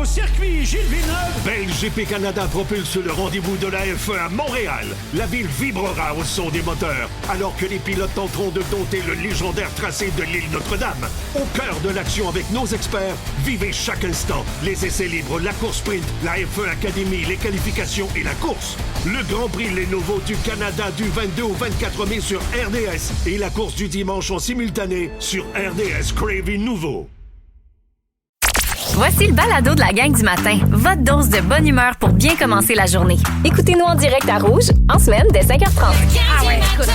au circuit Gilles Villeneuve. GP Canada propulse le rendez-vous de la F1 à Montréal. La ville vibrera au son des moteurs, alors que les pilotes tenteront de dompter le légendaire tracé de l'île Notre-Dame. Au cœur de l'action avec nos experts, vivez chaque instant. Les essais libres, la course sprint, la F1 Academy, les qualifications et la course. Le Grand Prix Lenovo du Canada du 22 au 24 mai sur RDS et la course du dimanche en simultané sur RDS Crave Nouveau. Voici le balado de la gang du matin. Votre dose de bonne humeur pour bien commencer la journée. Écoutez-nous en direct à Rouge, en semaine, dès 5h30. Ah ouais, écoute.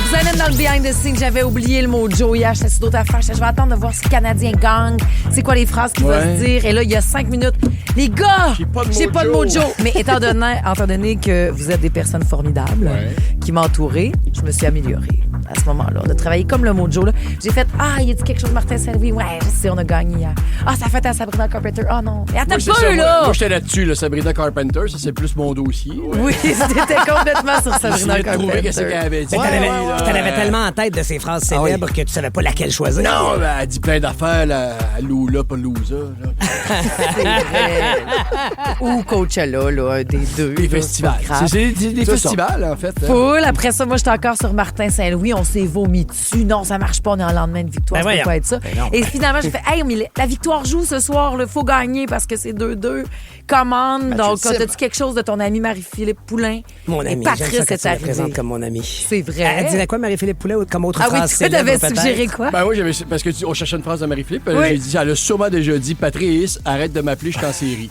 Vous allez dans le behind the scenes, j'avais oublié le mot Joe hier, j'étais sur d'autres affaires. Je vais attendre de voir si le Canadien gagne, c'est quoi les phrases qu'il va se dire. Et là, il y a 5 minutes. Les gars, j'ai pas de mot Joe. Mais étant donné que vous êtes des personnes formidables qui m'entouraient, je me suis améliorée. À ce moment-là, on a travaillé comme le mot Joe. Là. J'ai fait il a dit quelque chose, Martin Saint-Louis. Ouais, je sais, on a gagné hier. Ça fait à Sabrina Carpenter. Oh non. Mais attends peu, là. Moi, j'étais là-dessus, là, Sabrina Carpenter. Ça, c'est plus mon dossier. Oui, c'était complètement sur Sabrina Carpenter. Trouvé qu'est-ce qu'elle avait dit. T'en avais tellement en tête de ces phrases célèbres que tu savais pas laquelle choisir. Non, ben, elle dit plein d'affaires, là, à Lula, pas Lousa. C'est vrai. Ou Coachella, là, des deux. Des festivals. C'est des festivals, en fait. Full. Après ça, moi, j'étais encore sur Martin Saint-Louis. On s'est vomi dessus. Non, ça marche pas. On est en lendemain de victoire. Ça peut pas être ça. Et finalement, j'ai fait, mais la victoire joue ce soir. Il faut gagner parce que c'est 2-2. Commande. Donc, as-tu quelque chose de ton ami Marie-Philippe Poulain? Mon ami. Patrice est arrivé. Présente comme mon ami. C'est vrai. Elle dirait quoi, Marie-Philippe Poulain, comme autre phrase célèbre? Ah oui, tu t'avais suggéré quoi? Ben oui, parce qu'on cherchait une phrase de Marie-Philippe. J'ai dit, elle a sûrement déjà dit, Patrice, arrête de m'appeler, je suis en série.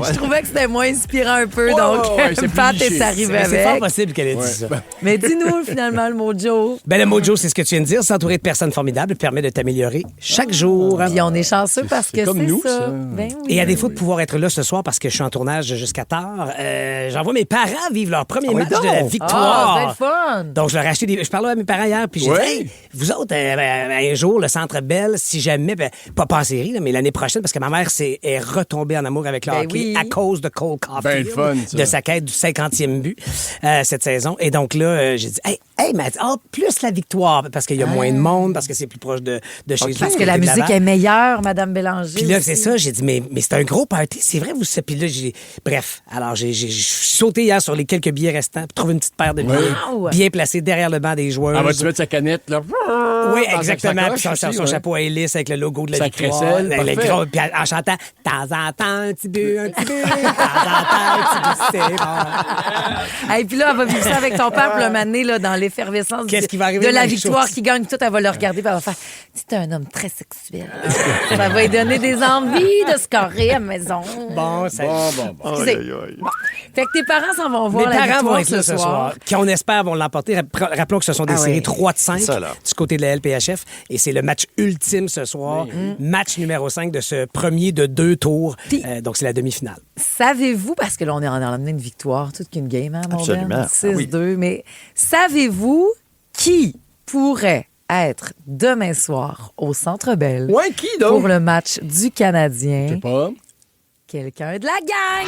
Je trouvais que c'était moins inspirant un peu, donc Pat est arrivé avec. C'est fort possible qu'elle ait dit ça. Mais dis-nous finalement le mot Joe. Le mot Joe, c'est ce que tu viens de dire. S'entourer de personnes formidables permet de t'améliorer chaque jour. Puis on est chanceux parce que comme c'est nous, ça. Ben oui. Et à défaut de pouvoir être là ce soir parce que je suis en tournage jusqu'à tard, j'envoie mes parents vivre leur premier match de la victoire. C'est fun. Donc, je leur ai acheté je parlais à mes parents hier, puis j'ai dit, hey, vous autres, un jour, le Centre Bell, si jamais, pas en série, là, mais l'année prochaine, parce que ma mère est retombée en amour avec le hockey à cause de Cole Caulfield, de sa quête du 50e but cette saison. Et donc là, j'ai dit, hey, mais plus la victoire, parce qu'il y a moins de monde, parce que c'est plus proche de chez nous. Parce que la musique est meilleure, Madame Bélanger. Puis là, c'est ça, j'ai dit, mais c'est un gros party, c'est vrai, vous savez. Puis là, bref, alors j'ai sauté hier sur les quelques billets restants pour trouver une petite paire de billets bien placés derrière le banc des joueurs. Elle va-tu mettre sa canette, là? Oui, exactement. Puis son chapeau à hélice avec le logo de la victoire. Puis en chantant, de temps en temps, un petit but, de temps en temps, un petit but, Et puis là, elle va vivre ça avec ton père, le mané, là, dans l'effervescence de la victoire qui gagne tout. Elle va le regarder, puis elle va faire, c'est un homme très sexuel. Ça va lui donner des envies de scorer à la maison. Bon. Fait que tes parents s'en vont voir la victoire. Mes parents vont être là ce soir. Qui, on espère, vont l'emporter. Rappelons que ce sont des séries 3 de 5 du côté de la LPHF. Et c'est le match ultime ce soir. Match numéro 5 de ce premier de 2 tours. Donc, c'est la demi-finale. Savez-vous, parce que là, on est en amené une victoire, toute qu'une game, hein, mon Absolument. 6-2. Mais savez-vous qui pourrait être demain soir au Centre Bell qui donc? Pour le match du Canadien? Je sais pas. Quelqu'un de la gang!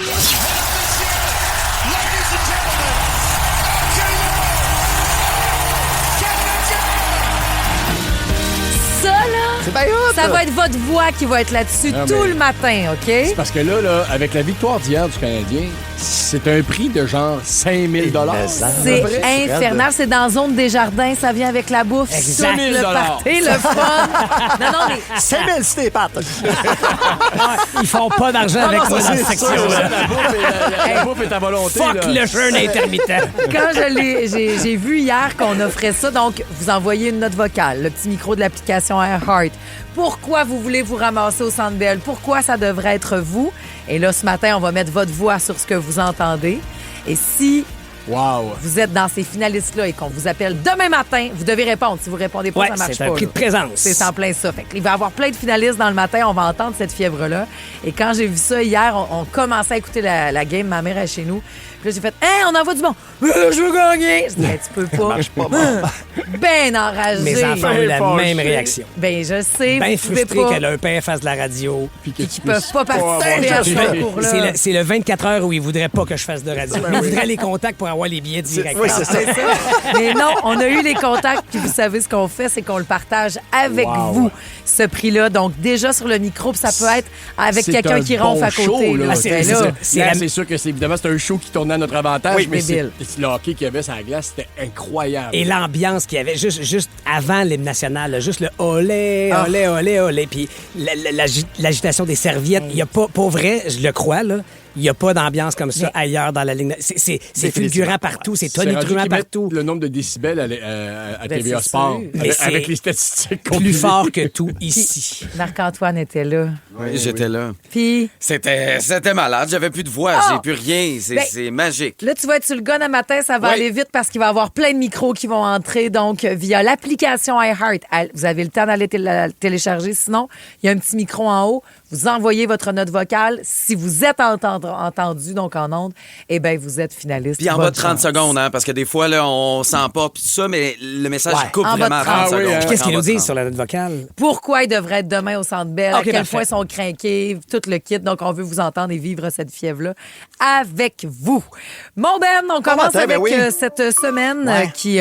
Ça va être votre voix qui va être là-dessus tout le matin, OK? C'est parce que là, avec la victoire d'hier du Canadien, c'est un prix de genre 5 000 $. C'est infernal. C'est dans Zone Desjardins. Ça vient avec la bouffe. Exact. Le party, le fun. Non, mais... 5 000 si t'es pattes. Ils font pas d'argent avec moi dans cette section-là. La bouffe est à volonté. Fuck le jeûne intermittent. Quand j'ai vu hier qu'on offrait ça, donc vous envoyez une note vocale, le petit micro de l'application AirHeart. Pourquoi vous voulez vous ramasser au Centre Bell? Pourquoi ça devrait être vous? Et là, ce matin, on va mettre votre voix sur ce que vous entendez. Et si vous êtes dans ces finalistes-là et qu'on vous appelle demain matin, vous devez répondre. Si vous répondez pas, ça marche pas. C'est un prix de présence. C'est en plein ça. Fait qu'il va y avoir plein de finalistes dans le matin. On va entendre cette fièvre-là. Et quand j'ai vu ça hier, on commençait à écouter la game. Ma mère est chez nous. Puis là, j'ai fait, on envoie du bon. Je veux gagner. Je dis, tu peux pas. Ça marche pas. Ben enragé. Mes enfants ont eu la même réaction. Ben, je sais. Ben frustré que leur père fasse de la radio. Puis qu'ils peuvent pas participer à ce concours-là. C'est le 24 heures où ils voudraient pas que je fasse de radio. Ils voudraient les contacts pour avoir les billets directs. Oui, c'est ça. Mais non, on a eu les contacts, puis vous savez ce qu'on fait, c'est qu'on le partage avec vous, ce prix-là. Donc, déjà sur le micro, puis ça peut être avec quelqu'un qui ronfle à côté. Show, là. C'est sûr que évidemment, c'est un show qui tournait à notre avantage, Oui, mais Bill. le hockey qu'il y avait sur la glace, c'était incroyable. Et l'ambiance qu'il y avait juste avant l'hymne national, là, juste le olé, olé, olé, olé, puis l'agitation des serviettes. Il n'y a pas, pour vrai, je le crois, là, il n'y a pas d'ambiance comme ça ailleurs dans la ligne. C'est fulgurant partout, c'est tonitruant partout. Le nombre de décibels à TVA c'est Sport, sûr. avec les statistiques. Plus fort que tout ici. Marc-Antoine était là. Oui, j'étais là. Puis, C'était malade. J'avais plus de voix. J'ai plus rien. C'est magique. là, tu vas être sur le gun à matin, ça va aller vite parce qu'il va y avoir plein de micros qui vont entrer. Donc, via l'application iHeart, vous avez le temps d'aller la télécharger. Sinon, il y a un petit micro en haut. Vous envoyez votre note vocale. Si vous êtes entendu, donc en ondes, eh bien, vous êtes finaliste. Puis en bas de 30 secondes, hein, parce que des fois, là, on sent pas puis tout ça, mais le message il coupe En bas de vraiment à 30 30 secondes. Puis qu'est-ce qu'ils En nous bas de disent 30. sur la note vocale? Pourquoi ils devraient être demain au Centre Bell, OK, à quel parfait. point ils sont craqués, tout le kit. Donc, on veut vous entendre et vivre cette fièvre-là avec vous. Mon Ben, on commence matin, avec ben oui. cette semaine qui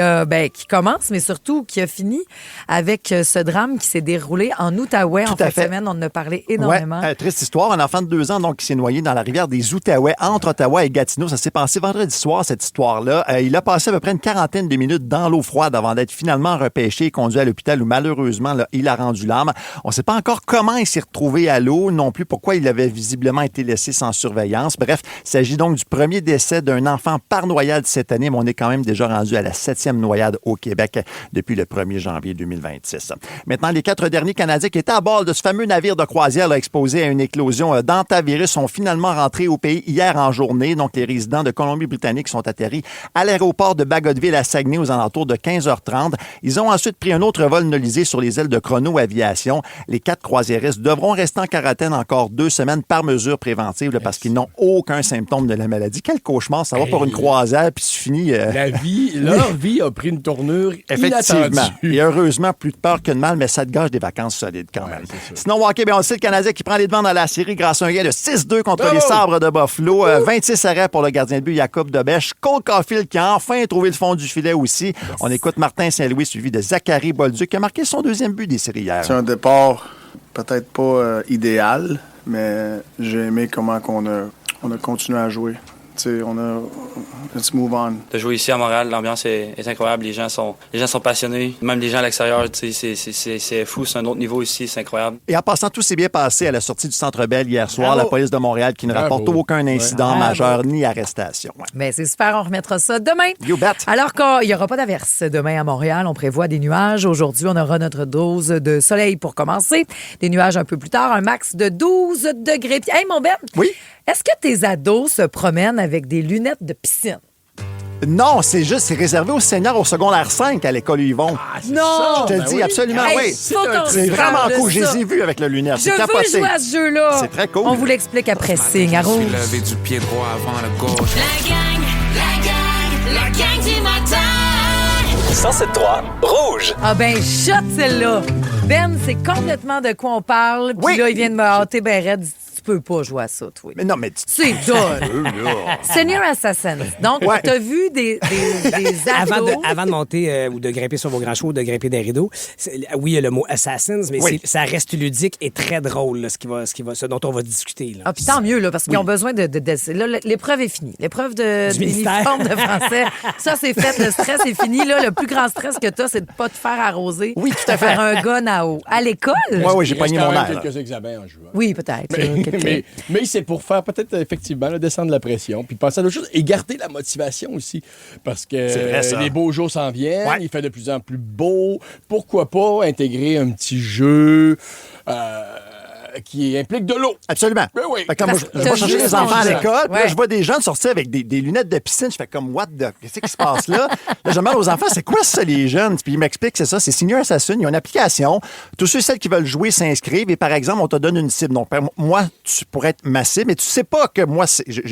commence, mais surtout qui a fini avec ce drame qui s'est déroulé en Outaouais en Tout à fin de fait. semaine. On en a parlé énormément. Ouais, triste histoire. Un enfant de 2 ans donc, qui s'est noyé dans la rivière des Outaouais, entre Ottawa et Gatineau. Ça s'est passé vendredi soir, cette histoire-là. Il a passé à peu près une quarantaine de minutes dans l'eau froide avant d'être finalement repêché et conduit à l'hôpital où malheureusement, là, il a rendu l'âme. On ne sait pas encore comment il s'est retrouvé à l'eau, non plus pourquoi il avait visiblement été laissé sans surveillance. Bref, il s'agit donc du premier décès d'un enfant par noyade cette année, mais on est quand même déjà rendu à la 7e noyade au Québec depuis le 1er janvier 2026. Maintenant, les 4 derniers Canadiens qui étaient à bord de ce fameux navire de croisière là, exposé à une éclosion d'hantavirus sont finalement rentrés au pays hier en journée. Donc, les résidents de Colombie-Britannique sont atterris à l'aéroport de Bagotville à Saguenay aux alentours de 15h30. Ils ont ensuite pris un autre vol nolisé sur les ailes de Chrono Aviation. Les 4 croisiéristes devront rester en quarantaine encore 2 semaines par mesure préventive là, parce qu'ils n'ont aucun symptôme de la maladie. Quel cauchemar, ça va pour une croisière puis c'est fini. Leur vie a pris une tournure Effectivement. inattendue. Et heureusement, plus de peur que de mal, mais ça te gâche des vacances solides quand même. Sinon, hockey, on sait le Canadien qui prend les devants dans la série grâce à un gain de 6-2 contre les Sabres de Buffalo. 26 arrêts pour le gardien de but Jacob Debèche. Cole Caulfield qui a enfin trouvé le fond du filet aussi. On écoute Martin Saint-Louis suivi de Zachary Bolduc qui a marqué son 2e but des séries hier. C'est un départ peut-être pas idéal, mais j'ai aimé comment on a continué à jouer. T'sais, on a let's move on. De jouer ici à Montréal, l'ambiance est incroyable, les gens sont passionnés, même les gens à l'extérieur, c'est fou, c'est un autre niveau ici, c'est incroyable. Et en passant, tout s'est bien passé à la sortie du Centre Bell hier soir. Bravo. La police de Montréal qui ne rapporte aucun incident majeur ni arrestation. Ouais. Mais c'est super, on remettra ça demain. You bet. Alors qu'il n'y aura pas d'averse demain à Montréal, on prévoit des nuages. Aujourd'hui, on aura notre dose de soleil pour commencer. Des nuages un peu plus tard, un max de 12 degrés. Hey, mon Ben, Oui? est-ce que tes ados se promènent avec des lunettes de piscine? Non, c'est réservé aux seniors au secondaire 5 à l'école où ils vont. Non! Je te le dis, absolument, Hey, oui. faut qu'on se C'est vraiment parle de cool. Je ça. les ai vus avec le lunette. Je C'est veux capoté. jouer à ce jeu-là. C'est très cool. On vous l'explique après signe à Rouge. levé du pied droit avant la gauche. La gang du matin. 107.3 Rouge. Ah ben, shot celle-là. Ben, c'est complètement de quoi on parle. Puis Oui. là, il vient de me hâter ben raide. Tu peux pas jouer à ça, toi. Mais non, mais C'est dole. Senior Assassin. Donc, t'as vu des ados... Avant de monter ou de grimper sur vos grands chevaux ou de grimper des rideaux, oui, il y a le mot Assassins, mais ça reste ludique et très drôle, là, ce dont on va discuter. Là. Ah, puis tant mieux, là, parce qu'ils ont besoin de là, l'épreuve est finie. L'épreuve de l'uniforme de français, ça, c'est fait. Le stress est fini. Là, le plus grand stress que t'as, c'est de pas te faire arroser. Oui, tout à fait. Faire un gun à eau. À l'école? Oui, j'ai pogné mon air. quelques examens en jouant. Oui, peut-être. Mais c'est pour faire peut-être effectivement là, descendre la pression, puis penser à d'autres choses et garder la motivation aussi. Parce que vrai, ça. les beaux jours s'en viennent, il fait de plus en plus beau. Pourquoi pas intégrer un petit jeu qui implique de l'eau? Absolument. Ben oui. Fait que quand moi, je vais chercher les enfants à l'école, puis là, je vois des jeunes sortir avec des lunettes de piscine. Je fais comme, what the... Qu'est-ce qui se passe là? Là, je demande aux enfants, c'est quoi ça, les jeunes? Puis ils m'expliquent, c'est ça, c'est Senior Assassin. Ils ont une application. Tous ceux et celles qui veulent jouer s'inscrivent. Et par exemple, on te donne une cible. Donc, moi, tu pourrais être ma cible, mais tu sais pas que moi,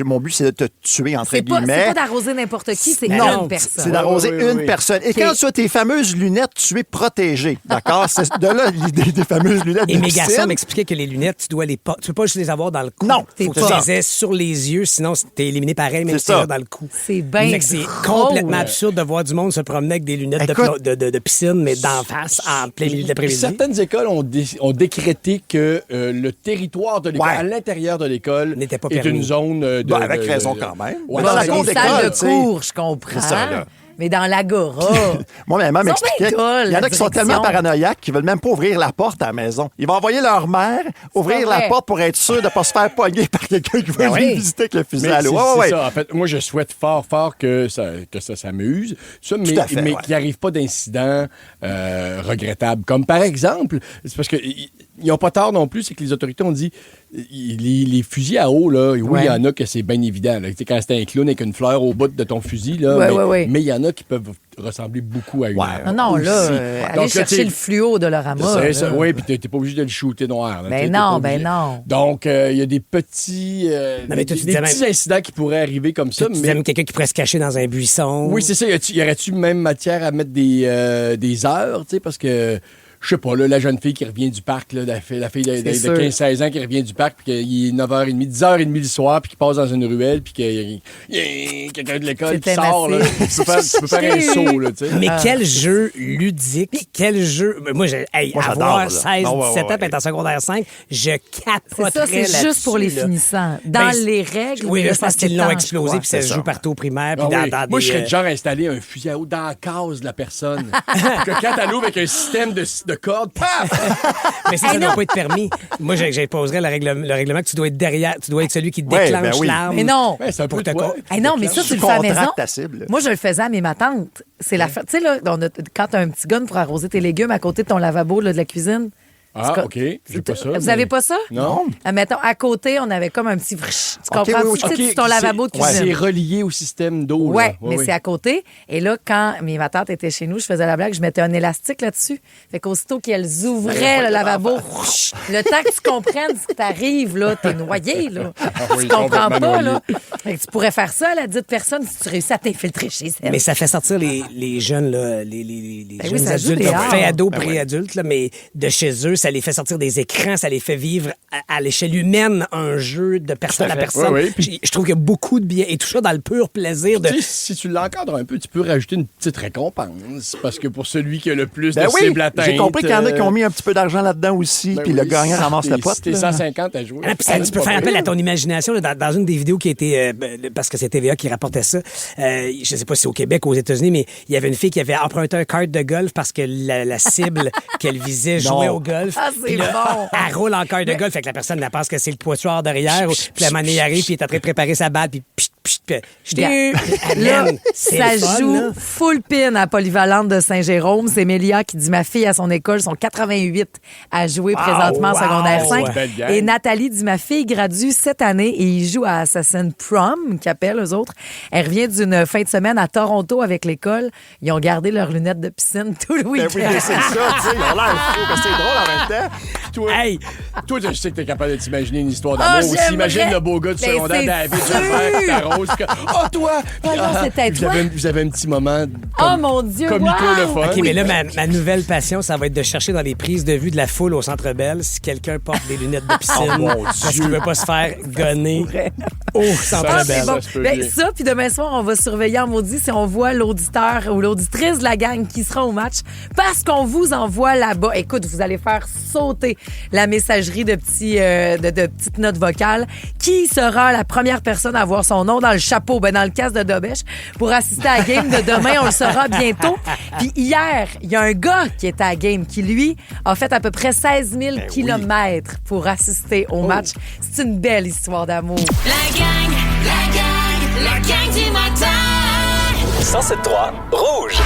mon but, c'est de te tuer, entre guillemets. C'est pas d'arroser n'importe qui, c'est Non, une personne. c'est d'arroser une personne. Et quand tu as tes fameuses lunettes, tu es protégé. D'accord? C'est de là l'idée des fameuses lunettes Et de mes piscine. garçons m'expliquaient que les lunettes lunettes, tu peux pas juste les avoir dans le cou. Non, faut que tu les aies sur les yeux, sinon t'es éliminé pareil, même si t'es là dans le cou. C'est bien. C'est complètement absurde de voir du monde se promener avec des lunettes de piscine, mais d'en face, en plein milieu de l'après-midi. Certaines écoles ont décrété que le territoire de l'école, à l'intérieur de l'école, n'était pas est permis. une zone de... avec raison quand même. Ouais, dans la les cour d'école, salles de cours, je comprends. C'est ça, là. Mais dans l'agora. Moi, ma mère m'expliquait bien qu'il y en a qui sont tellement paranoïaques qu'ils veulent même pas ouvrir la porte à la maison. Ils vont envoyer leur mère ouvrir la porte pour être sûr de ne pas se faire pogner par quelqu'un qui veut venir visiter avec le fusil à l'eau. C'est ça. En fait, moi, je souhaite fort que ça s'amuse. Mais qu'il n'y arrive pas d'incidents regrettables. Comme par exemple, c'est parce qu'ils n'ont pas tort non plus, c'est que les autorités ont dit les fusils à eau, là, oui, il y en a que c'est bien évident. Là. Quand c'est un clown avec une fleur au bout de ton fusil, là, mais il y en a qui peuvent ressembler beaucoup à une arme. Non, là, allez chercher le fluo de Lorama. Oui, puis t'es pas obligé de le shooter noir. Là, ben non. Donc, il y a des petits, petits incidents qui pourraient arriver comme ça. Mais même quelqu'un qui pourrait se cacher dans un buisson. Oui, c'est ça. Y aurait-tu même matière à mettre des heures, tu sais, parce que... Je sais pas, là, la jeune fille qui revient du parc, là, la fille de 15-16 ans qui revient du parc, puis qu'il est 9h30, 10h30 le soir, puis qu'il passe dans une ruelle, puis qu'il y a quelqu'un de l'école qui sort. Là. Tu peux faire un saut. Là, tu sais. Mais quel jeu ludique, quel jeu... Moi, avoir 16-17 ans, être en secondaire 5, je capoterais ça, c'est là-dessus. juste pour les finissants. Dans les règles... Oui, là, je pense qu'ils l'ont explosé, puis ça se joue partout au primaire. Puis dans moi, je serais genre installer un fusil à eau dans la case de la personne. Que quand elle ouvre avec un système de corde, paf! Mais ça doit pas être permis. Moi, j'imposerais le règlement que tu dois être derrière, tu dois être celui qui déclenche l'arme. Mais non! C'est un peu non, mais ça, tu le fais à la maison. Moi, je le faisais à mes matantes. C'est la fête. Tu sais, là, quand t'as un petit gun pour arroser tes légumes à côté de ton lavabo là, de la cuisine. Ah, OK. J'ai pas ça. Vous avez pas ça? Non. Mettons, à côté, on avait comme un petit... Tu comprends? C'est ton lavabo de cuisine. C'est relié au système d'eau. Oui, mais c'est à côté. Et là, quand ma tante était chez nous, je faisais la blague, je mettais un élastique là-dessus. Fait qu'aussitôt qu'elles ouvraient le lavabo, le temps que tu comprennes ce qui t'arrive, là, t'es noyé, là. Tu comprends pas, là. Fait que tu pourrais faire ça à la dite personne si tu réussis à t'infiltrer chez elle. Mais ça fait sortir les jeunes, là, les jeunes adultes, pré-ados, pré-adultes, là, mais de chez eux, ça les fait sortir des écrans, ça les fait vivre à l'échelle humaine un jeu de personne à personne. Oui. Je trouve qu'il y a beaucoup de bien. Et tout ça dans le pur plaisir de... Si tu l'encadres un peu, tu peux rajouter une petite récompense. Parce que pour celui qui a le plus de cibles atteintes... J'ai compris qu'il y en a qui ont mis un petit peu d'argent là-dedans aussi, puis le gagnant ramasse la pote. C'était 150 à jouer. Tu peux faire appel à ton imagination. Là, dans une des vidéos qui a été... parce que c'est TVA qui rapportait ça. Je sais pas si c'est au Québec ou aux États-Unis, mais il y avait une fille qui avait emprunté un cart de golf parce que la cible qu'elle visait jouait au golf. Ah, c'est bon. Elle roule en cart de golf, fait que la personne elle pense que c'est le toiture derrière. Puis la manée arrive, puis il est en train de préparer sa balle, puis là, ça joue full pin à Polyvalente de Saint-Jérôme. C'est Mélia qui dit, ma fille à son école sont 88 à jouer présentement en secondaire 5. Et Nathalie dit, ma fille gradue cette année et il joue à Assassin Prom, qui appelle eux autres. Elle revient d'une fin de semaine à Toronto avec l'école. Ils ont gardé leurs lunettes de piscine tout le week-end. Oui, c'est ça, tu sais, ils ont l'air fou, mais c'est drôle en même temps. Toi, je sais que t'es capable de t'imaginer une histoire d'amour aussi. Imagine le beau gars du secondaire, David Lefebvre, qui t'arrose. Oh, toi! C'était toi. Vous avez un petit moment mon Dieu, comico le fun. OK, mais là, ma nouvelle passion, ça va être de chercher dans les prises de vue de la foule au Centre Bell si quelqu'un porte des lunettes de piscine parce qu'il veut pas se faire gonner au Centre Bell. Ça, puis demain soir, on va surveiller en maudit si on voit l'auditeur ou l'auditrice de la gang qui sera au match parce qu'on vous envoie là-bas. Écoute, vous allez faire sauter la messagerie de petites notes vocales. Qui sera la première personne à avoir son nom dans le chapeau, dans le casque de Dobèche pour assister à la game de demain? On le saura bientôt. Puis hier, il y a un gars qui était à la game qui, lui, a fait à peu près 16 000 kilomètres pour assister au match. C'est une belle histoire d'amour. La gang du matin. 107.3 Rouge.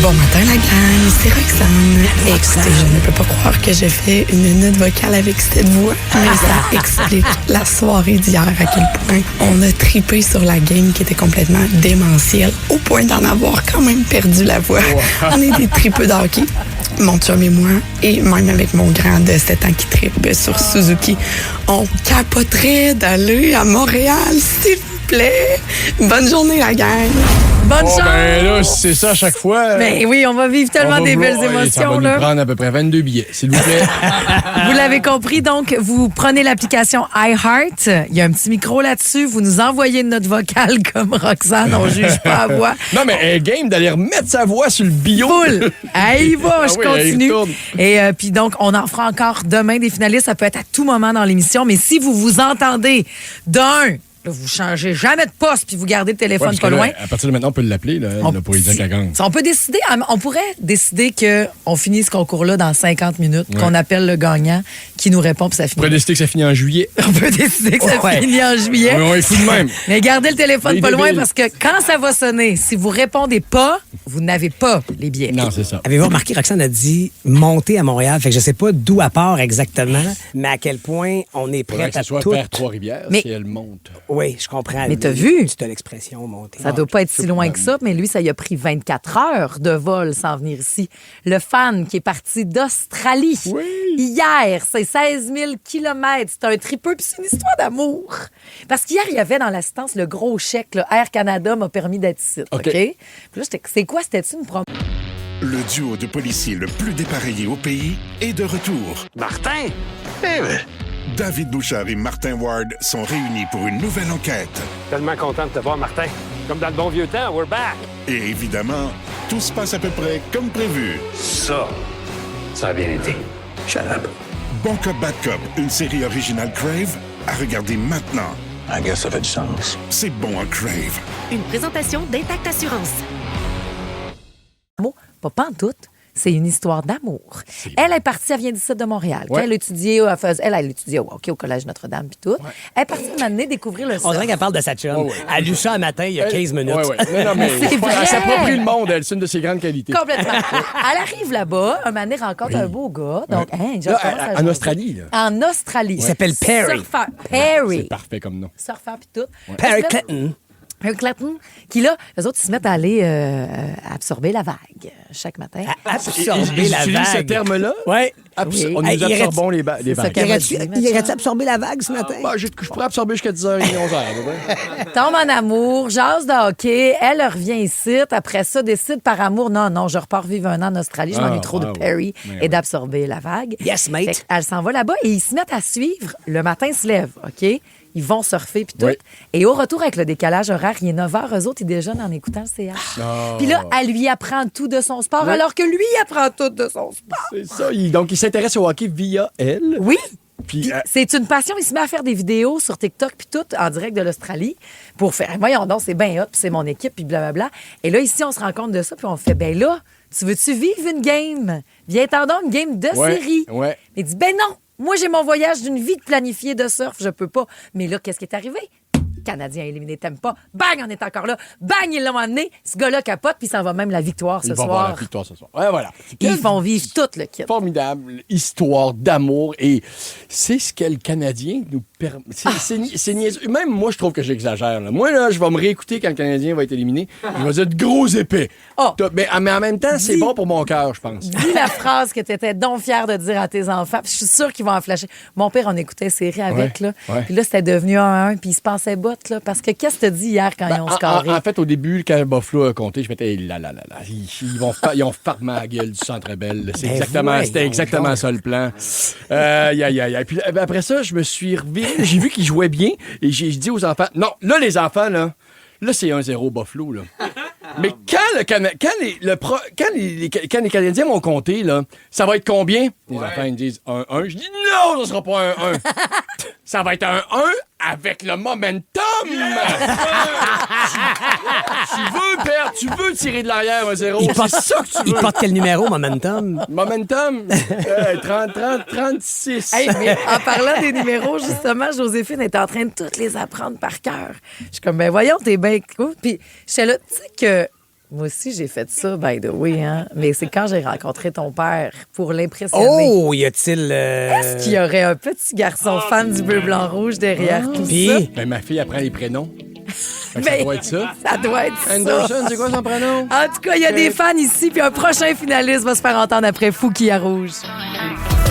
Bon matin la gang, c'est Roxane. Écoutez, je ne peux pas croire que j'ai fait une note vocale avec cette voix, mais ça explique la soirée d'hier à quel point on a tripé sur la game qui était complètement démentielle, au point d'en avoir quand même perdu la voix. On est des tripeux de hockey, mon chum et moi, et même avec mon grand de 7 ans qui tripe sur Suzuki, on capoterait d'aller à Montréal, s'il vous plaît. Bonne journée la gang. Bonne chance! Ben là, si c'est ça à chaque fois. Ben oui, on va vivre tellement des belles émotions. Ça va nous prendre à peu près 22 billets, s'il vous plaît. Vous l'avez compris, donc, vous prenez l'application iHeart. Il y a un petit micro là-dessus. Vous nous envoyez une note vocale comme Roxane. On juge pas à voix. Non, mais elle est game d'aller remettre sa voix sur le bio. Full. Elle y va, je continue. Et puis donc, on en fera encore demain des finalistes. Ça peut être à tout moment dans l'émission. Mais si vous vous entendez vous changez jamais de poste puis vous gardez le téléphone pas loin. À partir de maintenant, on peut l'appeler pour lui dire qu'elle gagne. On pourrait décider qu'on finit ce concours-là dans 50 minutes, qu'on appelle le gagnant qui nous répond puis ça finit. On peut décider que ça finit en juillet. On peut décider que ça finit en juillet. On est fou de même. Mais gardez le téléphone pas loin parce que quand ça va sonner, si vous répondez pas, vous n'avez pas les billets. Non, c'est ça. Avez-vous remarqué, Roxane a dit monter à Montréal. Fait que je sais pas d'où elle part exactement, mais à quel point on est prêt à tout. Vers Trois-Rivières si elle monte. Oui, je comprends. Mais t'as vu? C'est une expression montée. Ça doit pas être si loin que ça, mais lui, ça y a pris 24 heures de vol sans venir ici. Le fan qui est parti d'Australie hier, c'est 16 000 kilomètres. C'est un tripeux, puis c'est une histoire d'amour. Parce qu'hier, il y avait dans l'assistance le gros chèque. Là, Air Canada m'a permis d'être ici. OK? Puis là, c'est quoi? C'était-tu une promo? Le duo de policiers le plus dépareillé au pays est de retour. Martin? David Bouchard et Martin Ward sont réunis pour une nouvelle enquête. Tellement content de te voir, Martin. Comme dans le bon vieux temps, we're back. Et évidemment, tout se passe à peu près comme prévu. Ça a bien été. Shut up. Bon Cop, Bad Cop, une série originale Crave, à regarder maintenant. I guess ça fait du sens. C'est bon en Crave. Une présentation d'Intact Assurance. Pas en tout. C'est une histoire d'amour. Elle est partie, elle vient d'ici de Montréal. Ouais. Elle étudiait au Collège Notre-Dame puis tout. Elle est partie de m'année découvrir le surf. On dirait qu'elle parle de sa chum. Elle a lu ça un matin il y a 15 minutes. Non, mais C'est vrai. elle s'approprie le monde, elle. C'est une de ses grandes qualités. Complètement. Elle arrive là-bas, un moment donné, rencontre un beau gars. Donc, en Australie, là. En Australie. Il s'appelle Perry. Surfeur. Perry. C'est parfait comme nom. Surfeur puis tout. Perry Clinton. Un Clinton, qui là, eux autres, ils se mettent à aller absorber la vague chaque matin. Absorber la Utilise ce vague. terme-là? Oui. Nous absorbons les vagues. Irais-tu absorber la vague ce matin? Je pourrais absorber jusqu'à 10h30, 11h. Tombe en amour, jase de hockey, elle revient ici, après ça, décide par amour, non, je repars vivre un an en Australie, je m'ennuie trop de Perry et d'absorber la vague. Yes, mate. Elle s'en va là-bas et ils se mettent à suivre. Le matin, ils se lèvent, OK? Ils vont surfer puis tout. Oui. Et au retour avec le décalage horaire, il est 9h, eux autres, ils déjeunent en écoutant le CH. Puis là, elle lui apprend tout de son sport, alors que lui, il apprend tout de son sport. C'est ça. Donc, il s'intéresse au hockey via elle. Oui. Puis, c'est une passion. Il se met à faire des vidéos sur TikTok puis tout, en direct de l'Australie, pour faire, voyons donc, c'est bien hot, puis c'est mon équipe, puis blablabla. Et là, ici, on se rend compte de ça, puis on fait, ben là, tu veux-tu vivre une game? Viens-t'en donc, une game de série. Ouais. Il dit, ben non, moi, j'ai mon voyage d'une vie de planifié de surf, je peux pas. Mais là, qu'est-ce qui est arrivé? Canadien éliminé, t'aimes pas. Bang, on est encore là. Bang, ils l'ont amené. Ce gars-là capote, puis ça va même la victoire ce soir. Ils vont voir la victoire ce soir. Ouais, voilà. Ils font vivre tout le kit. Formidable histoire d'amour. Et c'est ce que le Canadien nous permet. C'est niaiseux. Même moi, je trouve que j'exagère. Là. Moi, là, je vais me réécouter quand le Canadien va être éliminé. Je vais dire de gros épais. Mais en même temps, c'est bon pour mon cœur, je pense. Dis la phrase que tu étais donc fière de dire à tes enfants. Puis je suis sûre qu'ils vont en flasher. Mon père, on écoutait série avec. Là. Puis là, c'était devenu 1-1. Puis il se passait botte. Là, parce que qu'est-ce que tu as dit hier quand ils ont scoré? En fait, au début, quand Buffalo a compté, je m'étais dit, ils ont fermé la gueule du Centre Bell. C'était exactement ça le plan. Puis après ça, je me suis reviré. J'ai vu qu'ils jouaient bien. Et j'ai dit aux enfants, non, là, les enfants, là c'est 1-0 Buffalo, là. Mais quand les Canadiens vont compter, là, ça va être combien? Les enfants, ils me disent 1-1. Je dis non, ça sera pas 1-1. Ça va être 1-1 avec le momentum. Tu veux tirer de l'arrière 1-0. C'est ça que tu veux. Il porte quel numéro, momentum? Momentum? 36. Hey, mais en parlant des numéros, justement, Joséphine est en train de toutes les apprendre par cœur. Je suis comme, ben voyons, t'es bien cool. Puis j'étais là, tu sais que moi aussi, j'ai fait ça, by the way, hein. Mais c'est quand j'ai rencontré ton père pour l'impressionner. Oh, y a-t-il... Est-ce qu'il y aurait un petit garçon fan du bleu, blanc, rouge derrière tout ça? Ben, ma fille apprend les prénoms. Mais ça doit être ça. Ça doit être Anderson, ça. c'est quoi son prénom? En tout cas, il y a des fans ici, puis un prochain finaliste va se faire entendre après Fouki à Rouge.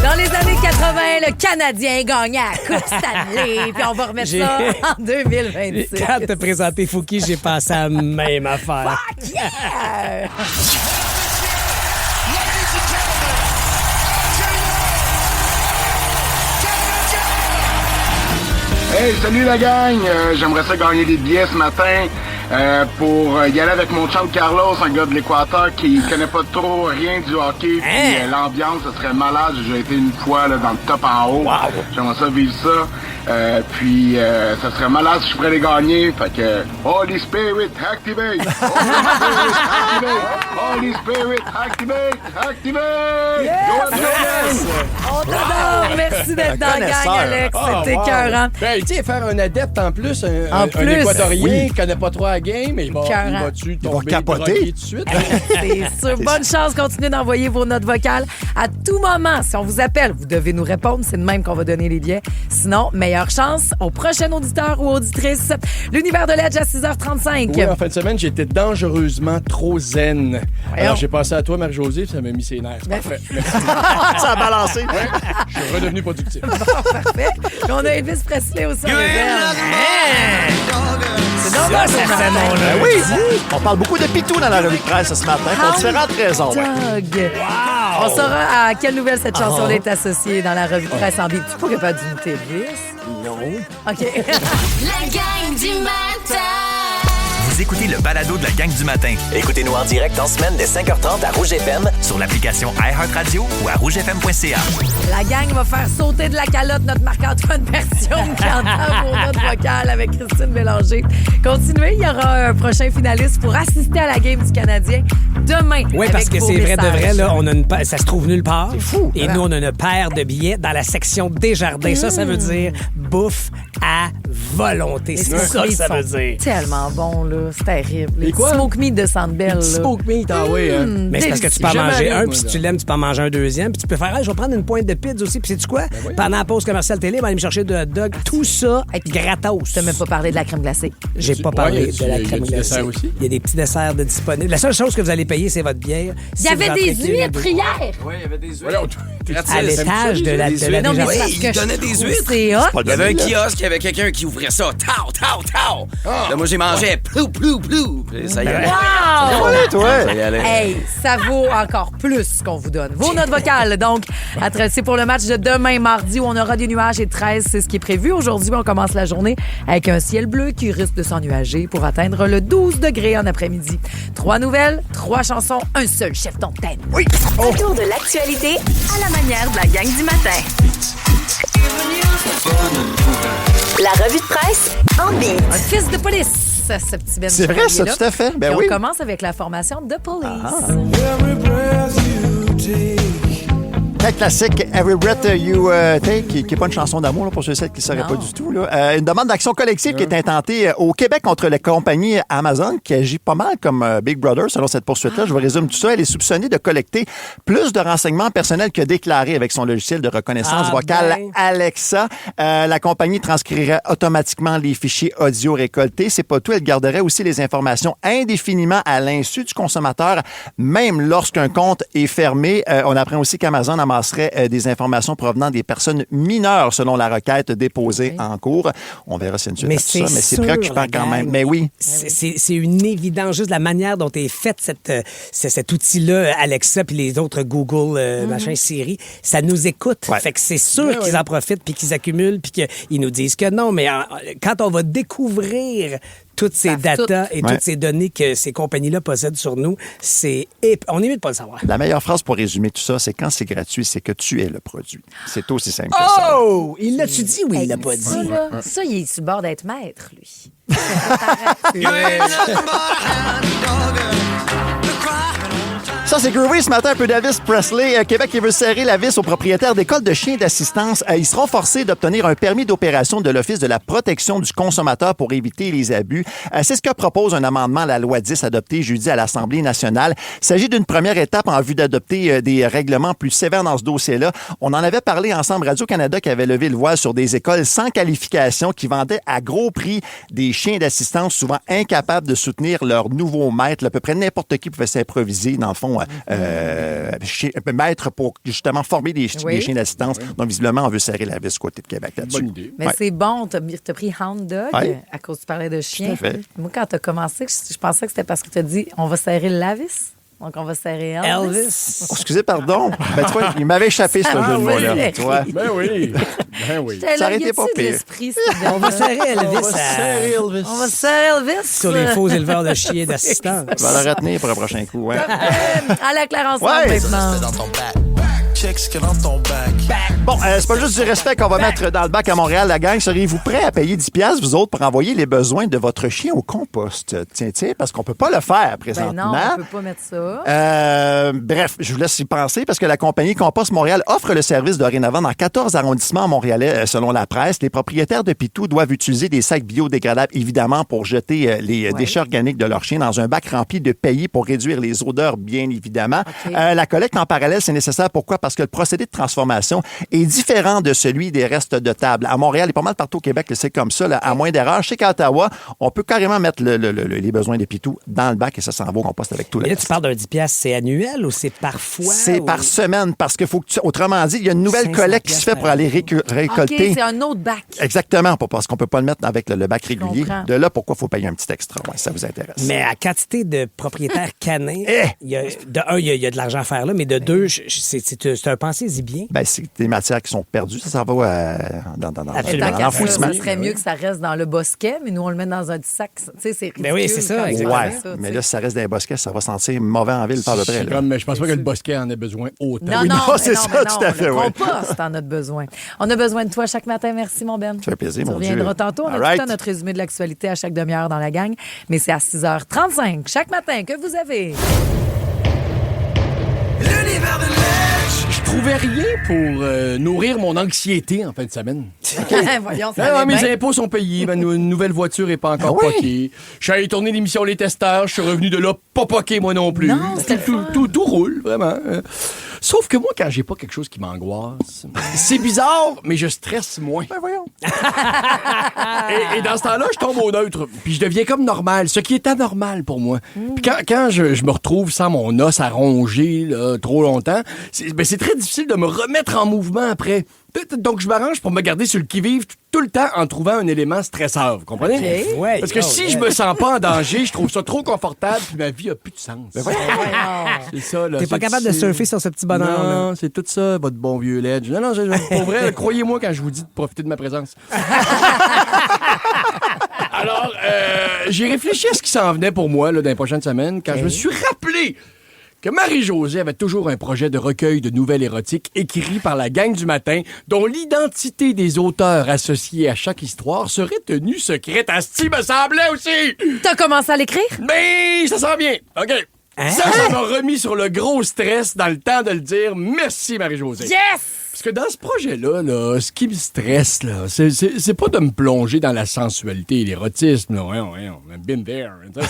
Dans les années 80, le Canadien gagnait à Coupe Stanley. Puis on va remettre ça en 2026. Quand t'as présenté Fouki, j'ai pensé à la même affaire. Fuck yeah! Hey, salut la gang! J'aimerais ça gagner des billets ce matin pour y aller avec mon chum Carlos, un gars de l'Équateur qui connaît pas trop rien du hockey. Puis l'ambiance, ça serait malade. J'ai été une fois là, dans le top en haut. Wow. J'aimerais ça vivre ça. Puis ça serait malade si je pourrais les gagner. Fait que Holy Spirit, activate! Holy Spirit, activate! Activate! Yes! On t'adore! Merci d'être dans la gang, Alex. C'était écœurant. Ben, tu sais, faire un adepte en plus, un Équatorien qui connaît pas trop la game, mais il va-tu tomber drogué tout de suite? C'est sûr. Bonne chance. Continuez d'envoyer vos notes vocales à tout moment. Si on vous appelle, vous devez nous répondre. C'est de même qu'on va donner les billets. Sinon, meilleure chance au prochain auditeur ou auditrice. L'univers de l'Edge à 6h35. Oui, en fin de semaine, j'étais dangereusement trop zen. Voyons. Alors, j'ai pensé à toi, Marie-Josée, ça m'a mis ses nerfs. Parfait. Merci. Ça a balancé. Ouais, je suis redevenu productif. Parfait. Puis on a Elvis Presley aussi. C'est Ça, normal, ça fait mon Ben oui, on parle beaucoup de pitou dans la revue de presse ce matin pour différentes raisons. Dog. Wow. On saura à quelle nouvelle cette chanson est associée dans la revue de presse en bip. Tu pourrais pas d'unité, Elvis? Non. OK. La gang du matin. Vous écoutez le balado de la gang du matin. Écoutez-nous en direct en semaine dès 5h30 à Rouge FM sur l'application iHeartRadio ou à rougefm.ca. La gang va faire sauter de la calotte notre Marc-Antoine Berthiaume qui entend vos notes vocales avec Christine Bélanger. Continuez, il y aura un prochain finaliste pour assister à la game du Canadien demain. Oui, parce que c'est vrai de vrai, là, on a ça se trouve nulle part. C'est fou. Et nous, on a une paire de billets dans la section Desjardins. Ça veut dire bouffe à volonté. C'est ça que ça veut dire. Tellement bon, là. C'est terrible. Les quoi? smoke meat de Sandbell. Les smoke meat, ah oui. Mais c'est parce que tu peux en Jamais manger allé, un, moi, puis si là. tu l'aimes, tu peux en manger un deuxième, puis tu peux faire, hey, je vais prendre une pointe de pizza aussi, puis sais-tu quoi? Pendant la pause commerciale télé, on va aller me chercher de hot dog. Tout ça, gratos. Je t'ai même pas parlé de la crème glacée. J'ai pas parlé de la crème glacée. Aussi? Il y a des petits desserts de disponibles. La seule chose que vous allez payer, c'est votre bière. Il y avait des huîtres hier. Oui, il y avait des huîtres. À l'étage de la Non, mais Desjardins. parce il que donnait je des trouve huîtres. c'est hot. Il y avait un kiosque, il y avait quelqu'un qui ouvrait ça. Tao, tao, tao. Là, moi, j'ai mangé plou, plou, plou. Et ça y est. Wow! Ouais, toi. Ça y allait. Hey, ça vaut encore plus ce qu'on vous donne. Vos notes vocales, donc, c'est pour le match de demain, mardi, où on aura des nuages et 13, c'est ce qui est prévu. Aujourd'hui, on commence la journée avec un ciel bleu qui risque de s'ennuager pour atteindre le 12 degrés en après-midi. 3 nouvelles, 3 chansons, un seul chef d'antenne. Oui! Un tour de l'actualité à la manière de la gang du matin. La revue de presse en beat. Un fils de police, ce petit Ben. C'est vrai, ça, tout à fait. Ben Et oui. on commence avec la formation de police. Très classique, Every Breath You Take, qui n'est pas une chanson d'amour, là, pour ceux qui ne sauraient pas du tout. Là. Une demande d'action collective qui est intentée au Québec contre la compagnie Amazon, qui agit pas mal comme Big Brother, selon cette poursuite-là. Je vous résume tout ça. Elle est soupçonnée de collecter plus de renseignements personnels que déclarés avec son logiciel de reconnaissance vocale Alexa. La compagnie transcrirait automatiquement les fichiers audio récoltés. C'est pas tout. Elle garderait aussi les informations indéfiniment à l'insu du consommateur, même lorsqu'un compte est fermé. On apprend aussi qu'Amazon amasserait des informations provenant des personnes mineures selon la requête déposée en cours. On verra si c'est une suite à tout ça, mais c'est préoccupant quand même. Mais oui. C'est une évidence, juste la manière dont est faite cet outil-là, Alexa, puis les autres Google, machin, Siri, ça nous écoute. Fait que c'est sûr qu'ils en profitent, puis qu'ils accumulent, puis qu'ils nous disent que non, mais quand on va découvrir toutes ces datas et toutes ces données que ces compagnies-là possèdent sur nous, on est mieux de pas le savoir. La meilleure phrase pour résumer tout ça, c'est quand c'est gratuit, c'est que tu es le produit. C'est aussi simple que ça. Oh! Il l'a-tu dit ou il l'a pas dit? Ça, il est sur le bord d'être maître, lui. Ça, c'est groovy ce matin, un peu d'Elvis Presley. Québec, il veut serrer la vis aux propriétaires d'écoles de chiens d'assistance. Ils seront forcés d'obtenir un permis d'opération de l'Office de la protection du consommateur pour éviter les abus. C'est ce que propose un amendement à la loi 10 adopté jeudi à l'Assemblée nationale. Il s'agit d'une première étape en vue d'adopter des règlements plus sévères dans ce dossier-là. On en avait parlé ensemble. Radio-Canada qui avait levé le voile sur des écoles sans qualification qui vendaient à gros prix des chiens d'assistance souvent incapables de soutenir leur nouveau maître. À peu près n'importe qui pouvait s'improviser, dans le fond, maître pour justement former des chiens d'assistance. Donc, visiblement, on veut serrer la vis côté de Québec là-dessus. Bonne idée. Mais c'est bon, t'as pris Hound Dog à cause que tu parlais de chien. Tout à fait. Moi, quand t'as commencé, je pensais que c'était parce que t'as dit on va serrer la vis. Donc, on va serrer Elvis. Oh, excusez, pardon. Ben, tu vois, il m'avait échappé, ce jeu de mots-là. Oui. Tu vois? Ben oui. Ben oui. Ça aurait été pas pire. On va serrer Elvis. On va serrer Elvis. Sur les faux éleveurs de chiens d'assistance. On va le retenir pour le prochain coup. Ouais. À la claire ensemble maintenant. Bon, c'est pas juste du respect qu'on va mettre dans le bac à Montréal, la gang. Seriez-vous prêts à payer 10$, vous autres, pour envoyer les besoins de votre chien au compost? Tiens, parce qu'on peut pas le faire présentement. Ben non, on peut pas mettre ça. Bref, je vous laisse y penser parce que la compagnie Compost Montréal offre le service dorénavant dans 14 arrondissements montréalais, selon la presse. Les propriétaires de pitous doivent utiliser des sacs biodégradables, évidemment, pour jeter les déchets organiques de leur chien dans un bac rempli de pays pour réduire les odeurs, bien évidemment. Okay. La collecte en parallèle, c'est nécessaire. Pourquoi? Parce que le procédé de transformation est différent de celui des restes de table. À Montréal et pas mal partout au Québec, c'est comme ça, là, à moins d'erreurs. Je sais qu'à Ottawa, on peut carrément mettre les besoins des pitous dans le bac et ça s'en va au compost avec tout le reste. reste. Tu parles d'un 10$, c'est annuel ou c'est par fois? C'est par semaine parce qu'il faut que autrement dit, il y a une nouvelle collecte qui se fait pour aller récolter. OK, c'est un autre bac. Exactement, parce qu'on peut pas le mettre avec le bac régulier. De là, pourquoi il faut payer un petit extra, si ça vous intéresse. Mais à quantité de propriétaires canins, il y a de l'argent à faire là, mais de deux, c'est un pensez-y bien. Ben, c'est des matières qui sont perdues. Ça va dans l'enfouissement. Ça serait mieux que ça reste dans le bosquet, mais nous, on le met dans un petit sac. Tu sais, c'est ridicule. Ben oui, c'est ça, exactement. Ouais, mais là, si ça reste dans les bosquets, ça va sentir mauvais en ville par le près. Mais je pense pas que le bosquet en ait besoin autant. Non, c'est ça, tout à fait. Le compost en a besoin. On a besoin de toi chaque matin. Merci, mon Ben. Ça fait plaisir, mon Dieu. Tu reviendras tantôt. On a tout le temps notre résumé de l'actualité à chaque demi-heure dans la gang, mais c'est à 6h35 chaque matin que vous avez... L'univers de Lèche! Je trouvais rien pour nourrir mon anxiété en fin de semaine. Voyons, ça mes impôts sont payés, ma nouvelle voiture n'est pas encore poquée. Je suis allé tourner l'émission Les Testeurs, je suis revenu de là pas poqué moi non plus. Non, tout roule, vraiment. Sauf que moi, quand j'ai pas quelque chose qui m'angoisse, c'est bizarre, mais je stresse moins. Ben voyons. Et dans ce temps-là, je tombe au neutre, puis je deviens comme normal, ce qui est anormal pour moi. Puis quand je me retrouve sans mon os à ronger là, trop longtemps, c'est très difficile de me remettre en mouvement après. Donc, je m'arrange pour me garder sur le qui-vive tout le temps en trouvant un élément stresseur, vous comprenez? Okay. Ouais, parce que si je me sens pas en danger, je trouve ça trop confortable puis ma vie a plus de sens. C'est ça, là. T'es pas capable de surfer sur ce petit bonheur. Non, c'est tout ça, votre bon vieux ledge. Non, pour vrai, croyez-moi quand je vous dis de profiter de ma présence. Alors, j'ai réfléchi à ce qui s'en venait pour moi là, dans les prochaines semaines quand je me suis rappelé que Marie-Josée avait toujours un projet de recueil de nouvelles érotiques écrit par la gang du matin dont l'identité des auteurs associés à chaque histoire serait tenue secrète. Asti me semblait aussi! T'as commencé à l'écrire? Mais ça sent bien. OK. Ça m'a remis sur le gros stress dans le temps de le dire. Merci, Marie-Josée. Yes! Parce que dans ce projet-là, là, ce qui me stresse, là, c'est pas de me plonger dans la sensualité et l'érotisme. Voyons, I've been there. Non,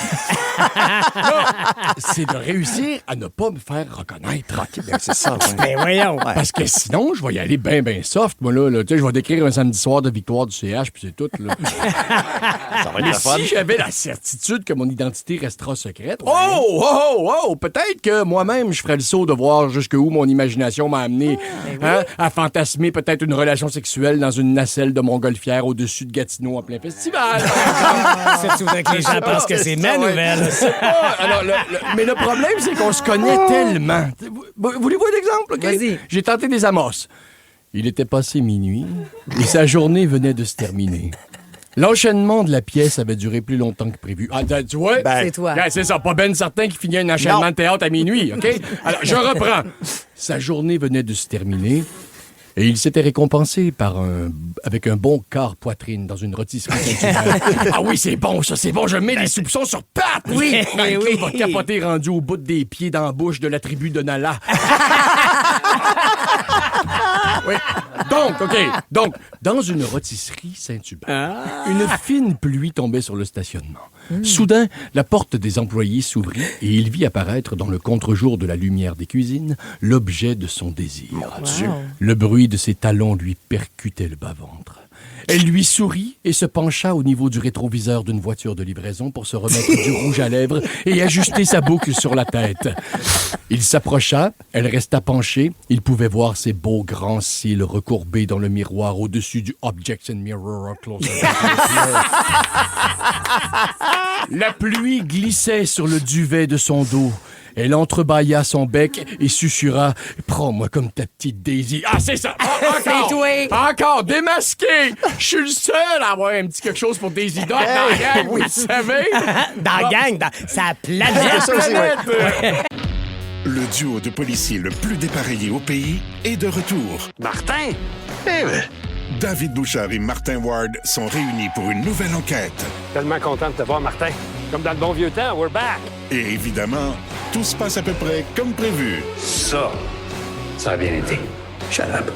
c'est de réussir à ne pas me faire reconnaître. C'est ça. Mais voyons. Parce que sinon, je vais y aller bien soft. Moi, là, tu sais, je vais décrire un samedi soir de victoire du CH, puis c'est tout. Là. Ça va être Mais la fun. si j'avais la certitude que mon identité restera secrète, peut-être que moi-même, je ferais le saut de voir jusqu'où mon imagination m'a amené. À fantasmer peut-être une relation sexuelle dans une nacelle de montgolfière au-dessus de Gatineau en plein festival. C'est tout que les gens pensent que c'est ma nouvelle. Alors, mais le problème, c'est qu'on se connaît tellement. Voulez-vous un exemple? Okay? Vas-y. J'ai tenté des amorces. Il était passé minuit et sa journée venait de se terminer. L'enchaînement de la pièce avait duré plus longtemps que prévu. Ah, tu vois? C'est toi. C'est ça, pas ben certain qu'il finit un enchaînement de théâtre à minuit, OK? Alors, je reprends. Sa journée venait de se terminer et il s'était récompensé avec un bon quart poitrine dans une rôtisserie Saint-Hubert. Ah oui, c'est bon, ça, c'est bon. Je mets des soupçons sur pattes. Oui. Il va capoter rendu au bout des pieds dans la bouche de la tribu de Nala. Oui. Donc, dans une rôtisserie Saint-Hubert, une fine pluie tombait sur le stationnement. Soudain, la porte des employés s'ouvrit et il vit apparaître dans le contre-jour de la lumière des cuisines l'objet de son désir. Wow. Le bruit de ses talons lui percutait le bas-ventre. Elle lui sourit et se pencha au niveau du rétroviseur d'une voiture de livraison pour se remettre du rouge à lèvres et ajuster sa boucle sur la tête. Il s'approcha, elle resta penchée. Il pouvait voir ses beaux grands cils recourbés dans le miroir au-dessus du Objects and Mirror Closer. La pluie glissait sur le duvet de son dos. Elle entrebâilla son bec et susurra « Prends-moi comme ta petite Daisy. » Ah, c'est ça! Encore! Démasqué! Je suis le seul à avoir un petit quelque chose pour Daisy Duck dans la gang, vous le savez? Dans la gang, dans sa planète! Le duo de policiers le plus dépareillé au pays est de retour. Martin? David Bouchard et Martin Ward sont réunis pour une nouvelle enquête. Tellement content de te voir, Martin. Comme dans le bon vieux temps, we're back. Et évidemment, tout se passe à peu près comme prévu. Ça a bien été. Shut up.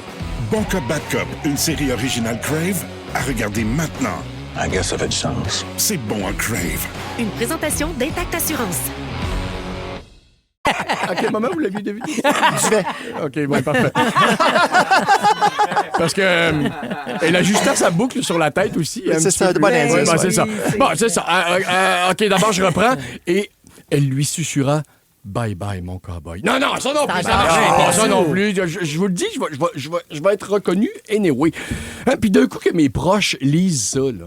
Bon Cop, Bad Cop, une série originale Crave, à regarder maintenant. I guess ça fait du sens. C'est bon à Crave. Une présentation d'Intact Assurance. À quel moment vous l'aviez deviné? OK, bon, parfait. Parce que elle ajustait sa boucle sur la tête aussi. C'est ça, de bon indice. C'est ça. Bon, c'est ça. OK, d'abord, je reprends. Et elle lui susurra « Bye bye, mon cowboy ». Non, ça non plus, ça marche pas. Ça non plus. Je vous le dis, je vais être reconnu anyway. Hein, puis d'un coup que mes proches lisent ça, là,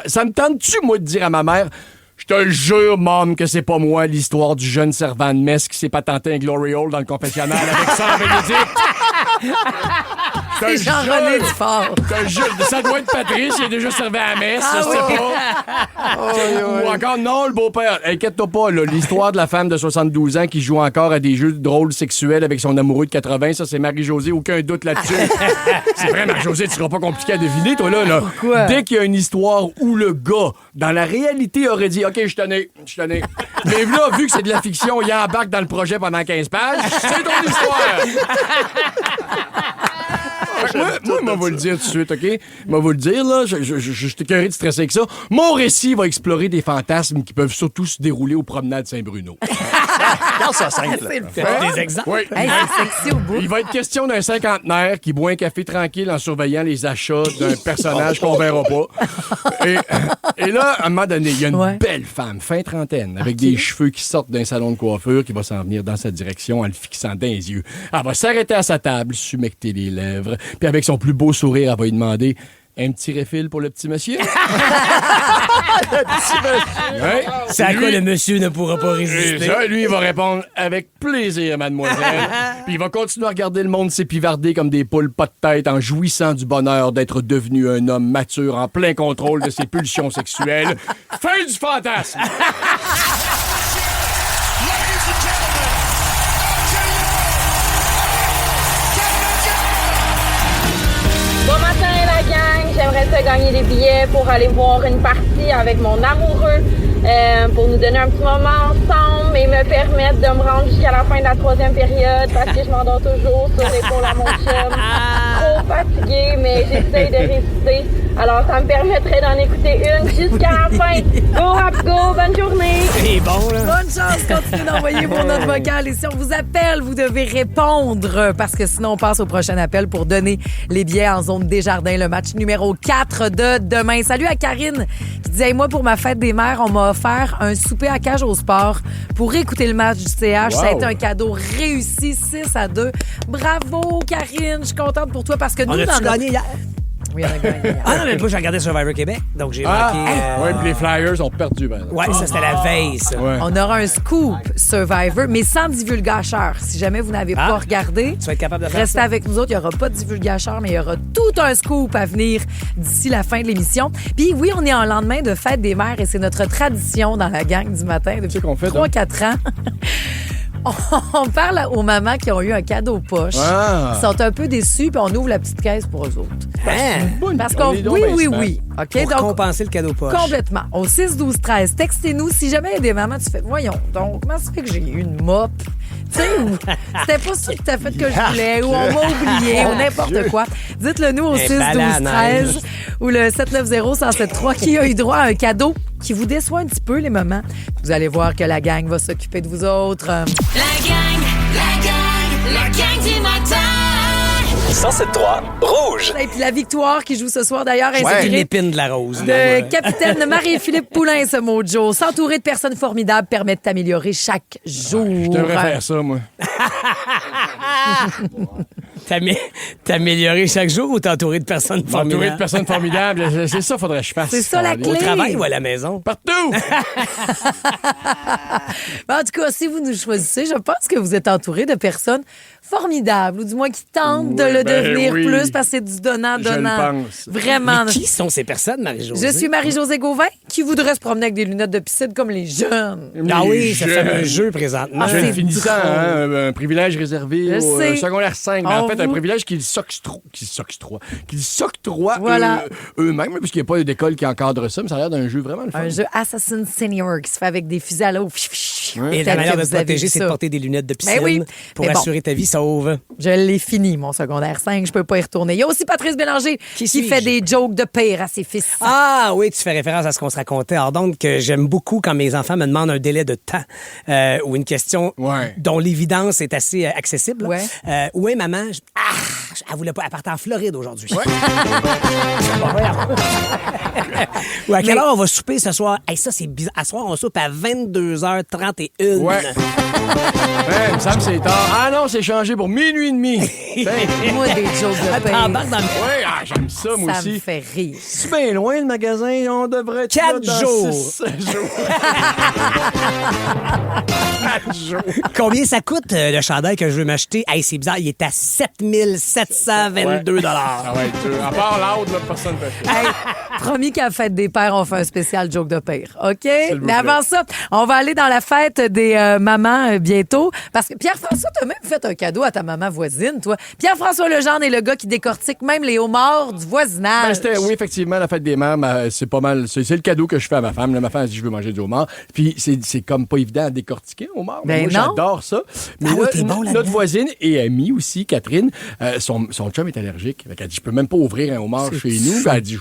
ça me tente-tu, moi, de dire à ma mère... Je te le jure, Mom, que c'est pas moi l'histoire du jeune servant de messe qui s'est patenté un glory hole dans le confessionnal avec Sœur Bénédicte. C'est Jean-René Dufort. Ça doit être Patrice, il a déjà servi à la messe, je sais pas. Ou encore, non, le beau-père. Inquiète-toi pas, là, l'histoire de la femme de 72 ans qui joue encore à des jeux de drôles sexuels avec son amoureux de 80, ça, c'est Marie-Josée, aucun doute là-dessus. C'est vrai, Marie-Josée, tu seras pas compliqué à deviner, toi, là. Pourquoi? Dès qu'il y a une histoire où le gars, dans la réalité, aurait dit « OK, je tenais. » Mais là, vu que c'est de la fiction, il embarque dans le projet pendant 15 pages. C'est ton histoire! Moi, va le dire tout de suite, OK? Moi, va le dire, là. Je suis écœuré de stresser avec ça. Mon récit va explorer des fantasmes qui peuvent surtout se dérouler aux promenades Saint-Bruno. Regarde ça simple. C'est le fun. Des exemples. Oui. Hey, c'est sexy au bout. Il va être question d'un cinquantenaire qui boit un café tranquille en surveillant les achats d'un personnage qu'on verra pas. Et là, à un moment donné, il y a une belle femme, fin trentaine, avec des cheveux qui sortent d'un salon de coiffure, qui va s'en venir dans sa direction en le fixant dans les yeux. Elle va s'arrêter à sa table, s'humecter les lèvres, puis avec son plus beau sourire, elle va lui demander « Un petit refill pour le petit monsieur? » Ouais. C'est à quoi le monsieur ne pourra pas résister. Ça, lui, il va répondre « Avec plaisir, mademoiselle. » Puis il va continuer à regarder le monde s'épivarder comme des poules pas de tête en jouissant du bonheur d'être devenu un homme mature en plein contrôle de ses pulsions sexuelles. Fin du fantasme! Bon matin la gang, j'aimerais ça gagner des billets pour aller voir une partie avec mon amoureux, pour nous donner un petit moment ensemble et me permettre de me rendre jusqu'à la fin de la 3e période parce que je m'endors toujours sur l'épaule à mon chum. Trop fatiguée, mais j'essaie de résister. Alors ça me permettrait d'en écouter une jusqu'à la fin. Go Raps Go, bonne journée! C'est bon, là. Bonne chance, continuez d'envoyer vos notes vocales. Et si on vous appelle, vous devez répondre parce que sinon, on passe au prochain appel pour donner les billets en zone Desjardins, le match numéro 4 de demain. Salut à Karine qui disait, moi, pour ma fête des mères, on m'a offert un souper à Cage au Sport pour écouter le match du CH. Wow. Ça a été un cadeau réussi, 6-2. Bravo, Karine. Je suis contente pour toi parce que nous, on a-tu gagné hier? Oui, on a gagné. Ah non, mais moi, j'ai regardé Survivor Québec, donc j'ai manqué... Oui, puis les Flyers ont perdu. Oui, ça, c'était la veille, ça. Ouais. On aura un scoop Survivor, mais sans divulgateur. Si jamais vous n'avez pas regardé, tu vas être capable de faire restez ça. avec nous autres. Il n'y aura pas de divulgateur, mais il y aura tout un scoop à venir d'ici la fin de l'émission. Puis oui, on est en lendemain de Fête des mères et c'est notre tradition dans la gang du matin depuis 3-4 ans. On parle aux mamans qui ont eu un cadeau poche. Ils sont un peu déçus, puis on ouvre la petite caisse pour eux autres. Parce qu'on... Oui. OK, pour donc, compenser le cadeau poche. Complètement. Au 6-12-13, textez-nous. Si jamais il y a des mamans, tu fais, voyons, donc, comment ça fait que j'ai eu une mop? Tu sais, ou c'était pas ça que t'as fait que je voulais, ou on m'a oublié, ou n'importe quoi. Dites-le nous au 6-12-13 ou le 790-1073 qui a eu droit à un cadeau qui vous déçoit un petit peu, les mamans. Vous allez voir que la gang va s'occuper de vous autres. La gang du matin. 107.3 Rouge. Et puis la victoire qui joue ce soir, d'ailleurs, C'est inspirée l'épine de la rose. de capitaine Marie-Philippe Poulain, ce mojo. S'entourer de personnes formidables permet de t'améliorer chaque jour. Je devrais faire ça, moi. T'améliorer chaque jour ou t'entourer de personnes formidables? M'entourer de personnes formidables, c'est ça, faudrait que je fasse. C'est ça la clé. Au travail ou à la maison? Partout! En tout cas, si vous nous choisissez, je pense que vous êtes entouré de personnes formidables, ou du moins qui tentent de le devenir plus parce que c'est du donnant-donnant. Je le pense. Vraiment. Mais qui sont ces personnes, Marie-Josée? Je suis Marie-Josée Gauvin, qui voudrait se promener avec des lunettes de piscine comme les jeunes. Ah oui, ça fait un jeu présentement. Jeune finissant, un privilège réservé au secondaire 5. En fait, un privilège qu'ils s'octroient voilà. Eux-mêmes, puisqu'il n'y a pas d'école qui encadre ça, mais ça a l'air d'un jeu vraiment le fun. Un jeu Assassin Senior qui se fait avec des fusils à l'eau. Et la manière de se protéger, c'est de porter des lunettes de piscine pour assurer ta vie sauve. Je l'ai fini, mon secondaire 5. Je peux pas y retourner. Il y a aussi Patrice Bélanger qui fait des jokes de pire à ses fils. Ah oui, tu fais référence à ce qu'on se racontait. Alors donc, j'aime beaucoup quand mes enfants me demandent un délai de temps ou une question dont l'évidence est assez accessible. Où est maman? Elle voulait pas. Elle partait en Floride aujourd'hui. Ou à quelle heure on va souper ce soir? Hey, ça, c'est bizarre. À ce soir, on soupe à 22h31. Ouais. Il me semble que c'est tard. Ah non, c'est changé pour minuit et demi. Moi, des jokes de pain. J'aime ça, moi aussi. Ça me fait rire. C'est bien loin, le magasin. On devrait être 4 jours. 6 jours. 4 jours. Combien ça coûte, le chandail que je veux m'acheter? Hey, c'est bizarre. Il est à 7722 $. Ça va être dur. À part l'autre, personne ne fait ça. Hey, promis qu'à la fête des pères, on fait un spécial joke de père. OK? Mais avant ça, on va aller dans la fête des mamans bientôt. Parce que Pierre-François, t'as même fait un cadeau à ta maman voisine, toi. Pierre-François Legendre est le gars qui décortique même les homards du voisinage. Oui, effectivement, la fête des mères, c'est pas mal. C'est le cadeau que je fais à ma femme. Là, ma femme, elle dit, je veux manger du homard. Puis c'est comme pas évident à décortiquer, un homard. Moi, j'adore ça. Mais notre voisine et amie aussi, Catherine, son chum est allergique. Elle dit, je peux même pas ouvrir un homard chez nous. Elle dit,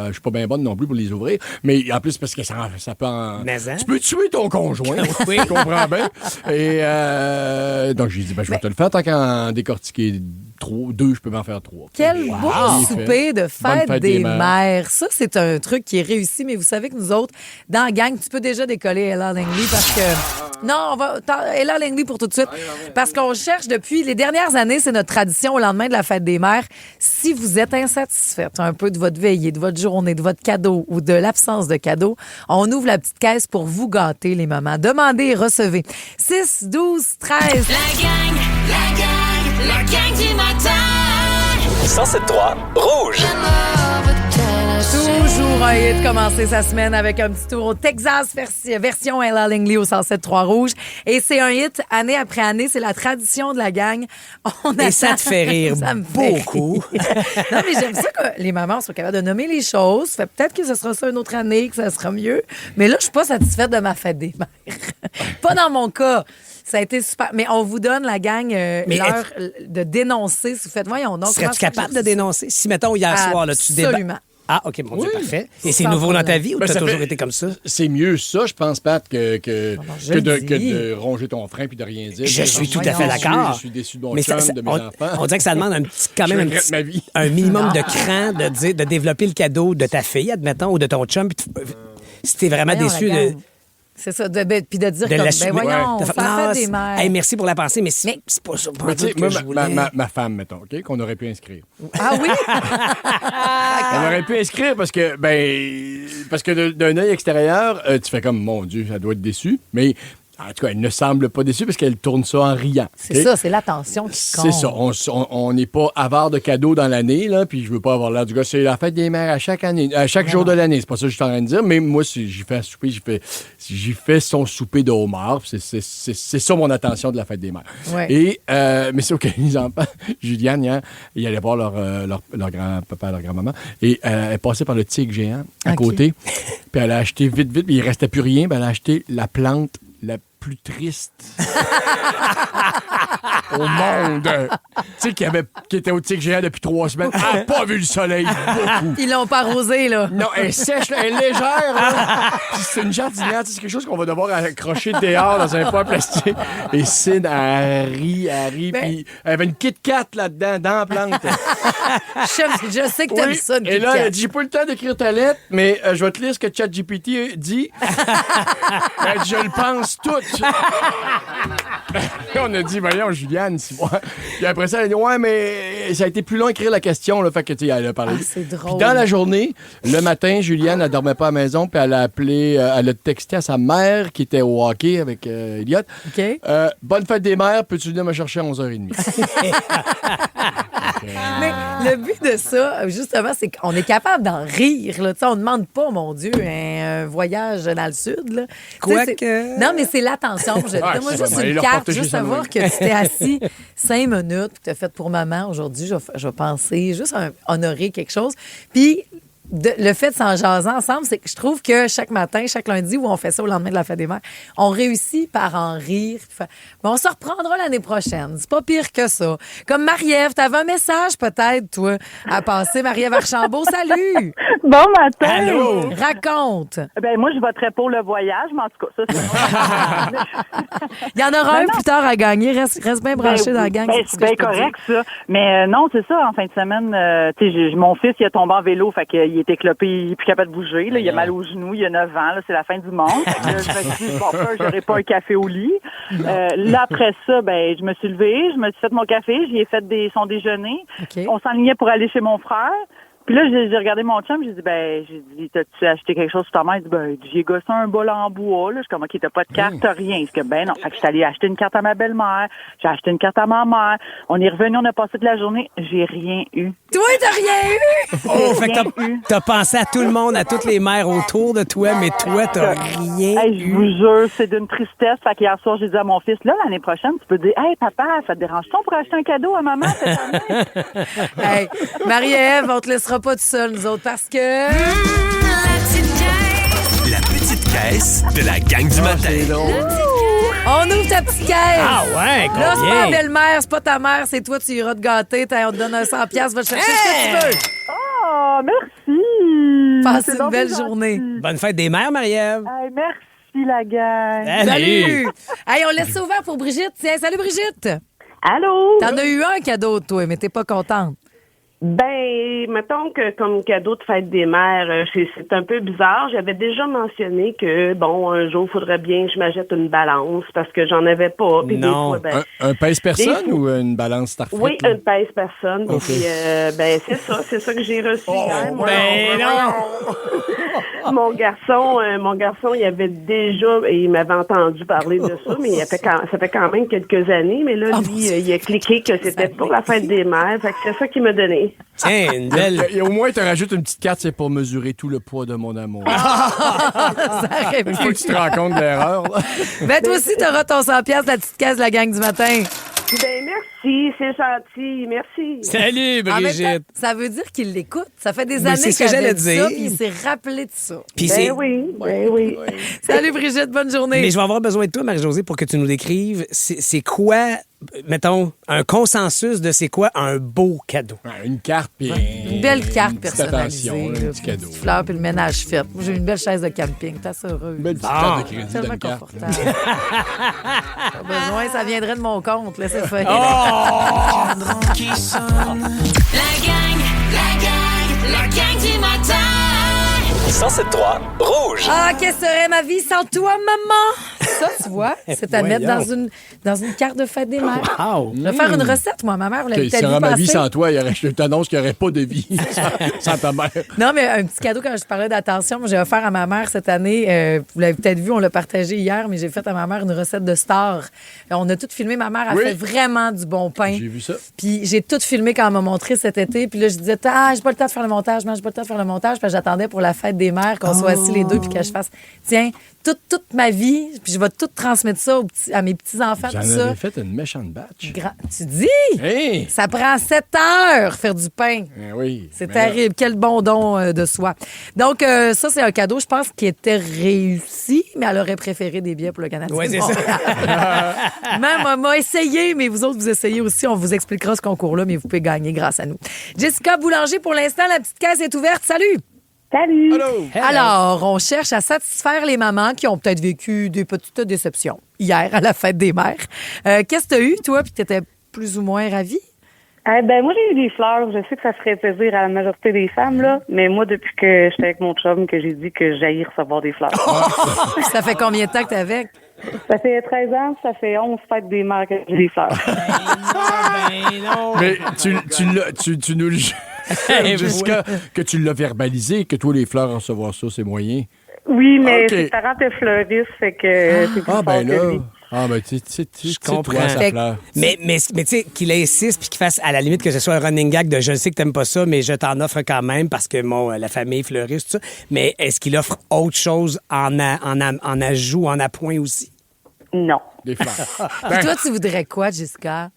je suis pas bien bonne non plus pour les ouvrir. Mais en plus, parce que ça peut en... Tu peux tuer ton conjoint. Oui. Tu comprends bien. Et donc, j'ai dit, je vais te le faire tant qu'en décortiquer 2, je peux m'en faire 3. Quel beau souper de fête des mères. Ça, c'est un truc qui est réussi, mais vous savez que nous autres, dans la gang, tu peux déjà décoller Ella Langley parce que... Non, Ella Langley pour tout de suite. Parce qu'on cherche depuis les dernières années, c'est notre tradition au lendemain de la fête des mères. Si vous êtes insatisfaite un peu de votre veillée, de votre journée, de votre cadeau ou de l'absence de cadeau, on ouvre la petite caisse pour vous gâter, les mamans. Demandez et recevez. 6, 12, 13. La gang du matin. 107.3 Rouge. Toujours un hit, commencer sa semaine avec un petit tour au Texas version Ella Langley au 107.3 Rouge. Et c'est un hit année après année. C'est la tradition de la gang. Et ça te fait rire beaucoup. Non, mais j'aime ça que les mamans soient capables de nommer les choses. Fait peut-être que ce sera ça une autre année, que ça sera mieux. Mais là, je suis pas satisfaite de ma fête des mères. Pas dans mon cas. Ça a été super. Mais on vous donne, la gang, l'heure de dénoncer. Si vous faites, voyons donc. Serais-tu capable de dénoncer? Si, mettons, hier soir, là, tu débats. Absolument. Ah, OK, mon Dieu, parfait. Et c'est nouveau dans ta vie ou tu as toujours été comme ça? C'est mieux ça, je pense, Pat, que de ronger ton frein puis de rien dire. Je suis tout à fait d'accord. Je suis déçu de mon chum, de mes enfants. On dirait que ça demande un minimum de cran de développer le cadeau de ta fille, admettons, ou de ton chum. Si t'es vraiment déçu de... C'est ça, puis de dire voyons, on fait la fête des mères. Hey, merci pour la pensée, mais c'est pas ça. Ma femme, mettons, OK, qu'on aurait pu inscrire. Ah oui? On aurait pu inscrire parce que d'un œil extérieur, tu fais comme, mon Dieu, ça doit être déçu, mais... En tout cas, elle ne semble pas déçue parce qu'elle tourne ça en riant. C'est ça, c'est l'attention qui compte. C'est ça. On n'est pas avare de cadeaux dans l'année, là, puis je veux pas avoir l'air du gars. C'est la fête des mères à chaque année, à chaque jour de l'année. C'est pas ça que je suis en train de dire, mais moi, si j'y fais un souper, j'y fais son souper de homard. C'est ça mon attention de la fête des mères. Ouais. Mais c'est OK, les enfants. Juliane, hier, il allait voir leur grand-papa, leur grand-maman, et elle passait par le tigre géant à côté, puis elle a acheté vite, puis il restait plus rien, puis elle a acheté la plante la plus triste au monde. Tu sais, qui était au tic géant depuis 3 semaines. Elle n'a pas vu le soleil beaucoup. Ils l'ont pas arrosé, là. Non, elle est sèche, là, elle est légère. Là. Puis c'est une jardinière, c'est quelque chose qu'on va devoir accrocher dehors dans un pot en plastique. Et Sid, elle rit, puis elle avait une Kit Kat là-dedans, dans la plante. Je sais que t'aimes ça, une Kit Et là, Kat. elle a dit, j'ai pas le temps d'écrire ta lettre, mais je vais te lire ce que ChatGPT dit. Elle dit, je le pense tout. On a dit, voyons, Juliane, si moi. Puis après ça, elle a dit, ouais, mais ça a été plus long à écrire la question, là. Fait que, tu sais, elle a parlé. C'est drôle. Puis dans la journée, le matin, Juliane, elle dormait pas à la maison, puis elle a appelé, elle a texté à sa mère qui était au hockey avec Elliot. OK. Bonne fête des mères, peux-tu venir me chercher à 11h30? Mais le but de ça, justement, c'est qu'on est capable d'en rire. Là. On ne demande pas, mon Dieu, un voyage dans le sud. Là. Quoique... Non, mais c'est l'attention. Donne-moi juste une carte, juste savoir que tu t'es assis 5 minutes, que tu as fait pour maman aujourd'hui. Je vais penser, juste honorer quelque chose. Puis, le fait de s'en jaser ensemble, c'est que je trouve que chaque matin, chaque lundi, où on fait ça au lendemain de la fête des mères, on réussit par en rire. Mais on se reprendra l'année prochaine. C'est pas pire que ça. Comme Marie-Ève, t'avais un message peut-être, toi, à passer. Marie-Ève Archambault, salut! Bon matin! Allô! Raconte! Ben moi, je voterais pour le voyage, mais en tout cas, ça, c'est... Il y en aura un plus tard à gagner. Reste bien branché dans la gang. C'est bien correct, ça. Mais non, c'est ça, en fin de semaine, tu sais, mon fils, il a tombé en vélo, fait qu'il est éclopé, il est plus capable de bouger, là, il a mal aux genoux, il a 9 ans, là, c'est la fin du monde. Fait que, je me suis dit, bon, j'aurais pas un café au lit. Là, après ça, ben, je me suis levée, je me suis fait mon café, j'y ai fait son déjeuner. Okay. On s'enlignait pour aller chez mon frère. Puis là, j'ai regardé mon chum, j'ai dit, t'as-tu acheté quelque chose sur ta main? Il dit, j'ai gossé un bol en bois, là. Je suis comme, OK, t'as pas de carte, t'as rien. C'est que, non. Fait que je suis allée acheter une carte à ma belle-mère, j'ai acheté une carte à ma mère. On est revenu, on a passé toute la journée, j'ai rien eu. Toi, t'as rien eu? Oh, fait que t'as pensé à tout le monde, à toutes les mères autour de toi, mais toi, t'as rien eu. Je vous jure, c'est d'une tristesse. Fait qu'hier soir, j'ai dit à mon fils, là, l'année prochaine, tu peux dire, hey, papa, ça te dérange-t-on pour acheter un cadeau à maman cette année? Hey, Marie-Ève, on te laissera pas tout seul, nous autres, parce que... La petite caisse de la gang du matin. On ouvre ta petite caisse. Ah ouais, combien? Là, c'est pas ma belle-mère, c'est pas ta mère, c'est toi, tu iras te gâter. On te donne un 100$, va te chercher ce que tu veux. Oh, merci. Passe une belle journée. Bonne fête des mères, Marie-Ève. Hey, merci, la gang. Salut. Hey, on laisse ça ouvert pour Brigitte. Tiens, salut, Brigitte. Allô? T'en as eu un cadeau, toi, mais t'es pas contente. Ben, mettons que comme cadeau de fête des mères, c'est un peu bizarre. J'avais déjà mentionné que, bon, un jour, il faudrait bien que je m'achète une balance parce que j'en avais pas. Puis non, des fois, un pèse-personne ou une balance Starfleet? Oui, une pèse-personne. Okay. Puis, c'est ça que j'ai reçu hier. Non! Mon garçon, il avait déjà, il m'avait entendu parler de ça, mais ça fait quand même quelques années. Mais là, lui, il a cliqué que c'était pour la fête des mères. Fait que c'est ça qu'il m'a donné. Tiens, une belle... Et au moins, il te rajoute une petite carte, c'est pour mesurer tout le poids de mon amour. Il faut que tu te rends compte de l'erreur. Ben, toi aussi, t'auras ton 100$, la petite caisse de la gang du matin. Ben, merci, c'est gentil, merci. Salut, Brigitte. Ça veut dire qu'il l'écoute. Ça fait des Ben, années c'est ce que qu'il avait j'allais dit ça, dire. puis il s'est rappelé de ça. Puis oui. Salut, Brigitte, bonne journée. Mais je vais avoir besoin de toi, Marie-Josée, pour que tu nous décrives c'est quoi, mettons, un consensus de c'est quoi un beau cadeau. Une carte, puis une belle carte petite personnalisée. attention, un petit cadeau. Une fleur, puis le ménage fait. Moi, j'ai une belle chaise de camping. T'as ça heureux. Une belle petite carte de crédit tellement d'une carte. confortable. Pas besoin, ça viendrait de mon compte. Laissez faire. La gang du matin. 107.3 Rouge. Ah, qu'est-ce que serait ma vie sans toi, maman? Ça, tu vois, c'est à mettre dans une carte de fête des mères. Wow. Je vais faire une recette, moi. Ma mère, vous l'avez peut-être si vu ma vie passer. sans toi, je t'annonce qu'il n'y aurait pas de vie sans ta mère. Non, mais un petit cadeau, quand je parlais d'attention, j'ai offert à ma mère cette année, vous l'avez peut-être vu, on l'a partagé hier, mais j'ai fait à ma mère une recette de star. On a tout filmé. Ma mère a fait vraiment du bon pain. J'ai vu ça. Puis j'ai tout filmé quand elle m'a montré cet été. Puis là, je disais, j'ai pas le temps de faire le montage, j'ai pas le temps de faire le montage. Puis j'attendais pour la fête des mères, qu'on soit assis les deux puis que je fasse, tiens, toute ma vie, puis je vais tout transmettre ça à mes petits-enfants, tout ça. J'en avais fait une méchante batch. Tu dis? Hey! Ça prend 7 heures faire du pain. Oui. C'est terrible. Quel bon don de soi. Donc, ça, c'est un cadeau, je pense, qui était réussi, mais elle aurait préféré des billets pour le Canadien. Oui, c'est ça. Même m'a essayé, mais vous autres, vous essayez aussi. On vous expliquera ce concours-là, mais vous pouvez gagner grâce à nous. Jessica Boulanger, pour l'instant, la petite caisse est ouverte. Salut! Salut! Hello. Alors, on cherche à satisfaire les mamans qui ont peut-être vécu des petites déceptions hier à la fête des mères. Qu'est-ce que tu as eu, toi, puis tu étais plus ou moins ravie? Moi, j'ai eu des fleurs. Je sais que ça ferait plaisir à la majorité des femmes, là. Mais moi, depuis que j'étais avec mon chum, que j'ai dit que j'haïs recevoir des fleurs. Ça fait combien de temps que t'es avec? Ça fait 13 ans, ça fait 11 fêtes des mères que j'ai des fleurs. non. Mais tu nous le jusqu'à que tu l'as verbalisé, que toi, les fleurs, recevoir ça, c'est moyen. Oui, mais Okay. ses parents étaient fleuristes, fait que c'est plus fort que lui. Je comprends. Ça fleur. Mais tu sais, qu'il insiste puis qu'il fasse, à la limite, que ce soit un running gag de je sais que t'aimes pas ça, mais je t'en offre quand même parce que, la famille fleuriste, tout ça. Mais est-ce qu'il offre autre chose en ajout, en appoint aussi? Non. Des fleurs. Puis toi, tu voudrais quoi, Jessica?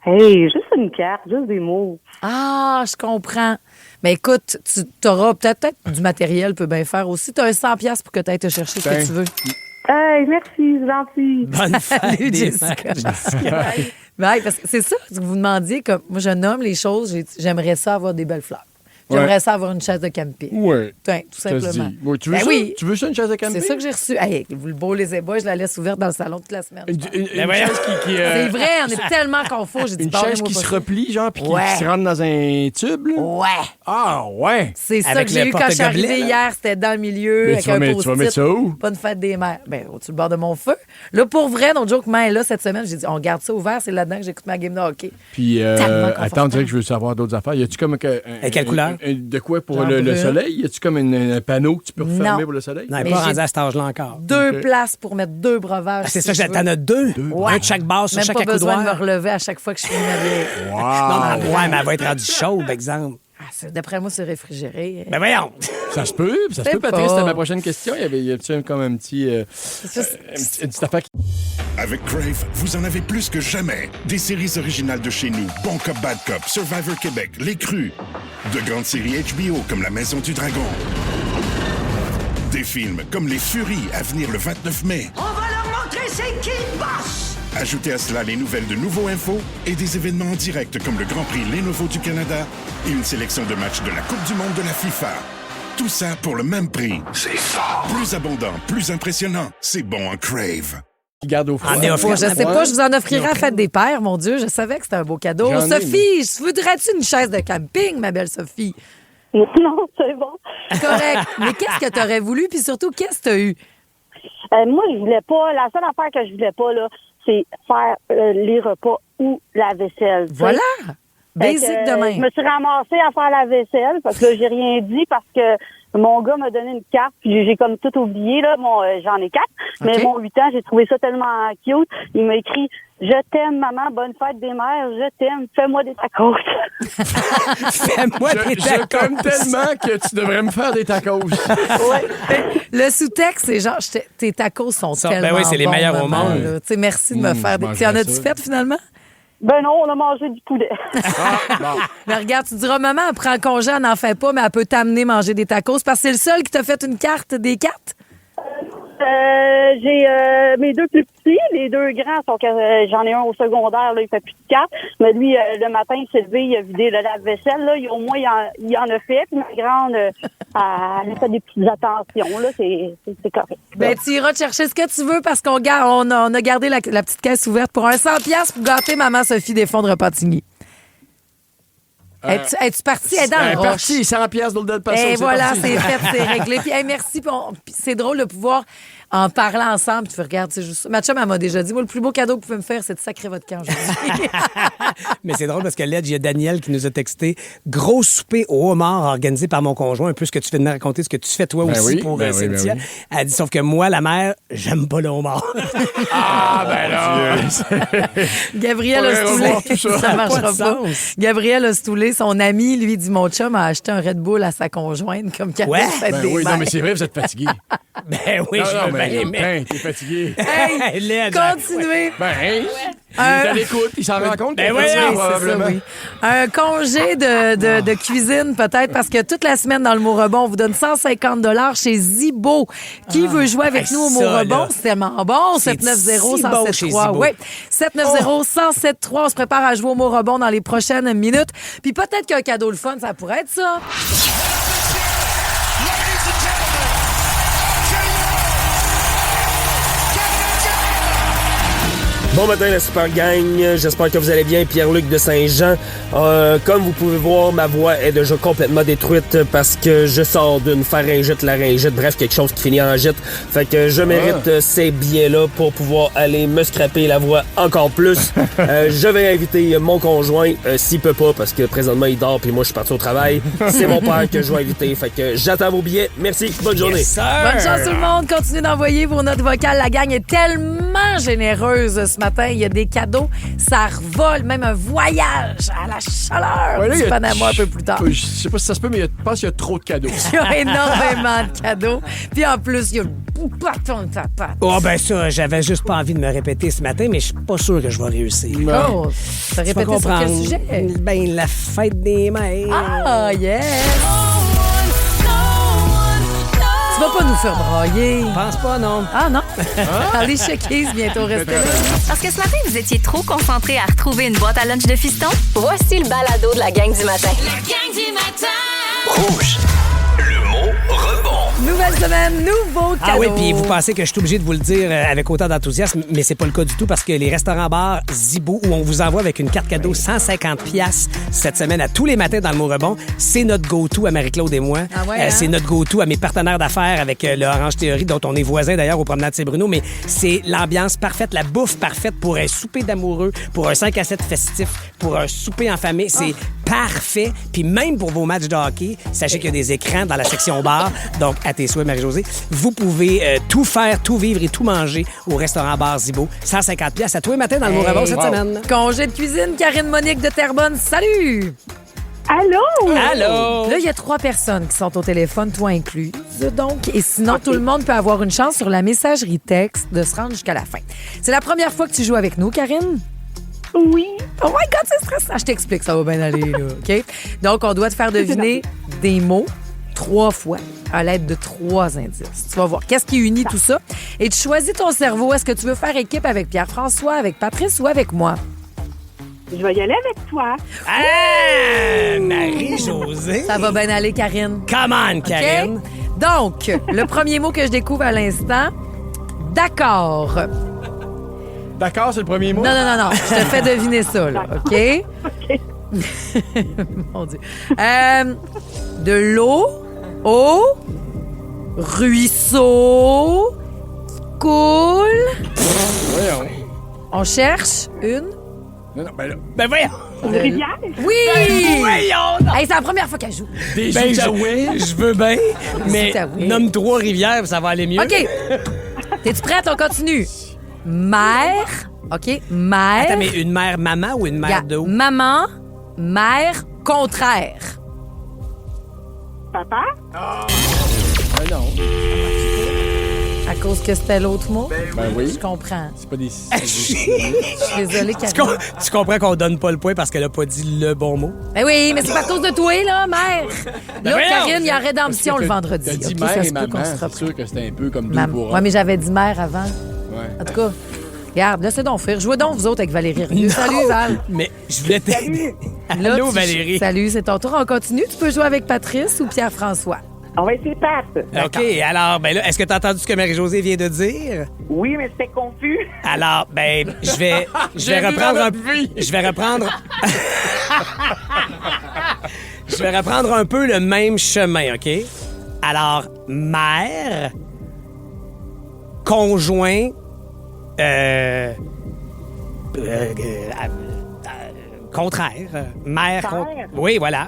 Hey, juste une carte, juste des mots. Ah, je comprends. Mais écoute, tu auras peut-être du matériel, peut bien faire aussi. Tu as un 100$ pour que tu ailles te chercher ce que tu veux. Hey, merci, c'est gentil. Bonne fête, Salut, Jessica. Ouais, parce que c'est ça que vous demandiez. Comme, moi, je nomme les choses. J'aimerais ça avoir des belles fleurs. J'aimerais ça avoir une chaise de camping. Oui. Tout simplement. Oui, tu veux ça? Oui. Tu veux ça, une chaise de camping? C'est ça que j'ai reçu. Hey, vous le beau les ébats, je la laisse ouverte dans le salon toute la semaine. Une chaise qui C'est vrai, on est tellement confus. J'ai dit, une chaise qui se replie, genre, puis qui se rentre dans un tube, là? Ouais. Ah, ouais. C'est ça Avec que j'ai le eu quand je suis porte-gobelet, arrivée là. hier. C'était dans le milieu. Mais avec tu vas un mettre ça où? Pas une fête des mères. Ben, au-dessus du bord de mon feu. Là, pour vrai, notre joke est là cette semaine. J'ai dit, on garde ça ouvert. C'est là-dedans que j'écoute ma game de hockey. Puis, Tellement confortable. attends, on dirait que je veux savoir d'autres affaires. Y a-tu comme quelle couleur? De quoi pour Genre le brune. soleil? Y a-tu comme un panneau que tu peux refermer Non. pour le soleil? Non, elle Mais n'est pas j'ai rendue à cet âge-là encore. 2 places pour mettre 2 breuvages. Ah, c'est si ça, je veux. t'en as 2? Ouais. Un de chaque base sur Même chaque pas besoin de me accoudoir. relever à chaque fois que je finis ma bière. Wow! Non, mais elle va être rendue chaude, par exemple. D'après moi, c'est réfrigéré. Ben voyons! Ça se peut, C'est Patrice. pas. C'était ma prochaine question. Y a-tu comme un petit... une petite affaire qui... Avec Crave, vous en avez plus que jamais. Des séries originales de chez nous, Bon Cop, Bad Cop, Survivor Québec, Les Crus. De grandes séries HBO comme La Maison du Dragon. Des films comme Les Furies à venir le 29 mai. On va leur montrer c'est qui le boss! Ajoutez à cela les nouvelles de Nouveau Info et des événements en direct comme le Grand Prix Lenovo du Canada et une sélection de matchs de la Coupe du Monde de la FIFA. Tout ça pour le même prix. C'est fort. Plus abondant, plus impressionnant. C'est bon en Crave. Qui garde au froid. En néophyte. Je sais pas, je vous en offrirai à la fête des pères, mon Dieu. Je savais que c'était un beau cadeau. J'en ai, Sophie, voudrais-tu une chaise de camping, ma belle Sophie? Non, c'est bon. Correct. Mais qu'est-ce que tu aurais voulu? Puis surtout, qu'est-ce que tu as eu? Moi, je voulais pas. La seule affaire que je voulais pas, là, c'est faire les repas ou la vaisselle. Voilà. Basic de même. Je me suis ramassée à faire la vaisselle parce que j'ai rien dit parce que mon gars m'a donné une carte puis j'ai comme tout oublié là. J'en ai 4, mais mon 8 ans, j'ai trouvé ça tellement cute. Il m'a écrit « Je t'aime, maman, bonne fête des mères, je t'aime, fais-moi des tacos. » Fais-moi des Je tacos. t'aime tellement que tu devrais me faire des tacos. Le sous-texte, c'est genre, tes tacos sont tellement ben oui, c'est les bons, meilleurs au maman, monde. là. Tu sais, merci de me faire des... je Tu en mangerais as-tu ça. fait, finalement? Ben non, on a mangé du poulet. Mais regarde, tu diras, maman, elle prend congé, elle n'en fait pas, mais elle peut t'amener manger des tacos parce que c'est le seul qui t'a fait une carte des 4? J'ai mes 2 plus petits, les 2 grands sont j'en ai un au secondaire, là, il fait plus de 4. Mais lui, le matin, il s'est levé, il a vidé le lave-vaisselle, là, au moins il en a fait. Puis ma grande, elle a fait des petites attentions, là, c'est correct. Ben, tu iras te chercher ce que tu veux parce qu'on a gardé la petite caisse ouverte pour un 100$ pour gâter maman Sophie des fonds de repentigny. Es-tu partie? Elle est dans le roche. Parti, 100$ dans le dos de passion. Et voilà, c'est fait, c'est réglé. Puis, hey, merci. Puis c'est drôle de pouvoir en parlant ensemble. Tu regardes, c'est juste ça. Ma chum, elle m'a déjà dit, moi, le plus beau cadeau que vous pouvez me faire, c'est de sacrer votre camp aujourd'hui. Mais c'est drôle parce que là, il y a Daniel qui nous a texté gros souper au homard organisé par mon conjoint, un peu ce que tu fais de me raconter, ce que tu fais toi aussi pour Cynthia. Oui. Elle dit, sauf que moi, la mère, j'aime pas le homard. Ah, ben là! Gabriel a stoulé. Ça marchera pas. Gabriel a stoulé. Son ami, lui, dit, mon chum a acheté un Red Bull à sa conjointe comme cadeau de fête des mères. Non, mais c'est vrai, vous êtes fatigué. Ben oui, je veux bien, mais... T'es fatigué. Hey, continuez. Il est à l'écoute, il s'en rend compte. Ben oui, c'est ça, oui. Un congé de cuisine, peut-être, parce que toute la semaine, dans le Mont-Rebond, on vous donne 150 $ chez Zibo. Qui veut jouer avec nous au Mont-Rebond? C'est tellement bon. 790-1073. Oui. 790-1073. On se prépare à jouer au Mont-Rebond dans les prochaines minutes. Puis peut-être qu'un cadeau le fun, ça pourrait être ça. Bon matin la super gang, j'espère que vous allez bien, Pierre-Luc de Saint-Jean. Comme vous pouvez voir, ma voix est déjà complètement détruite parce que je sors d'une laryngite, bref, quelque chose qui finit en gite. Fait que je mérite ces billets-là pour pouvoir aller me scraper la voix encore plus. Je vais inviter mon conjoint, s'il peut pas, parce que présentement il dort puis moi je suis parti au travail. C'est mon père que je vais inviter, fait que j'attends vos billets. Merci, bonne journée. Yes, bonne chance tout le monde, continuez d'envoyer vos notes vocales. La gang est tellement généreuse ce matin. Il y a des cadeaux, ça revole, même un voyage à la chaleur du Panama un peu plus tard. Je sais pas si ça se peut, mais je pense qu'il y a trop de cadeaux. Il y a énormément de cadeaux. Puis en plus, il y a le bâton de ta patte. Oh, ben ça, j'avais juste pas envie de me répéter ce matin, mais je suis pas sûr que je vais réussir. Oh, t'as répété sur quel sujet? Ben, la fête des mères. Ah, yes! Tu vas pas nous faire brailler. Je pense pas, non. Ah, non? Allez, Checkies, bientôt restez là. Parce que ce matin, vous étiez trop concentrés à retrouver une boîte à lunch de fiston? Voici le balado de la gang du matin. La gang du matin! Rouge. Le mot rebond. Nouvelle semaine, nouveau cadeau. Ah oui, puis vous pensez que je suis obligé de vous le dire avec autant d'enthousiasme, mais c'est pas le cas du tout parce que les restaurants-bars Zibo, où on vous envoie avec une carte cadeau 150$ cette semaine à tous les matins dans le Mont-Rebond, c'est notre go-to à Marie-Claude et moi. Ah ouais, C'est notre go-to à mes partenaires d'affaires avec le Orange Théorie, dont on est voisins d'ailleurs au promenade Saint-Bruno, mais c'est l'ambiance parfaite, la bouffe parfaite pour un souper d'amoureux, pour un 5 à 7 festif, pour un souper en famille. C'est parfait. Puis même pour vos matchs de hockey, sachez qu'il y a des écrans dans la section bar. Donc, à tes souhaits, Marie-Josée, vous pouvez tout faire, tout vivre et tout manger au restaurant bar Zibo. 150$ à tous les matins dans le Mont-Rebond cette semaine. Congé de cuisine, Karine Monique de Terrebonne. Salut! Allô? Allô? Là, il y a 3 personnes qui sont au téléphone, toi inclus. Donc, et sinon, tout le monde peut avoir une chance sur la messagerie texte de se rendre jusqu'à la fin. C'est la première fois que tu joues avec nous, Karine? Oui. Oh my God, c'est stressant. Je t'explique, ça va bien aller, là, OK? Donc, on doit te faire deviner des mots 3 fois à l'aide de 3 indices. Tu vas voir qu'est-ce qui unit tout ça. Et tu choisis ton cerveau. Est-ce que tu veux faire équipe avec Pierre-François, avec Patrice ou avec moi? Je vais y aller avec toi. Ah! Marie-Josée. Ça va bien aller, Karine. Come on, Karine. Okay? Donc, le premier mot que je découvre à l'instant, d'accord. D'accord, c'est le premier mot? Non. Je te fais deviner ça, là. OK? OK. Mon Dieu. De l'eau au ruisseau qui coule. Voyons. On cherche une. Non, ben là. Ben voyons. Une rivière? Oui! Ben voyons. Hey, c'est la première fois qu'elle joue. Des Ben, Outaouais. je veux bien, mais Outaouais. nomme 3 rivières, ça va aller mieux. OK. T'es-tu prête? On continue. Mère. OK. Mère. Attends, mais une mère maman ou une mère d'eau? Maman, mère, contraire. Papa? Ben non. À cause que c'était l'autre mot? Ben oui. Je comprends. C'est pas des... Je suis désolée, Karine. Tu comprends qu'on donne pas le point parce qu'elle a pas dit le bon mot? Ben oui, mais c'est pas à cause de toi, là, mère. Ben Là, voyons. Karine, il y a rédemption le vendredi. T'as dit OK, mère ça et se peut maman, qu'on se c'est reprenne. sûr que c'était un peu comme deux pour un. Ouais, mais j'avais dit mère avant. Ouais. En tout cas, regarde, laissez donc faire. Jouez donc, vous autres, avec Valérie Rieu. Salut, Val. Mais je voulais t'aider. Là, Allô, Valérie. Salut, c'est ton tour. On continue. Tu peux jouer avec Patrice ou Pierre-François. On va essayer Pat. OK, alors, ben là, est-ce que tu as entendu ce que Marie-Josée vient de dire? Oui, mais c'était confus. Alors, ben, je vais reprendre un peu. Je vais reprendre un peu le même chemin, OK? Alors, mère, conjoint contraire. Mère contre... Oui, voilà.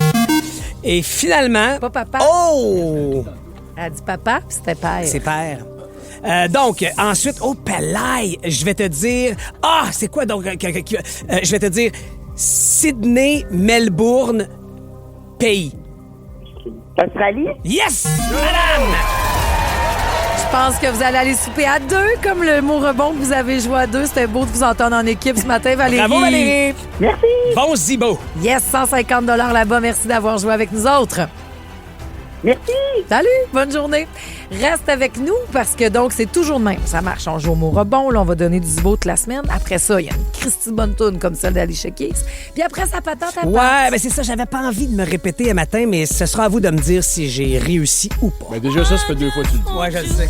Et finalement... Pas papa. Oh! Elle a dit papa, puis c'était père. C'est père. Donc, ensuite, oh, Pelaye, je vais te dire... Ah, c'est quoi donc? Je vais te dire Sydney, Melbourne, pays. Australie? Yes! Madame! Je pense que vous allez aller souper à deux, comme le mot rebond que vous avez joué à deux. C'était beau de vous entendre en équipe ce matin, Valérie. Bravo, Valérie! Merci! Bon zibo! Yes, 150 $ là-bas. Merci d'avoir joué avec nous autres. Merci! Salut, bonne journée. Reste avec nous parce que donc c'est toujours le même. Ça marche, on joue au mot rebond. Là, on va donner du zibo toute la semaine. Après ça, il y a une Christy bonne toune comme celle d'Alicia Keys. Puis après, ça patente à Ouais, ben c'est ça. J'avais pas envie de me répéter un matin, mais ce sera à vous de me dire si j'ai réussi ou pas. Ben déjà, ça fait 2 fois que tu le dis. Ouais, je le sais.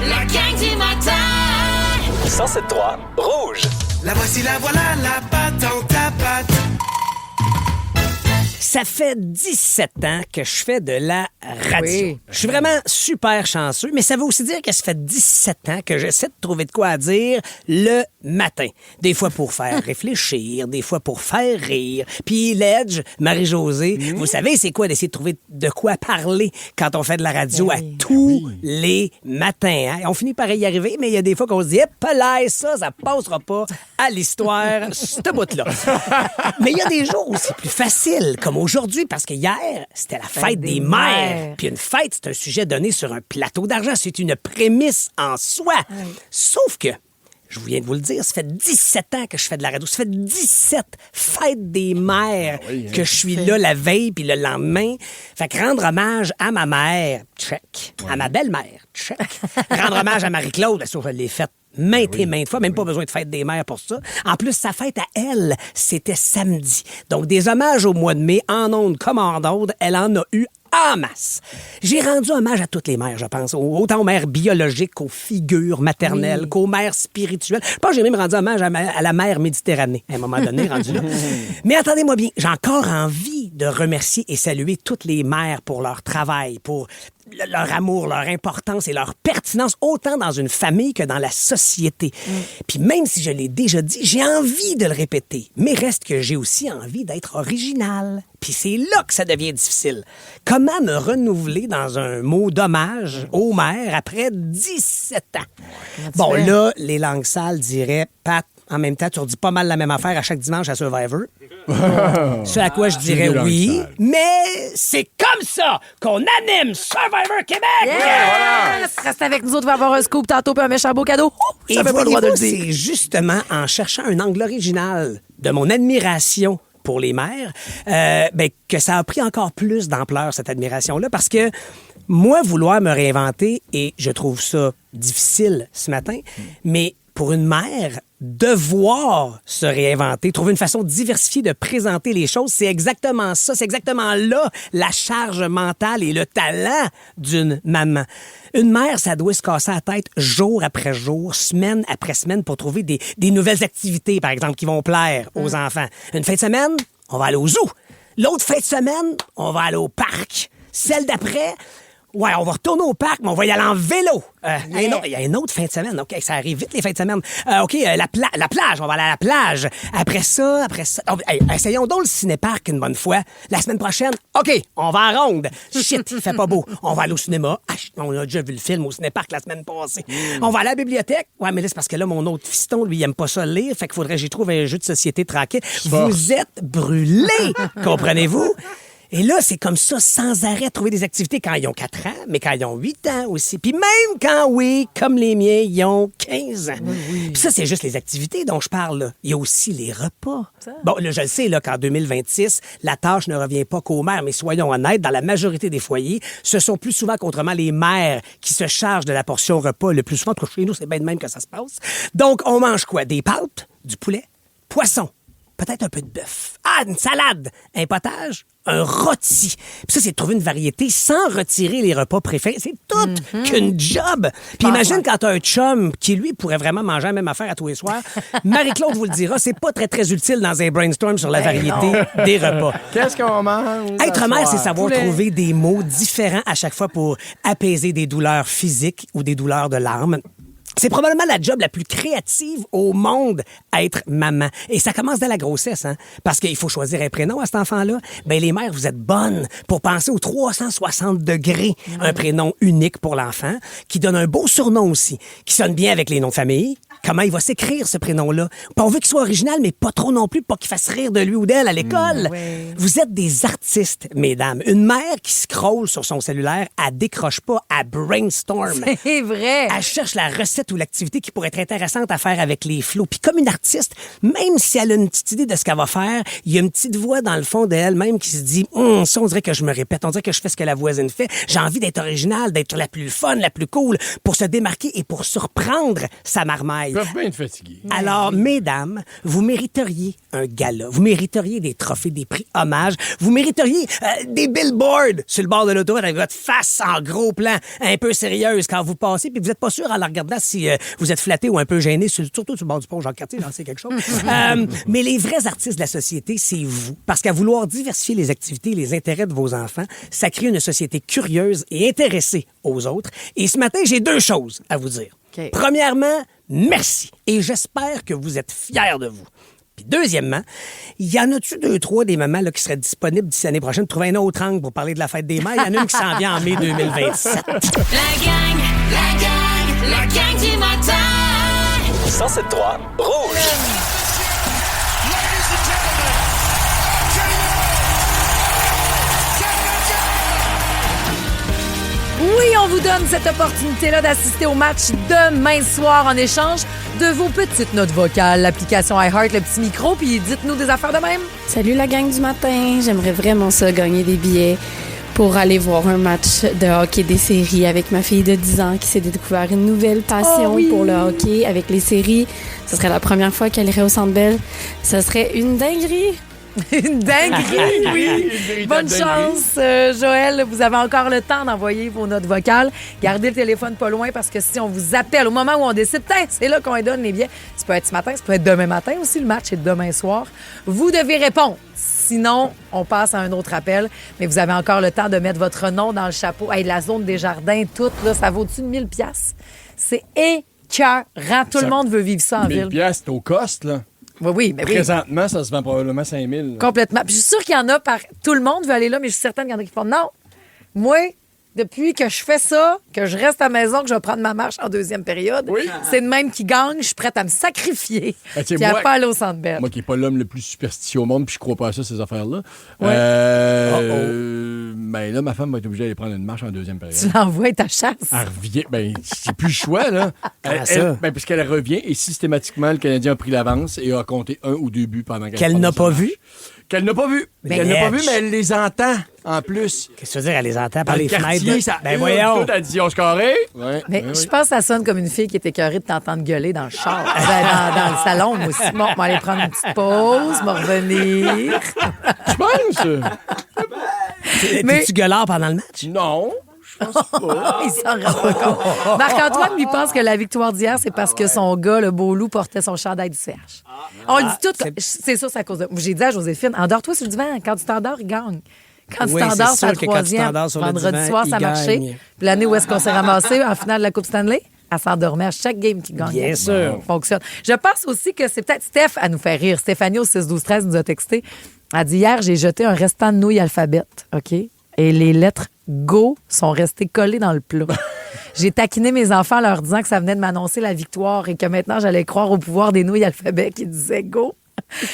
La gang du matin. 107.3 Rouge. La voici, la voilà, la patente à patte. Ça fait 17 ans que je fais de la radio. Oui. Je suis vraiment super chanceux, mais ça veut aussi dire que ça fait 17 ans que j'essaie de trouver de quoi à dire le matin. Des fois pour faire réfléchir, des fois pour faire rire. Puis Ledge, Marie-Josée, vous savez c'est quoi d'essayer de trouver de quoi parler quand on fait de la radio à tous les matins. Hein? On finit par y arriver, mais il y a des fois qu'on se dit « Pelay, ça passera pas à l'histoire, ce bout-là. » Mais il y a des jours où c'est plus facile, comme aujourd'hui, parce que hier, c'était la fête des mères. Puis une fête, c'est un sujet donné sur un plateau d'argent. C'est une prémisse en soi. Sauf que, je viens de vous le dire, ça fait 17 ans que je fais de la radio. Ça fait 17 fêtes des mères que je suis là la veille puis le lendemain. Fait que rendre hommage à ma mère, check. À ma belle-mère, check. Rendre hommage à Marie-Claude, sauf que je l'ai faite maintes et maintes fois, même pas besoin de fête des mères pour ça. En plus, sa fête à elle, c'était samedi. Donc, des hommages au mois de mai, en ondes comme en ondes, elle en a eu en masse. J'ai rendu hommage à toutes les mères, je pense. Autant aux mères biologiques qu'aux figures maternelles, qu'aux mères spirituelles. Je pense que j'ai même rendu hommage à la mère Méditerranée, à un moment donné, rendu là. Mais attendez-moi bien, j'ai encore envie de remercier et saluer toutes les mères pour leur travail, pour leur amour, leur importance et leur pertinence, autant dans une famille que dans la société. Puis même si je l'ai déjà dit, j'ai envie de le répéter. Mais reste que j'ai aussi envie d'être original. Puis c'est là que ça devient difficile. Comment me renouveler dans un mot d'hommage aux mères après 17 ans? Bon, là, les langues sales diraient, Pat, en même temps, tu redis pas mal la même affaire à chaque dimanche à Survivor. Ce à quoi je dirais oui, mais c'est comme ça qu'on anime Survivor Québec! Yes! Reste avec nous autres, on va avoir un scoop tantôt puis un méchant beau cadeau. Et J'avais pas le droit de le dire. C'est justement en cherchant un angle original de mon admiration pour les mères que ça a pris encore plus d'ampleur, cette admiration-là, parce que moi, vouloir me réinventer, et je trouve ça difficile ce matin, mais pour une mère, devoir se réinventer, trouver une façon diversifiée de présenter les choses, c'est exactement ça. C'est exactement là la charge mentale et le talent d'une maman. Une mère, ça doit se casser la tête jour après jour, semaine après semaine pour trouver des nouvelles activités, par exemple, qui vont plaire aux enfants. Une fin de semaine, on va aller au zoo. L'autre fin de semaine, on va aller au parc. Celle d'après... Ouais, on va retourner au parc, mais on va y aller en vélo. Il y a une autre fin de semaine. OK, ça arrive vite, les fins de semaine. La plage, on va aller à la plage. Après ça... essayons donc le ciné-parc une bonne fois. La semaine prochaine, OK, on va à ronde. Shit, il fait pas beau. On va aller au cinéma. On a déjà vu le film au ciné-parc la semaine passée. On va aller à la bibliothèque. Ouais, mais là, c'est parce que là, mon autre fiston, lui, il aime pas ça lire. Fait qu'il faudrait que j'y trouve un jeu de société tranquille. Vous êtes brûlés, comprenez-vous? Et là, c'est comme ça, sans arrêt, trouver des activités quand ils ont 4 ans, mais quand ils ont 8 ans aussi. Puis même quand, oui, comme les miens, ils ont 15 ans. Puis ça, c'est juste les activités dont je parle, là. Il y a aussi les repas. Bon, là, je le sais, là, qu'en 2026, la tâche ne revient pas qu'aux mères, mais soyons honnêtes, dans la majorité des foyers, ce sont plus souvent qu'autrement les mères qui se chargent de la portion repas le plus souvent, parce que chez nous, c'est bien de même que ça se passe. Donc, on mange quoi? Des pâtes, du poulet, poisson, peut-être un peu de bœuf. Ah, une salade, un potage, un rôti. Puis ça, c'est de trouver une variété sans retirer les repas préférés. C'est tout qu'une job. Puis imagine quand t'as un chum qui, lui, pourrait vraiment manger la même affaire à tous les soirs. Marie-Claude vous le dira, c'est pas très, très utile dans un brainstorm sur la variété des repas. Qu'est-ce qu'on mange? Être mère, c'est savoir trouver des mots différents à chaque fois pour apaiser des douleurs physiques ou des douleurs de l'âme. C'est probablement la job la plus créative au monde, être maman. Et ça commence dès la grossesse, hein? Parce qu'il faut choisir un prénom à cet enfant-là. Ben, les mères, vous êtes bonnes pour penser aux 360 degrés. Un prénom unique pour l'enfant, qui donne un beau surnom aussi, qui sonne bien avec les noms de famille. Comment il va s'écrire, ce prénom-là? Pas on veut qu'il soit original, mais pas trop non plus, pas qu'il fasse rire de lui ou d'elle à l'école. Vous êtes des artistes, mesdames. Une mère qui scrolle sur son cellulaire, elle décroche pas, elle brainstorm. C'est vrai. Elle cherche la recette ou l'activité qui pourrait être intéressante à faire avec les flots. Puis comme une artiste, même si elle a une petite idée de ce qu'elle va faire, il y a une petite voix dans le fond d'elle-même qui se dit ça, on dirait que je me répète, on dirait que je fais ce que la voisine fait. J'ai envie d'être originale, d'être la plus fun, la plus cool, pour se démarquer et pour surprendre sa marmaille. Ils peuvent bien être fatigués. Alors, mesdames, vous mériteriez un gala. Vous mériteriez des trophées, des prix hommages. Vous mériteriez des billboards sur le bord de l'autoroute avec votre face en gros plan, un peu sérieuse quand vous passez, puis vous n'êtes pas sûr en la regardant si vous êtes flatté ou un peu gêné, surtout sur le bord du pont Jacques-Cartier, j'en sais quelque chose. Mais les vrais artistes de la société, c'est vous. Parce qu'à vouloir diversifier les activités et les intérêts de vos enfants, ça crée une société curieuse et intéressée aux autres. Et ce matin, j'ai 2 choses à vous dire. Okay. Premièrement, merci. Et j'espère que vous êtes fiers de vous. Puis deuxièmement, y en a-tu 2-3 des mamans là, qui seraient disponibles d'ici l'année prochaine pour trouver un autre angle pour parler de la fête des mères? Il y en a une qui s'en vient en mai 2027. La gang du matin. 107.3 Rouge. Oui, on vous donne cette opportunité-là d'assister au match demain soir en échange de vos petites notes vocales. L'application iHeart, le petit micro, puis dites-nous des affaires de même. Salut la gang du matin, j'aimerais vraiment ça gagner des billets pour aller voir un match de hockey des séries avec ma fille de 10 ans qui s'est découvert une nouvelle passion pour le hockey avec les séries. Ce serait la première fois qu'elle irait au Centre Bell. Ce serait une dinguerie. Une dinguerie, oui. Bonne chance, Joël. Vous avez encore le temps d'envoyer vos notes vocales. Gardez le téléphone pas loin parce que si on vous appelle au moment où on décide, c'est là qu'on donne les billets. Ça peut être ce matin, ça peut être demain matin aussi. Le match est demain soir. Vous devez répondre. Sinon, on passe à un autre appel. Mais vous avez encore le temps de mettre votre nom dans le chapeau. Hey, la zone des jardins, toute, là, ça vaut-tu 1000$? C'est écœurant. Tout le monde veut vivre ça en ville. 1000$, c'est au cost, là. Oui, mais présentement, ça se vend probablement 5 000. Complètement. Puis je suis sûre qu'il y en a tout le monde veut aller là, mais je suis certaine qu'il y en a qui font non. Moi, depuis que je fais ça, que je reste à la maison, que je vais prendre ma marche en deuxième période, c'est de même qui gagne. Je suis prête à me sacrifier. Puis à pas aller au Centre Bell. Moi qui n'ai pas l'homme le plus superstitieux au monde, puis je crois pas à ça, ces affaires-là. Ben là, ma femme va être obligée d'aller prendre une marche en deuxième période. Tu l'envoies ta chasse. Elle revient. Ben, c'est plus le choix, là. Puisqu'elle revient et systématiquement, le Canadien a pris l'avance et a compté 1 ou 2 buts pendant qu'elle n'a pas vu. Qu'elle n'a pas vu. Qu'elle n'a pas vu, mais elle les entend en plus. Qu'est-ce que tu veux dire? Elle les entend par les quartier, fenêtres? Ben voyons. Elle dit, on se carré. Mais je pense que ça sonne comme une fille qui est écœurée de t'entendre gueuler dans le char. dans le salon, moi aussi. Bon, on va aller prendre une petite pause, on va revenir. Tu penses? T'es-tu gueulard pendant le match? Non. Je pense pas. Il s'en rend pas compte. Marc-Antoine lui pense que la victoire d'hier, c'est parce que son gars, le beau loup, portait son chandail du CH. On le dit tout. C'est ça, c'est à cause de. J'ai dit à Joséphine, endors-toi sur le divan. Quand tu t'endors, il gagne. Quand tu t'endors, c'est la troisième. Vendredi soir, ça marchait. Puis l'année où est-ce qu'on s'est ramassé en finale de la Coupe Stanley? À s'endormir à chaque game qui gagne. Bien sûr. Fonctionne. Je pense aussi que c'est peut-être Steph à nous faire rire. Stéphanie au 6-12-13 nous a texté. Elle a dit hier, j'ai jeté un restant de nouilles alphabet. OK? Et les lettres Go sont restées collées dans le plat. J'ai taquiné mes enfants en leur disant que ça venait de m'annoncer la victoire et que maintenant, j'allais croire au pouvoir des nouilles alphabet qui disaient Go.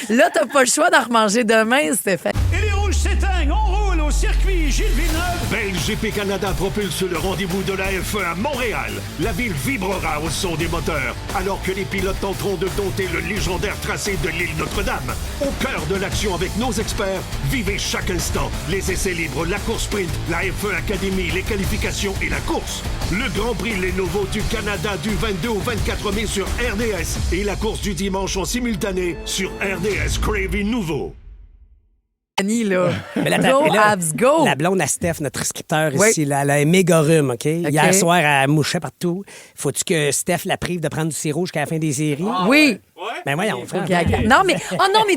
Là, t'as pas le choix d'en remanger demain, Stéphane. Et les rouges s'éteignent, on roule au circuit Gilles Villeneuve, GP Canada propulse le rendez-vous de la F1 à Montréal. La ville vibrera au son des moteurs, alors que les pilotes tenteront de dompter le légendaire tracé de l'île Notre-Dame. Au cœur de l'action avec nos experts, vivez chaque instant. Les essais libres, la course sprint, la F1 Academy, les qualifications et la course. Le Grand Prix Lenovo du Canada du 22 au 24 mai sur RDS et la course du dimanche en simultané sur RDS Crave Nouveau. Là. Mais Go, Habs, go! La blonde à Steph, notre scripteur ici, elle a un méga rhume, OK? Hier soir, elle mouchait partout. Faut-tu que Steph la prive de prendre du sirop jusqu'à la fin des séries? Oui! Ben voyons, frère. Non, mais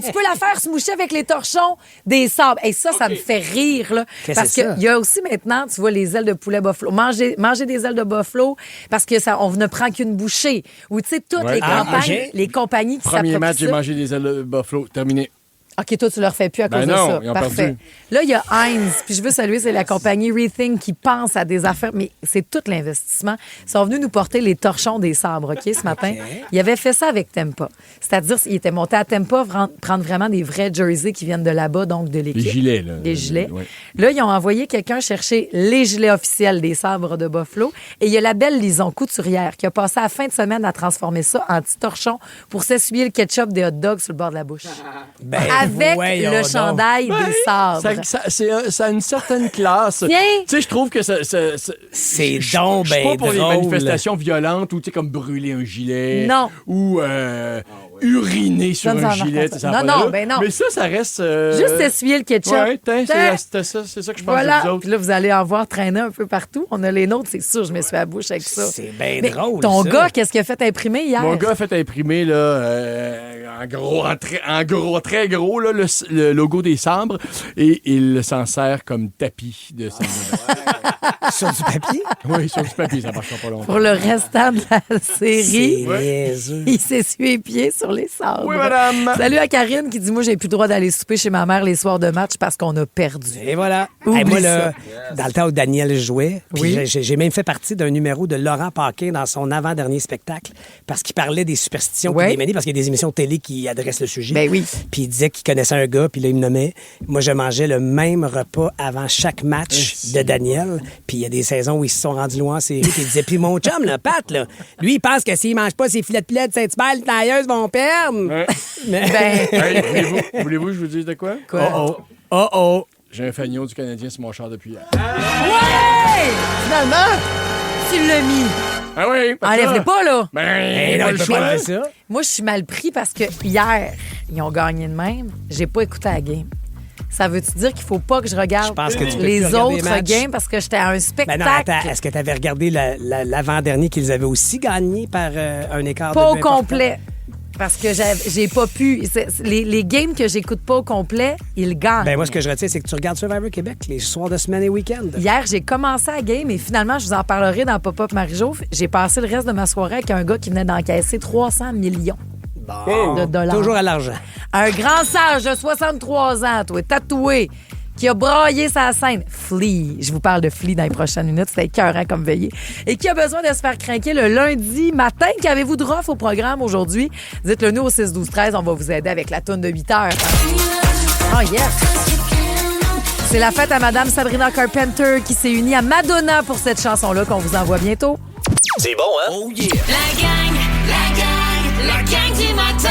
tu peux la faire se moucher avec les torchons des sabres. Et ça me fait rire, là. Parce qu'il y a aussi maintenant, tu vois, les ailes de poulet buffalo. Manger des ailes de buffalo parce que on ne prend qu'une bouchée. Ou, tu sais, toutes les compagnies qui s'approprient. Premier match, j'ai mangé des ailes de buffalo. Terminé. OK, toi, tu le refais plus à cause de ça. Ils ont Parfait. perdu. Là, il y a Heinz, puis je veux saluer, c'est la compagnie Rethink qui pense à des affaires, mais c'est tout l'investissement. Ils sont venus nous porter les torchons des sabres, OK, ce matin. Ils avaient fait ça avec Tempa. C'est-à-dire, ils étaient montés à Tempa prendre vraiment des vrais jerseys qui viennent de là-bas, donc de l'équipe. Des gilets, là. Des gilets. Là, ils ont envoyé quelqu'un chercher les gilets officiels des sabres de Buffalo. Et il y a la belle Lison Couturière qui a passé la fin de semaine à transformer ça en petits torchons pour s'essuyer le ketchup des hot dogs sur le bord de la bouche. Avec le chandail des sabres. Ça a une certaine classe. Tu sais, je trouve que c'est donc ben drôle. Pas pour les manifestations violentes ou tu sais comme brûler un gilet. Non. Ou uriner sur un gilet. Non, Mais ça reste... Juste essuyer le ketchup. Ouais, c'est ça que je pense voilà. de vous autres. Puis là, vous allez en voir traîner un peu partout. On a les nôtres, c'est sûr, je me suis à la bouche avec ça. C'est bien drôle, ton ça. gars, qu'est-ce qu'il a fait imprimer hier? Mon gars a fait imprimer, là, en gros, très gros, là, le logo des sabres et il s'en sert comme tapis de sabre. Sur du papier? Oui, sur du papier, ça marchera pas longtemps. Pour le restant de la série, Ouais. il s'essuie les pieds sur les sabres. Oui, madame. Salut à Karine qui dit, moi, j'ai plus le droit d'aller souper chez ma mère les soirs de match parce qu'on a perdu. Et voilà. Oublie moi, ça. là, dans le temps où Daniel jouait, puis j'ai même fait partie d'un numéro de Laurent Paquin dans son avant-dernier spectacle parce qu'il parlait des superstitions puis des manies, parce qu'il y a des émissions de télé qui adressent le sujet. Ben oui. Puis il disait qu'il connaissait un gars, puis là, il me nommait. Moi, je mangeais le même repas avant chaque match de Daniel. Puis il y a des saisons où ils se sont rendus loin en série, puis il disait, puis mon chum, là, Pat, là, lui, il pense que s'il mange pas ses filets de poulet de Saint-Hubert, les tailleuses vont perdre. Ouais. Mais... Hey, voulez-vous que je vous dise de quoi? Oh. J'ai un fagnon du Canadien sur mon char depuis hier. Ouais! Finalement, tu l'as mis. Ah oui! Enlève-les pas, là. Ben, non, il peut pas faire ça. Moi, je suis mal pris parce que hier, ils ont gagné de même. J'ai pas écouté la game. Ça veut-tu dire qu'il faut pas que je regarde les autres games parce que j'étais à un spectacle? Ben non, attends, est-ce que tu avais regardé l'avant-dernier qu'ils avaient aussi gagné par un écart pas de but au complet. Parce que j'ai pas pu. Les games que j'écoute pas au complet, ils gagnent. Ben moi, ce que je retiens, c'est que tu regardes Survivor Québec les soirs de semaine et week-end. Hier, j'ai commencé la game et finalement, je vous en parlerai dans Pop-Up Marie-Jo. J'ai passé le reste de ma soirée avec un gars qui venait d'encaisser 300 millions de dollars. Toujours à l'argent. Un grand sage de 63 ans, toi, tatoué, qui a braillé sa scène. Flea. Je vous parle de Flea dans les prochaines minutes. C'était écœurant comme veillée. Et qui a besoin de se faire craquer le lundi matin. Qu'avez-vous de rough au programme aujourd'hui? Dites-le nous au 6-12-13. On va vous aider avec la toune de 8 heures. Oh yes! C'est la fête à Madame Sabrina Carpenter qui s'est unie à Madonna pour cette chanson-là qu'on vous envoie bientôt. C'est bon, hein? Oh yeah! La gang du matin!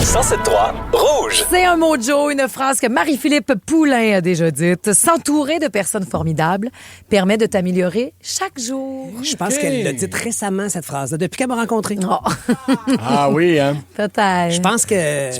107.3 Rouge. C'est un mojo, une phrase que Marie-Philippe Poulain a déjà dite. S'entourer de personnes formidables permet de t'améliorer chaque jour. Je pense qu'elle l'a dit récemment, cette phrase-là, depuis qu'elle m'a rencontré. Ah oui, hein? Peut-être. Je pense que...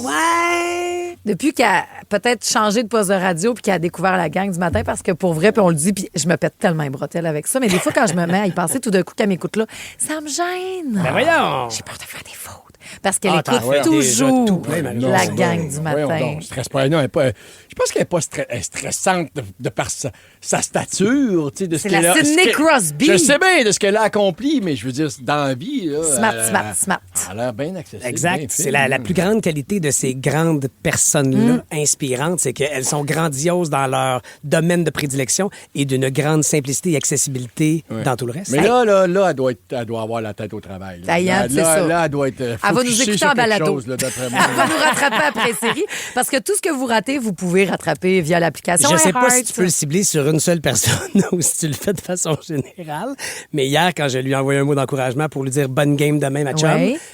Ouais! Depuis qu'elle a peut-être changé de poste de radio puis qu'elle a découvert la gang du matin, parce que pour vrai, puis on le dit, puis je me pète tellement les bretelles avec ça, mais des fois, quand je me mets à y penser, tout d'un coup, qu'elle m'écoute là, ça me gêne. Ben voyons! J'ai peur de faire des fautes. Parce qu'elle écoute toujours la gang du matin. Stresse pas. Non, je pense qu'elle n'est pas stressante de par sa stature. Tu sais, de ce c'est la Sidney Crosby. Je sais bien de ce qu'elle a accompli, mais je veux dire, dans la vie... Là, smart. Elle a l'air bien accessible. Exact. C'est la plus grande qualité de ces grandes personnes-là, inspirantes, c'est qu'elles sont grandioses dans leur domaine de prédilection et d'une grande simplicité et accessibilité dans tout le reste. Mais là, elle doit avoir la tête au travail. Là, elle doit être Elle va nous écouter en balado. Elle va nous rattraper après série. Parce que tout ce que vous ratez, vous pouvez rattraper via l'application. Je sais pas si tu peux le cibler sur une seule personne ou si tu le fais de façon générale. Mais hier, quand je lui ai envoyé un mot d'encouragement pour lui dire bonne game demain, ma chum,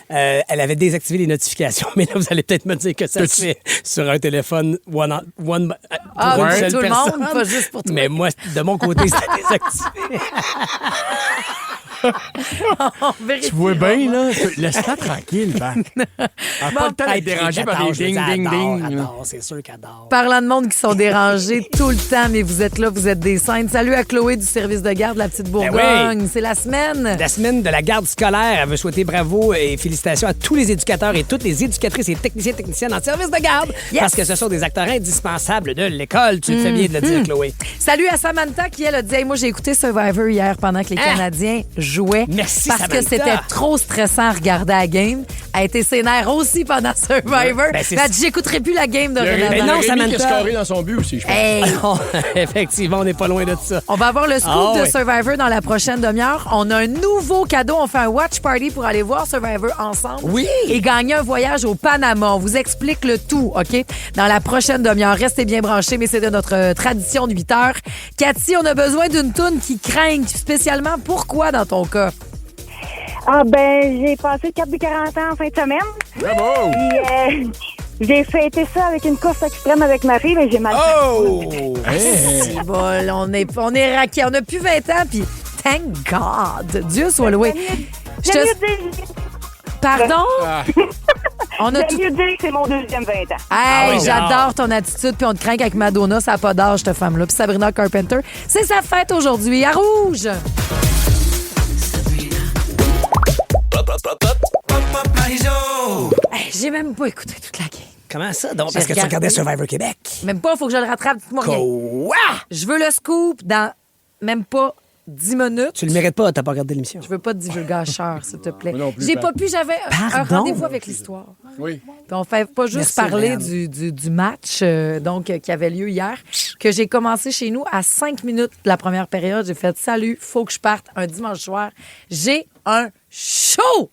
elle avait désactivé les notifications. Mais là, vous allez peut-être me dire que ça se fait sur un téléphone pour une seule tout le personne. monde, pas juste pour toi. Mais moi, de mon côté, c'était désactivé. Tu vois bien, là? Laisse-la tranquille, Bac. Elle n'a pas le temps d'être dérangée par des ding, ding, ding. C'est sûr qu'elle adore. Parlant de monde qui sont dérangés tout le temps, mais vous êtes là, vous êtes des saintes. Salut à Chloé du service de garde de la Petite Bourgogne. Oui. C'est la semaine. La semaine de la garde scolaire. Elle veut souhaiter bravo et félicitations à tous les éducateurs et toutes les éducatrices et techniciennes en service de garde. Yes. Parce que ce sont des acteurs indispensables de l'école. Tu le fais bien de le dire, Chloé. Salut à Samantha qui, elle, a dit hey, moi, j'ai écouté Survivor hier pendant que les Canadiens jouaient. Merci, parce Samantha. que c'était trop stressant à regarder la game. Elle a été sénère aussi pendant Survivor. Ben, elle a dit j'écouterai plus la game dorénavant. Mais non, Samantha. Qui a Samantha. scoré dans son but aussi, je pense. Hey. Effectivement, on n'est pas loin de ça. On va avoir le scoop de Survivor dans la prochaine demi-heure. On a un nouveau cadeau. On fait un watch party pour aller voir Survivor ensemble. Oui. Et gagner un voyage au Panama. On vous explique le tout, OK? Dans la prochaine demi-heure. Restez bien branchés, mais c'est de notre tradition de 8 heures. Cathy, on a besoin d'une toune qui craigne spécialement. Pourquoi dans ton cas? Ah ben, j'ai passé le cap des 40 ans en fin de semaine. Bravo! Puis, j'ai fêté ça avec une course extrême avec ma fille, mais j'ai mal fait. C'est bon, on est raqués. On a plus 20 ans, puis thank God. Dieu soit loué. J'aime mieux dire... Pardon? On a J'aime mieux dire que c'est mon deuxième 20 ans. Hey, j'adore ton attitude, puis on te craint avec Madonna, ça n'a pas d'âge, cette femme-là. Puis Sabrina Carpenter, c'est sa fête aujourd'hui, à Rouge! Hey, j'ai même pas écouté toute la game. Comment ça? Donc, parce que tu regardais Survivor Québec. Même pas, il faut que je le rattrape. Dites-moi rien. Quoi? Je veux le scoop dans même pas 10 minutes. Tu le mérites pas, t'as pas regardé l'émission. Je veux pas de divulgacheur, s'il te plaît. Moi non plus, J'ai Pat. pas pu, j'avais un rendez-vous avec l'histoire. Oui. Puis on fait pas juste Merci, parler Marianne. du match qui avait lieu hier, que j'ai commencé chez nous à 5 minutes de la première période. J'ai fait salut, faut que je parte un dimanche soir. J'ai un show!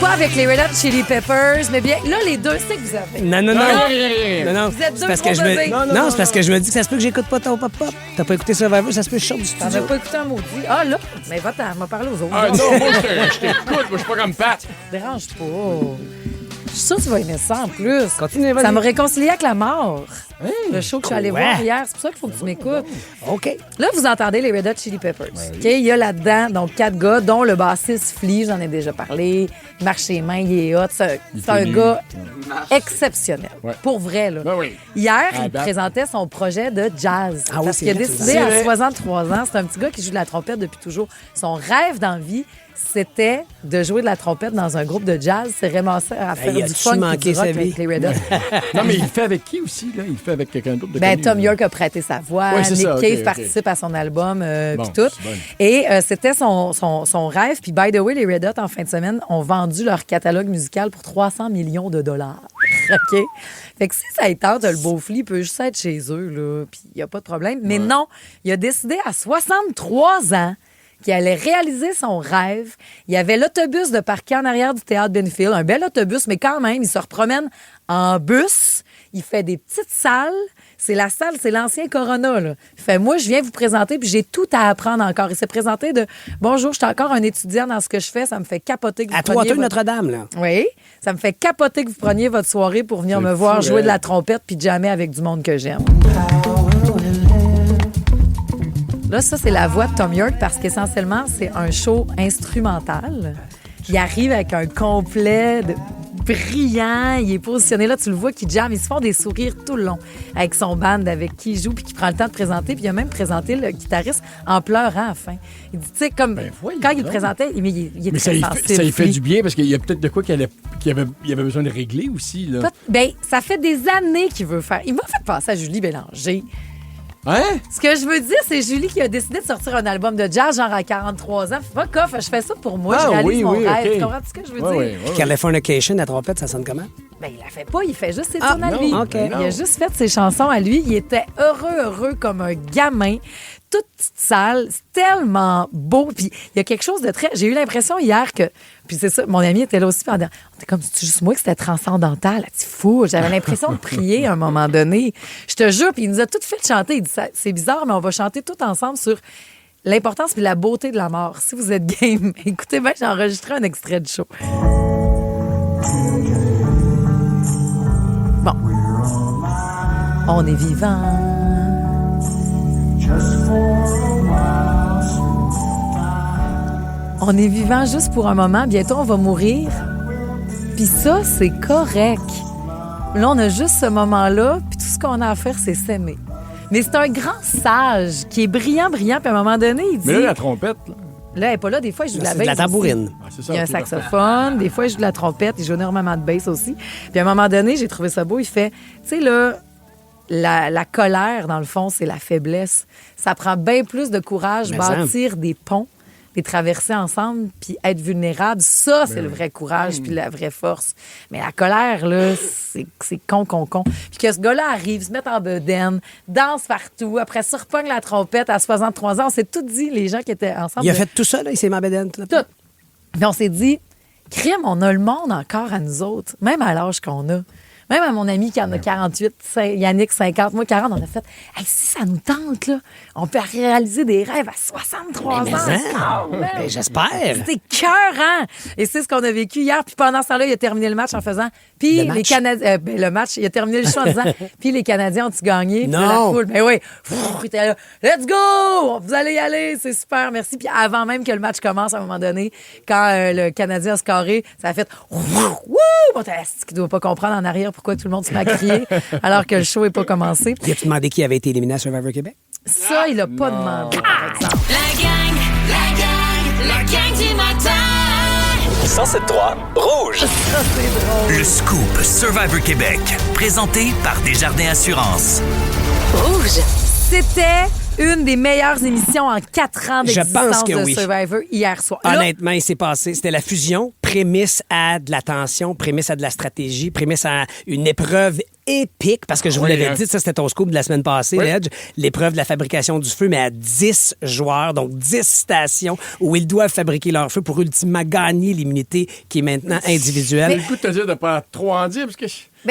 Pas avec les Red Hot Chili Peppers, mais bien là, les deux, c'est que vous avez. Non. Non, Vous êtes c'est deux parce que gros je me... bébés. Non, c'est parce que je me dis que ça se peut que j'écoute pas ton pop-up. T'as pas écouté Survivor, ça se peut que je sorte du T'en studio. as pas écouté un maudit. Ah là, mais va-t'en, m'a parlé aux autres. Ah non, moi, je t'écoute. Moi, je suis pas comme Pat. Dérange pas. Je suis sûre que tu vas aimer ça en plus. Continue, vas-y. Ça m'a réconcilié avec la mort. Le show que je suis allée voir hier. C'est pour ça qu'il faut que tu m'écoutes. OK. Là, vous entendez les Red Hot Chili Peppers. OK? Il y a là-dedans donc 4 gars, dont le bassiste Flea, j'en ai déjà parlé. Il marche ses mains, il est hot. C'est un gars exceptionnel. Ouais. Pour vrai, là. Ben oui. Hier, Ah, il ben. présentait son projet de jazz. Ah oui, parce c'est qu'il a vrai, décidé c'est à vrai. 63 ans, c'est un petit gars qui joue de la trompette depuis toujours. Son rêve dans la vie, c'était de jouer de la trompette dans un groupe de jazz. C'est vraiment ça, à faire Hey, du as-tu funk et manqué du rock sa vie? avec les Red Hot. Non, mais il le fait avec qui aussi, là? Il le fait avec quelqu'un d'autre de Ben, connu, Tom là. York a prêté sa voix. Ouais, c'est Nick ça, ok, Cave ok. participe à son album, Bon, puis tout. c'est bon. Et c'était son rêve. Puis, by the way, les Red Hot, en fin de semaine, ont vendu leur catalogue musical pour 300 millions de dollars. OK? Fait que si ça y tente, le Beaufly il peut juste être chez eux, là, puis il n'y a pas de problème. Mais non, il a décidé à 63 ans qu'il allait réaliser son rêve. Il y avait l'autobus de parquet en arrière du théâtre Benfield, un bel autobus, mais quand même, il se repromène en bus. Il fait des petites salles. C'est la salle, c'est l'ancien Corona, là. Il fait, moi, je viens vous présenter, puis j'ai tout à apprendre encore. Il s'est présenté de, bonjour, je suis encore un étudiant dans ce que je fais, ça me fait capoter que vous À preniez Trois-Deux, votre- Notre-Dame, là. Oui, ça me fait capoter que vous preniez votre soirée pour venir C'est me fou, voir jouer hein? de la trompette puis jammer avec du monde que j'aime. Là, ça, c'est la voix de Tom York parce qu'essentiellement, c'est un show instrumental. Il arrive avec un complet brillant. Il est positionné là, tu le vois, qui jamme. Ils se font des sourires tout le long avec son band, avec qui il joue, puis qui prend le temps de présenter. Puis il a même présenté le guitariste en pleurant à la fin. Il dit, tu sais, comme quand il le présentait, il est Mais très ça sensible. y fait lui. du bien parce qu'il y a peut-être de quoi qu'il avait besoin de régler aussi. Là. Ben, ça fait des années qu'il veut faire. Il m'a fait penser à Julie Bélanger. Hein? Ce que je veux dire, c'est Julie qui a décidé de sortir un album de jazz, genre à 43 ans. Fuck off, je fais ça pour moi, je réalise mon rêve. OK. Tu comprends ce que je veux Ouais, dire? ouais, ouais. Californication, la trompette, ça sonne comment? Ben, il la fait pas, il fait juste ses tunes à non, lui. OK. Il a juste fait ses chansons à lui. Il était heureux comme un gamin. Toute petite salle, c'est tellement beau. Puis il y a quelque chose de très... J'ai eu l'impression hier que... Puis c'est ça, mon ami était là aussi pendant... On était comme, c'est juste moi que c'était transcendantal. C'est fou. J'avais l'impression de prier à un moment donné. Je te jure, puis il nous a toutes fait chanter. Il dit, c'est bizarre, mais on va chanter tout ensemble sur l'importance et la beauté de la mort. Si vous êtes game, écoutez bien, j'ai enregistré un extrait de show. Bon. On est vivant. On est vivant juste pour un moment. Bientôt, on va mourir. Puis ça, c'est correct. Là, on a juste ce moment-là, puis tout ce qu'on a à faire, c'est s'aimer. Mais c'est un grand sage qui est brillant, puis à un moment donné, il dit... Mais là, la trompette, là... Là, elle n'est pas là. Des fois, il joue de la bass. C'est de la tambourine. Il y a un saxophone. Des fois, il joue de la trompette. Il joue énormément de bass aussi. Puis à un moment donné, j'ai trouvé ça beau. Il fait, tu sais, là, la colère, dans le fond, c'est la faiblesse. Ça prend bien plus de courage, bâtir des ponts, les traverser ensemble, puis être vulnérable. Ça, c'est le vrai courage, puis la vraie force. Mais la colère, là, c'est con. Puis que ce gars-là arrive, se met en bedaine, danse partout, après ça, repogne la trompette à 63 ans. On s'est tout dit, les gens qui étaient ensemble. Il a fait tout ça, là, il s'est mis en bedaine. Tout. Puis on s'est dit, crime, on a le monde encore à nous autres, même à l'âge qu'on a. Même à mon ami qui en a 48, Yannick 50, moi 40, on a fait hey, si ça nous tente, là, on peut réaliser des rêves à 63 ans. Ben, j'espère. C'était cœurant. Et c'est ce qu'on a vécu hier. Puis pendant ce temps-là, il a terminé le match en faisant. Puis les Canadiens. Le match, il a terminé le show en disant. Puis les Canadiens ont-tu gagné? Non. Puis la foule, ben oui. Il était là. Let's go! Vous allez y aller. C'est super. Merci. Puis avant même que le match commence, à un moment donné, quand le Canadien a scoré, ça a fait. Wouh! Bon, t'as qui doit pas comprendre en arrière pourquoi tout le monde se met à crier alors que le show n'est pas commencé. Il a-tu demandé qui avait été éliminé à Survivor Québec? Ça, il a pas demandé, par exemple. La gang du matin. 107.3 Rouge. Ça, c'est drôle. Le scoop Survivor Québec, présenté par Desjardins Assurance. Rouge. C'était une des meilleures émissions en 4 ans d'existence de Survivor hier soir. Honnêtement, il s'est passé. C'était la fusion, prémisse à de la tension, prémisse à de la stratégie, prémisse à une épreuve épique, parce que je vous l'avais dit, ça c'était ton scoop de la semaine passée, Ledge, l'épreuve de la fabrication du feu, mais à 10 joueurs, donc 10 stations où ils doivent fabriquer leur feu pour ultimement gagner l'immunité qui est maintenant individuelle. J'ai le goût de te dire de pas trop en dire, parce que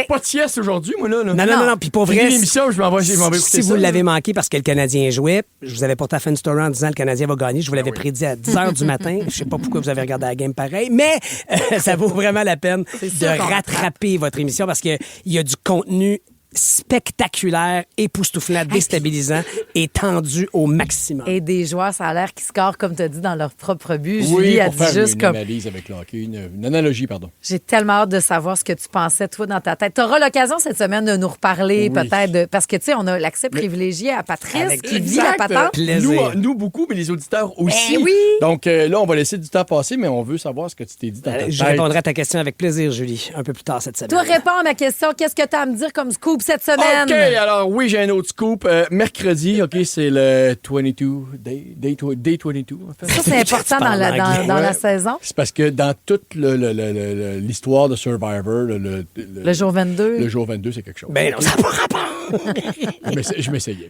pas de sieste aujourd'hui, moi, là. Non. Puis pour vrai, l'émission, je m'en vais écouter si vous l'avez manqué parce que le Canadien jouait, je vous avais pourtant fait une story en disant le Canadien va gagner. Je vous l'avais prédit à 10 h du matin. Je sais pas pourquoi vous avez regardé la game pareil, mais ça vaut vraiment la peine de rattraper votre émission parce qu'il y a du contenu spectaculaire, époustouflant, déstabilisant et tendu au maximum. Et des joueurs, ça a l'air qui scorent, comme tu as dit, dans leur propre but. Oui, Julie a pour dit faire juste une comme... analyse avec le hockey, une analogie, pardon. J'ai tellement hâte de savoir ce que tu pensais, toi, dans ta tête. Tu auras l'occasion cette semaine de nous reparler, peut-être, parce que, tu sais, on a l'accès privilégié à Patrice, qui vit la patente. Nous, beaucoup, mais les auditeurs aussi. Oui. Donc là, on va laisser du temps passer, mais on veut savoir ce que tu t'es dit dans ta tête. Je répondrai à ta question avec plaisir, Julie, un peu plus tard cette semaine. Toi, réponds à ma question. Qu'est-ce que tu as à me dire comme scoop cette semaine? OK, alors oui, j'ai un autre scoop. Mercredi, OK, c'est le 22, Day 22, en fait. Ça, c'est important dans la saison. C'est parce que dans toute l'histoire de Survivor, le jour 22. Le jour 22, c'est quelque chose. Ben non, ça n'a pas rapport. Je m'essayais.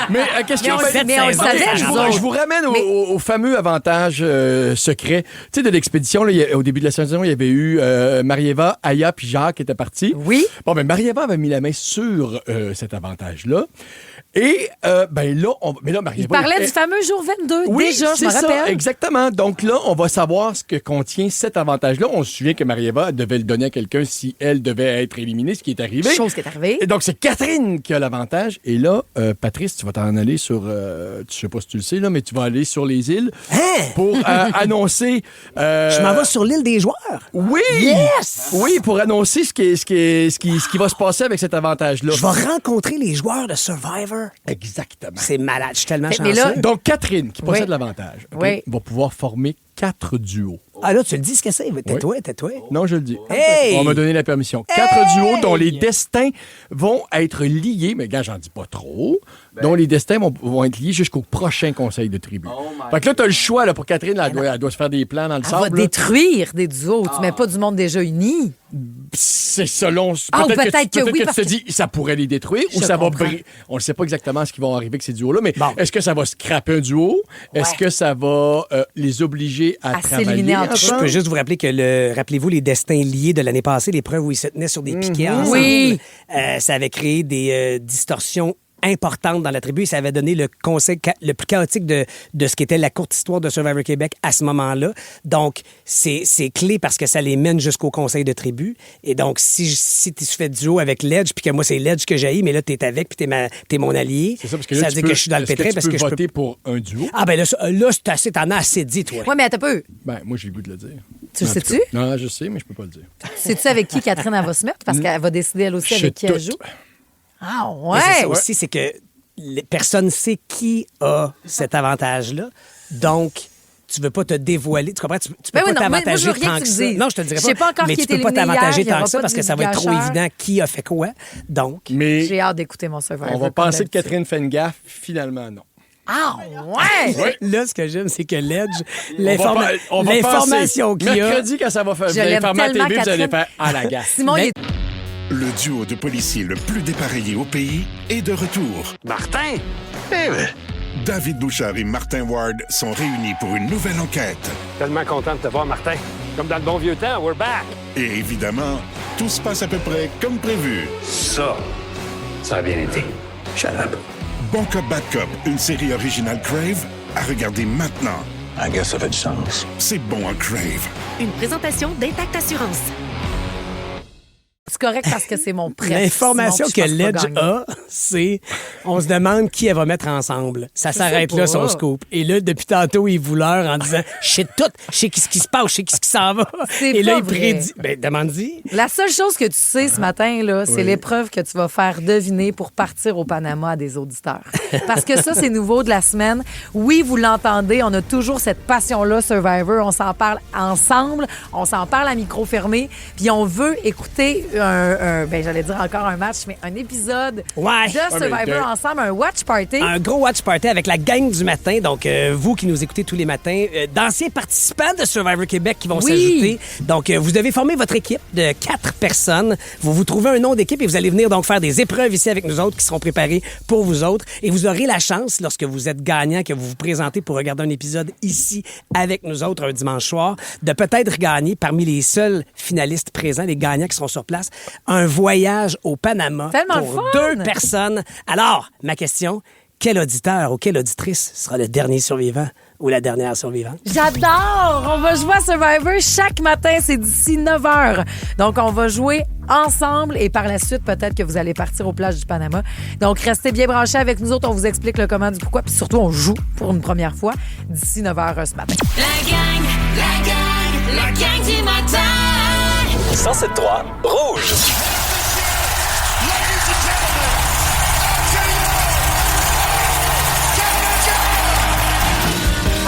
Mais qu'est-ce qu'il y a? Mais on le savait, je vous ramène au fameux avantage secret. Tu sais, de l'expédition, là, au début de la saison, il y avait eu Marieva, Aya puis Jacques qui étaient partis. Oui. Bon, ben Marieva avait mis la main sur cet avantage-là. Et là, Marieva... Il parlait du fameux jour 22, déjà, je me rappelle. Exactement. Donc là, on va savoir ce que contient cet avantage-là. On se souvient que Marieva devait le donner à quelqu'un si elle devait être éliminée, ce qui est arrivé. Chose qui est arrivée. Et donc, c'est Catherine qui a l'avantage. Et là, Patrice, tu vas t'en aller sur... je sais pas si tu le sais, là, mais tu vas aller sur les îles pour annoncer... Je m'en vais sur l'île des joueurs. Oui! Yes! Oui, pour annoncer ce qui va se passer avec cet avantage-là. Je vais rencontrer les joueurs de Survivor. Exactement. C'est malade. Je suis tellement Mais chanceux. là, donc, Catherine, qui possède l'avantage, va pouvoir former 4 duos. Ah là, tu le dis ce que c'est. Tais-toi. Non, je le dis. Hey! On m'a donné la permission. 4 duos dont les destins vont être liés, mais gars, j'en dis pas trop, dont les destins vont être liés jusqu'au prochain conseil de tribu. Fait que là, t'as le choix là, pour Catherine. Elle doit se faire des plans dans le sable. Elle va détruire des duos. Tu mets pas du monde déjà uni. C'est selon... Peut-être que oui, tu te dis, ça pourrait les détruire ou ça va... On ne sait pas exactement ce qui va arriver avec ces duos-là, mais est-ce que ça va scraper un duo? Est-ce que ça va les obliger à travailler ensemble? Je peux juste vous rappeler que, rappelez-vous, les destins liés de l'année passée, l'épreuve où ils se tenaient sur des piquets ensemble, oui. Ça avait créé des distorsions importante dans la tribu et ça avait donné le conseil le plus chaotique de ce qu'était la courte histoire de Survivor Québec à ce moment-là. Donc, c'est clé parce que ça les mène jusqu'au conseil de tribu. Et donc, si tu fais duo avec Ledge puis que moi, c'est Ledge que j'haïs, mais là, t'es avec puis t'es mon allié, c'est ça, parce que là, ça veut dire que je suis dans le pétrin parce que je peux voter pour un duo. Ah, ben là, t'en as assez dit, toi. Ouais, mais attends un peu. Ben, moi, j'ai le goût de le dire. Tu le sais-tu? Non, je sais, mais je peux pas le dire. Sais-tu avec qui Catherine elle va se mettre? Parce qu'elle va décider elle aussi avec qui elle joue. Ah, ouais! C'est ça aussi, c'est que personne ne sait qui a cet avantage-là. Donc, tu veux pas te dévoiler. Tu comprends? Tu peux pas t'avantager tant que ça. Non, je te dirais pas. Je sais pas encore mais qui tu peux pas t'avantager tant que ça parce que ça va être trop gâcheur. évident qui a fait quoi. Donc, j'ai hâte d'écouter mon Survivor. On va penser que Catherine fait une gaffe. Finalement, non. Ah, ouais! Là, ce que j'aime, c'est que Ledge, l'information qu'il y a... Mercredi, quand ça va faire l'information TV, vous allez faire à la gaffe. Simon, Le duo de policiers le plus dépareillé au pays est de retour. Martin? David Bouchard et Martin Ward sont réunis pour une nouvelle enquête. Tellement content de te voir, Martin. Comme dans le bon vieux temps, we're back. Et évidemment, tout se passe à peu près comme prévu. Ça a bien été. Shut up. Bon Cop, Bad Cop, une série originale Crave, à regarder maintenant. I guess ça fait du sens. C'est bon à Crave. Une présentation d'Intact Assurance. C'est correct parce que c'est mon préf. L'information que Ledge a, c'est on se demande qui elle va mettre ensemble. Ça s'arrête là, son scoop. Et là, depuis tantôt, il vous l'heure en disant je sais tout, je sais ce qui se passe, je sais ce qui s'en va. Et là, il prédit. Ben, demande-y. La seule chose que tu sais ce matin, là, c'est l'épreuve que tu vas faire deviner pour partir au Panama à des auditeurs. Parce que ça, c'est nouveau de la semaine. Oui, vous l'entendez, on a toujours cette passion-là, Survivor. On s'en parle ensemble, on s'en parle à micro fermé, puis on veut écouter j'allais dire encore un match, mais un épisode de Survivor ensemble, un watch party. Un gros watch party avec la gang du matin. Donc, vous qui nous écoutez tous les matins, d'anciens participants de Survivor Québec qui vont s'ajouter. Donc, vous devez former votre équipe de 4 personnes. Vous trouvez un nom d'équipe et vous allez venir donc faire des épreuves ici avec nous autres qui seront préparées pour vous autres. Et vous aurez la chance, lorsque vous êtes gagnant, que vous vous présentez pour regarder un épisode ici avec nous autres un dimanche soir, de peut-être gagner parmi les seuls finalistes présents, les gagnants qui seront sur place, un voyage au Panama pour 2 personnes. Alors, ma question, quel auditeur ou quelle auditrice sera le dernier survivant ou la dernière survivante? J'adore! On va jouer à Survivor chaque matin, c'est d'ici 9h. Donc, on va jouer ensemble et par la suite, peut-être que vous allez partir aux plages du Panama. Donc, restez bien branchés avec nous autres. On vous explique le comment du pourquoi. Puis surtout, on joue pour une première fois d'ici 9h ce matin. La gang du matin. 107.3 Rouge.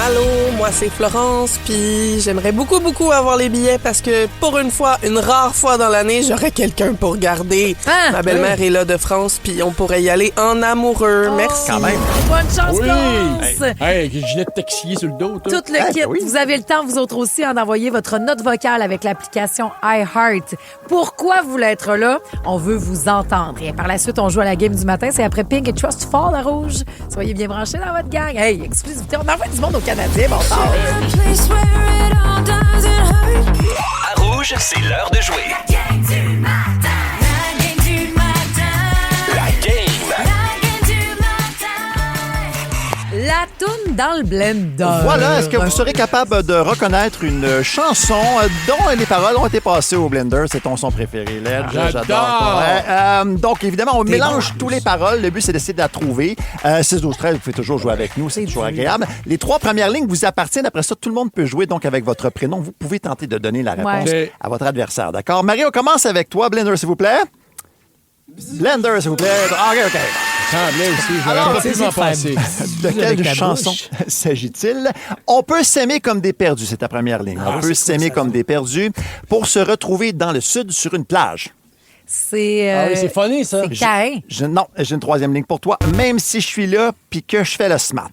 Allô, moi c'est Florence, puis j'aimerais beaucoup avoir les billets parce que pour une fois, une rare fois dans l'année, j'aurais quelqu'un pour garder. Ma belle-mère est là de France, puis on pourrait y aller en amoureux. Merci. Quand même. Bonne chance, Florence! Avec une gilet de taxier sur le dos. Tout le kit. Vous avez le temps, vous autres aussi, d'envoyer votre note vocale avec l'application iHeart. Pourquoi vous voulez être là? On veut vous entendre. Et par la suite, on joue à la game du matin. C'est après Pink et Trust Fall à Rouge. Soyez bien branchés dans votre gang. Hey, exclusivité. On envoie du monde au Canadien, bon sang. À Rouge, c'est l'heure de jouer. La gang du matin. La gang du matin. La game. La toune dans le blender. Voilà, est-ce que vous serez capable de reconnaître une chanson dont les paroles ont été passées au blender? C'est ton son préféré, Ledge. J'adore. Ouais. Donc, évidemment, on mélange tous les paroles. Le but, c'est d'essayer de la trouver. 6-12-13, vous pouvez toujours jouer avec nous. C'est toujours agréable. Les 3 premières lignes vous appartiennent. Après ça, tout le monde peut jouer donc avec votre prénom. Vous pouvez tenter de donner la réponse à votre adversaire. D'accord? Marie, on commence avec toi. Blender, s'il vous plaît. Blender, s'il vous plaît. OK. Alors, de quelle chanson s'agit-il? On peut s'aimer comme des perdus, c'est ta première ligne. On peut s'aimer comme des perdus pour se retrouver dans le sud sur une plage. C'est... Ah oui, c'est funny, ça. C'est Caïn. Non, j'ai une troisième ligne pour toi. Même si je suis là puis que je fais le smart.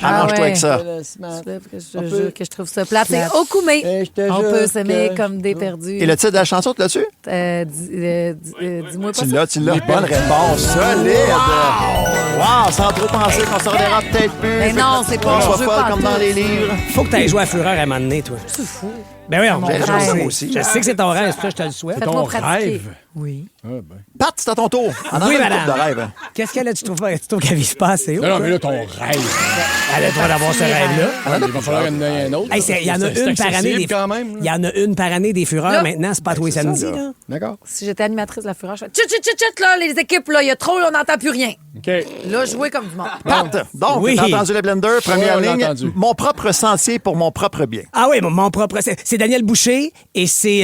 Arrange-toi avec ça. Que je trouve ça plate. C'est Okume. On peut s'aimer comme des perdus. Et le titre de la chanson, tu l'as-tu? Dis-moi pas ça. Tu l'as. Bonne réponse. Solide. Wow, sans trop penser qu'on s'en reverra peut-être plus. Mais non, c'est pas un jeu comme dans les livres. Faut que tu ailles jouer à Fureur à un moment donné, toi. C'est fou. Ben oui, je sais que c'est ton rêve, c'est pour ça que je te le souhaite. C'est ton rêve. Oui. Pat, c'est à ton tour. Oui, madame. De rêve. Qu'est-ce qu'elle a? Tu trouves qu'elle vit pas assez haut? Non, mais là, ton rêve. Elle a le droit d'avoir ce rêve-là. Il va falloir en donner un autre. Il y en a une par année. Il y en a une par année des Fureurs. Maintenant, c'est pas tous les samedis. D'accord. Si j'étais animatrice de la Fureur, je fais tchut, là, les équipes, là, il y a trop, on n'entend plus rien. OK. Là, jouer comme du monde. Pat, donc, t'as entendu le blender, première ligne. Mon propre sentier pour mon propre bien. Ah oui, mon propre. C'est Daniel Boucher et c'est.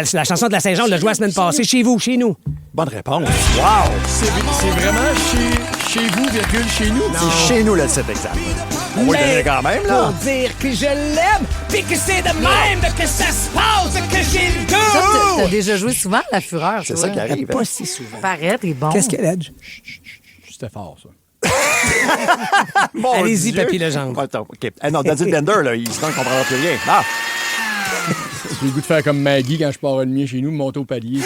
C'est la chanson de la Saint-Jean, on l'a joué la semaine passée. Chez vous, chez nous. Bonne réponse. Wow! C'est vraiment chez vous, virgule, chez nous? C'est chez nous, le set exact. On va le donner quand même, là. Pour dire que je l'aime, puis que c'est de même que ça se passe, que j'ai le goût. T'as déjà joué souvent à la Fureur, c'est ça qui arrive. Pas si souvent. Paraît, t'es bon. Qu'est-ce qu'elle a? C'était fort, ça. Allez-y, Papy Legendre. OK. Non, Daddy Blender, là, il se comprendra plus rien. Ah! J'ai le goût de faire comme Maggie quand je pars le mien chez nous, monter au palier.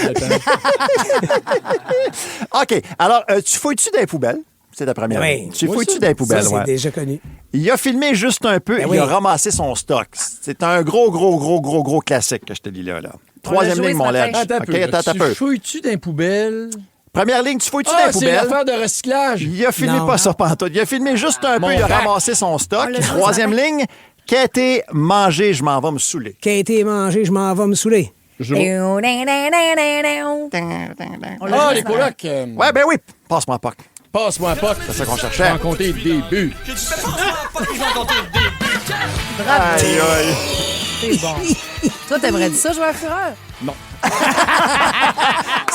OK. Alors, tu fouilles-tu dans les poubelles? C'est la première. Oui. Tu fouilles-tu dans les poubelles? Ça, c'est déjà connu. Il a filmé juste un peu et il a ramassé son stock. C'est un gros classique que je te dis là. Troisième ligne, mon ledge. Attends un peu. Tu fouilles-tu dans les poubelles? Première ligne, tu fouilles-tu dans les poubelles? C'est l'affaire de recyclage. Il a filmé pas ça pantoute. Il a filmé juste un peu, il a ramassé son stock. Troisième ligne, qu'a été mangé, je m'en vais me saouler. Qu'a été mangé, je m'en vais me saouler. Ah, les colocs. Ouais, ben oui. Passe-moi un POC. Passe-moi un POC. C'est ça qu'on cherchait. Je vais en compter le début. Aïe, aïe. C'est bon. Toi, t'aimerais dire ça, jouer à Fureur? Non.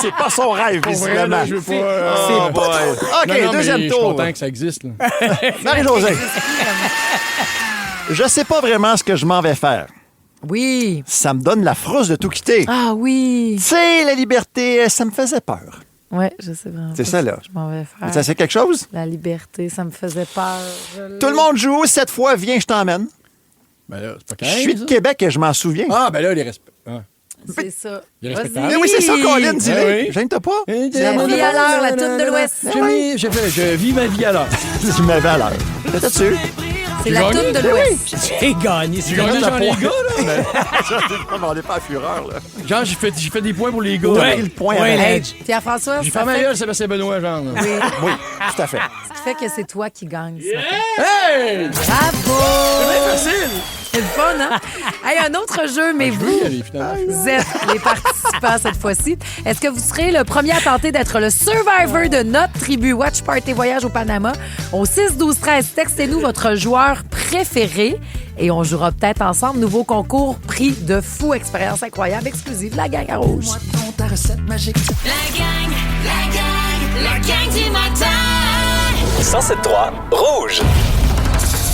C'est pas son rêve, visiblement. Je veux pas. C'est pas. OK, deuxième tour. Je suis content que ça existe. Marie-Josée. Je sais pas vraiment ce que je m'en vais faire. Oui. Ça me donne la frousse de tout quitter. Ah oui. Tu sais, la liberté, ça me faisait peur. Oui, je sais vraiment. C'est ça, là. Je m'en vais faire. Ça, c'est quelque chose? La liberté, ça me faisait peur. Tout le monde joue. Cette fois, viens, je t'emmène. Ben là, c'est pas Je suis de Québec et je m'en souviens. Ah, ben là, les respects. C'est ça. Mais oui, c'est ça, Colin, dis-le. Oui. Gêne-toi pas. La vie à l'heure, la toune de l'Ouest. Je vis ma vie à l'heure. Je me vais à l'heure. T'es dessus? C'est la toune de l'Ouest. J'ai gagné. J'ai gagné genre les gars, là. On n'est pas à Fureur, là. Genre, j'ai fait des points pour les gars. Ouais, le point avec. Pierre-François, j'ai fait ma gueule, Sébastien Benoît, genre. Oui, tout à fait. Ce qui fait que c'est toi qui gagnes. Hey! Bravo! C'est bien facile. C'est le fun, hein? Hey, un autre jeu, mais vous êtes les participants cette fois-ci. Est-ce que vous serez le premier à tenter d'être le survivor de notre tribu Watch Party Voyage au Panama? Au 6-12-13, textez-nous votre joueur préféré et on jouera peut-être ensemble. Nouveau concours, prix de fou, expérience incroyable, exclusive, la gang à rouge. Ta recette magique. La gang du matin. 107.3 Rouge.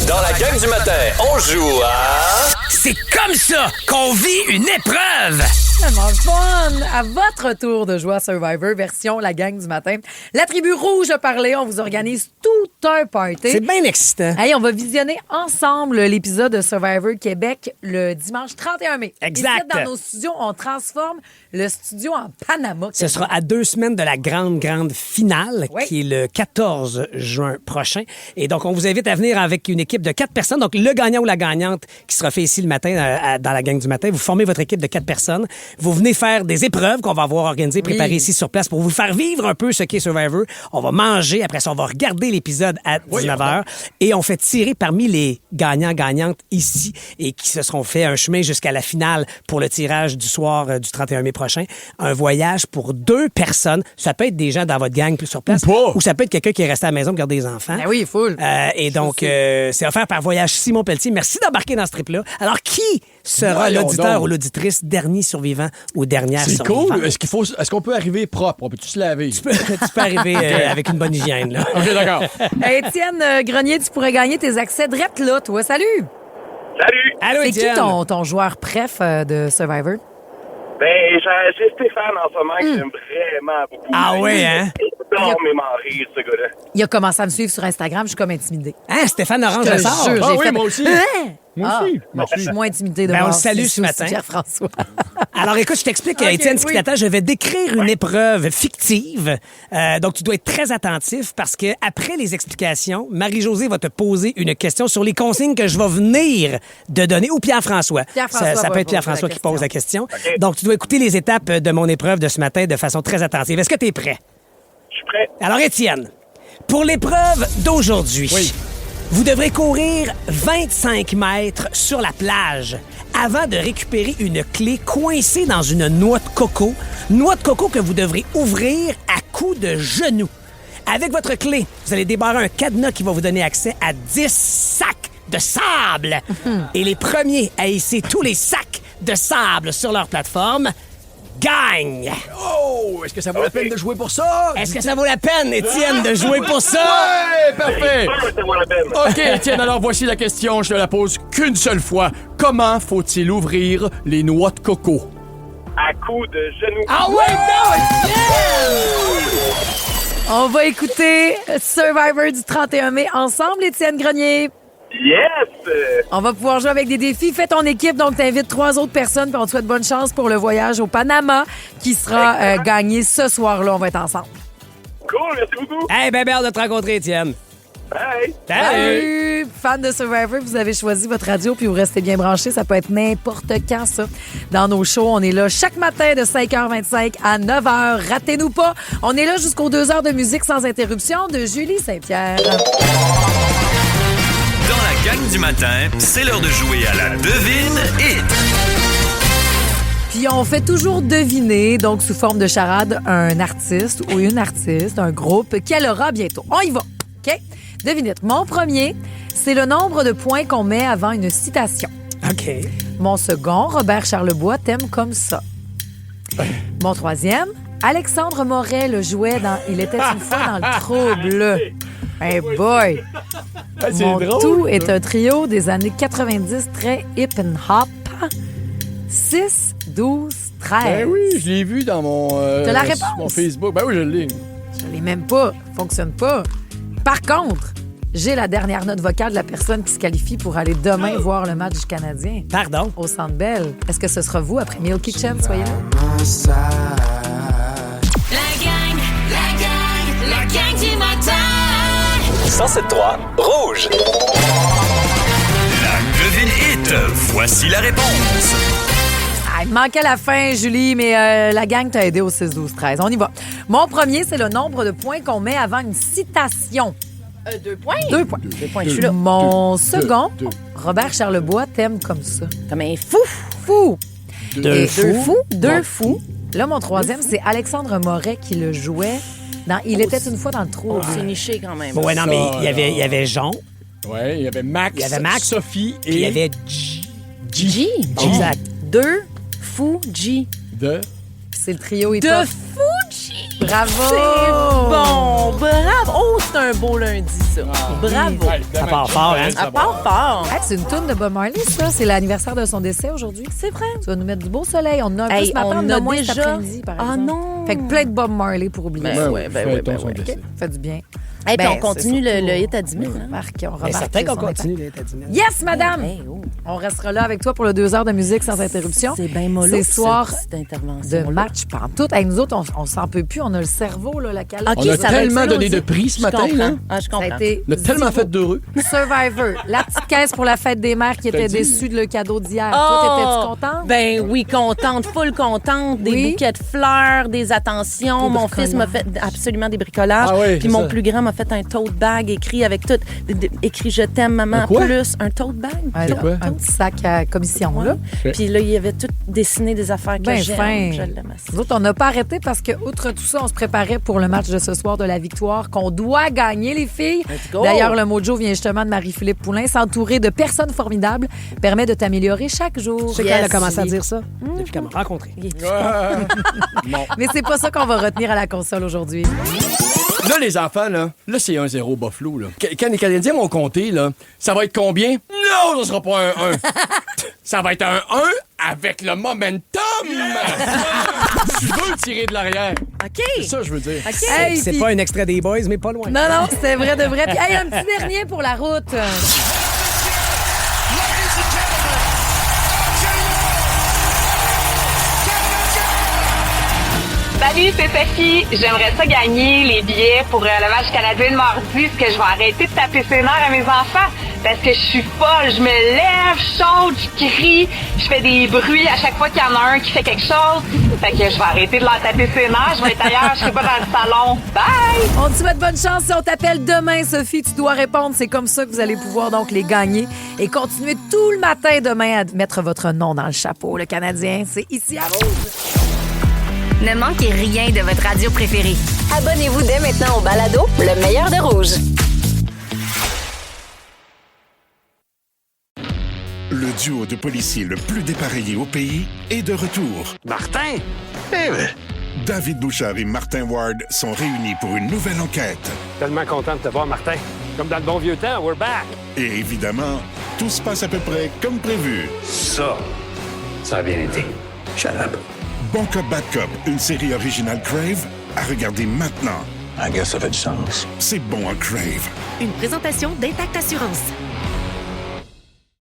Dans la gang du matin, on joue à... C'est comme ça qu'on vit une épreuve! Tellement fun! À votre tour de jouer à Survivor, version la gang du matin. La tribu rouge a parlé, on vous organise tout un party. C'est bien excitant. Hey, on va visionner ensemble l'épisode de Survivor Québec le dimanche 31 mai. Exact. Ici, dans nos studios, on transforme le studio en Panama. Ce sera à 2 semaines de la grande finale, qui est le 14 juin prochain. Et donc, on vous invite à venir avec une équipe de 4 personnes. Donc, le gagnant ou la gagnante qui sera fait ici le matin, dans la gang du matin, vous formez votre équipe de 4 personnes. Vous venez faire des épreuves qu'on va avoir organisées, préparées ici sur place pour vous faire vivre un peu ce qu'est Survivor. On va manger, après ça, on va regarder l'épisode à 19h et on fait tirer parmi les gagnants-gagnantes ici et qui se seront fait un chemin jusqu'à la finale pour le tirage du soir du 31 mai prochain. Un voyage pour 2 personnes. Ça peut être des gens dans votre gang plus sur place ou ça peut être quelqu'un qui est resté à la maison pour garder des enfants. Ben oui, full. Et donc, c'est offert par Voyage Simon Pelletier. Merci d'embarquer dans ce trip-là. Alors, qui sera l'auditeur ou l'auditrice dernier survivant ou dernière survivante? C'est cool. Est-ce qu'on peut arriver propre? On peut-tu se laver? Tu peux arriver avec une bonne hygiène. Là. OK, d'accord. Étienne Grenier, tu pourrais gagner tes accès direct là, toi. Salut! Salut! Allô, c'est Étienne. qui ton joueur préf de Survivor? J'ai Stéphane en ce moment que j'aime vraiment beaucoup. Ah ouais, hein? Énormément rire, ce gars-là. Il a commencé à me suivre sur Instagram, je suis comme intimidée. Hein, Stéphane Orange Je te le sort? jure, Ah j'ai oui, fait... moi aussi. Hein? Moi aussi. Bon, je suis moins intimidée de Ben, on voir le salue si ce c'est matin. Pierre-François. Alors, écoute, je t'explique, Ok, Étienne oui. Ticlata, je vais décrire une épreuve fictive. Donc, tu dois être très attentif parce que après les explications, Marie-Josée va te poser une question sur les consignes que je vais venir de donner, ou Pierre-François. Pierre-François Ça va peut être poser Pierre-François la qui pose la question. Donc, tu dois écouter les étapes de mon épreuve de ce matin de façon très attentive. Est-ce que tu es prêt? Je suis prêt. Alors, Étienne, pour l'épreuve d'aujourd'hui, vous devrez courir 25 mètres sur la plage avant de récupérer une clé coincée dans une noix de coco. Noix de coco que vous devrez ouvrir à coups de genoux. Avec votre clé, vous allez débarrer un cadenas qui va vous donner accès à 10 sacs de sable. Et les premiers à hisser tous les sacs de sable sur leur plateforme gagnent. Oh, est-ce que ça vaut la peine de jouer pour ça? Est-ce que ça vaut la peine, Étienne, de jouer pour ça? Ouais, parfait. Ça vaut la peine. OK, Étienne, alors voici la question. Je te la pose qu'une seule fois. Comment faut-il ouvrir les noix de coco? À coups de genoux. Ah ouais, non! On va écouter Survivor du 31 mai ensemble, Étienne Grenier. Yes! On va pouvoir jouer avec des défis. Fais ton équipe, donc t'invites 3 autres personnes, puis on te souhaite bonne chance pour le voyage au Panama qui sera gagné ce soir-là. On va être ensemble. Cool, merci beaucoup. Hey, ben, hâte de te rencontrer, Étienne. Bye. Salut! Fan de Survivor, vous avez choisi votre radio puis vous restez bien branchés. Ça peut être n'importe quand, ça. Dans nos shows, on est là chaque matin de 5h25 à 9h. Ratez-nous pas. On est là jusqu'aux 2 heures de musique sans interruption de Julie Saint-Pierre. Dans la gang du matin, c'est l'heure de jouer à la devine hit. Puis on fait toujours deviner, donc sous forme de charade, un artiste ou une artiste, un groupe qu'elle aura bientôt. On y va, OK? Devinette. Mon premier, c'est le nombre de points qu'on met avant une citation. OK. Mon second, Robert Charlebois, t'aime comme ça. Mon troisième, Alexandre Moret le jouait dans Il était une fois dans le trouble. Hey boy! C'est Mon drôle. tout est un trio des années 90 très hip and hop. 6, 12, 13. Ben oui, je l'ai vu dans mon, T'as la réponse? sur mon Facebook. Ben oui, je l'ai. Je l'ai même pas. Fonctionne pas. Par contre, j'ai la dernière note vocale de la personne qui se qualifie pour aller demain voir le match du Canadien. Pardon? Au Centre Bell. Est-ce que ce sera vous après Meal Kitchen? Soyez là. La gang du matin. 107.3 Rouge. La devine hit. Voici la réponse. Ah, il me manquait la fin, Julie, mais la gang t'a aidé au 6, 12, 13. On y va. Mon premier, c'est le nombre de points qu'on met avant une citation. 2 points? 2 points. 2 points, je suis là. Mon second, Robert Charlebois, t'aime comme ça. Comme un fou. Fou. Deux fous. Deux fous. Là, mon troisième, c'est Alexandre Moret qui le jouait dans Il était une fois dans le trou. C'est niché quand même. Bon, ouais, non, mais il y avait Jean. Ouais, il y avait Max, Sophie et... Il y avait G. Exact. 2 fous G. De... C'est le trio hip-hop. De Fuji! Bravo! C'est bon! Bravo! Oh, c'est un beau lundi, ça. Bravo! Ça part fort, hein? Ça part fort. Hey, c'est une toune de Bob Marley, ça. C'est l'anniversaire de son décès aujourd'hui. C'est vrai. Tu vas nous mettre du beau soleil. On en a un peu ce matin, on en a moins cet après-midi, par exemple. Ah non! Fait que plein de Bob Marley pour oublier ça. ouais. OK? Fait du bien. Et puis Ben, on continue c'est surtout- le hit à 10 000. Hein? Marc, on C'est remarque certain qu'on son continue impact. le hit à 10 000. Yes, madame! Hey, oh. On restera là avec toi pour le 2 heures de musique sans interruption. C'est bien mollo, C'est soir cette de intervention. match pantoute. Hey, nous autres, on s'en peut plus. On a le cerveau, là, la calotte. OK, On a ça va tellement donné exploser. de prix ce Je matin, comprends. là. Ah, je Ça a comprends. été On a tellement zéro. fait d'heureux. Survivor, la petite caisse pour la fête des mères qui était dit. déçue de le cadeau d'hier. Oh! Toi, t'étais-tu contente? Ben oui, contente, full contente. Des Oui. bouquets de fleurs, des attentions. Des Mon fils m'a fait absolument des bricolages. Ah oui, Puis c'est mon ça. plus grand m'a fait un tote bag écrit avec tout. Écrit Je t'aime, maman. Un quoi? Plus un tote bag. Ouais, C'est quoi? un petit sac à commission, là. Ok. Puis là, il y avait tout dessiné des affaires que Ben j'aime. fin. Je l'aime assez. Nous autres, on n'a pas arrêté parce que, outre tout ça, on se préparait pour le match de ce soir de la victoire qu'on doit gagner, les filles. Let's go. D'ailleurs, le mojo vient justement de Marie-Philippe Poulain. S'entourer de personnes formidables permet de t'améliorer chaque jour. Tu sais quand elle a commencé à dire ça? Depuis qu'elle m'a rencontré. Mais c'est pas ça qu'on va retenir à la console aujourd'hui. Là, les enfants, là c'est 1-0 Buffalo, là. Quand les Canadiens vont compter, là, ça va être combien? Non, ça sera pas un 1. Ça va être un 1 avec le momentum. Tu veux tirer de l'arrière. OK. C'est ça, je veux dire. OK. C'est pas un extrait des Boys, mais pas loin. Non, c'était vrai de vrai. Puis, hey, un petit dernier pour la route. Salut, c'est Sophie. J'aimerais ça gagner les billets pour le match canadien de mardi, parce que je vais arrêter de taper ses nerfs à mes enfants. Parce que je suis folle, je me lève, chaude, je crie, je fais des bruits à chaque fois qu'il y en a un qui fait quelque chose. Fait que je vais arrêter de leur taper ses nerfs, je vais être ailleurs, je serai pas dans le salon. Bye! On te souhaite bonne chance si on t'appelle demain, Sophie. Tu dois répondre. C'est comme ça que vous allez pouvoir donc les gagner et continuer tout le matin demain à mettre votre nom dans le chapeau. Le Canadien, c'est ici à Rouge. Ne manquez rien de votre radio préférée. Abonnez-vous dès maintenant au balado Le meilleur de Rouge. Le duo de policiers le plus dépareillé au pays est de retour. Martin? David Bouchard et Martin Ward sont réunis pour une nouvelle enquête. Tellement content de te voir, Martin. Comme dans le bon vieux temps, we're back. Et évidemment, tout se passe à peu près comme prévu. Ça a bien été. Shut up. Bon Cop, Bad Cop, une série originale Crave, à regarder maintenant. I guess ça fait du sens. C'est bon à Crave. Une présentation d'Intact Assurance.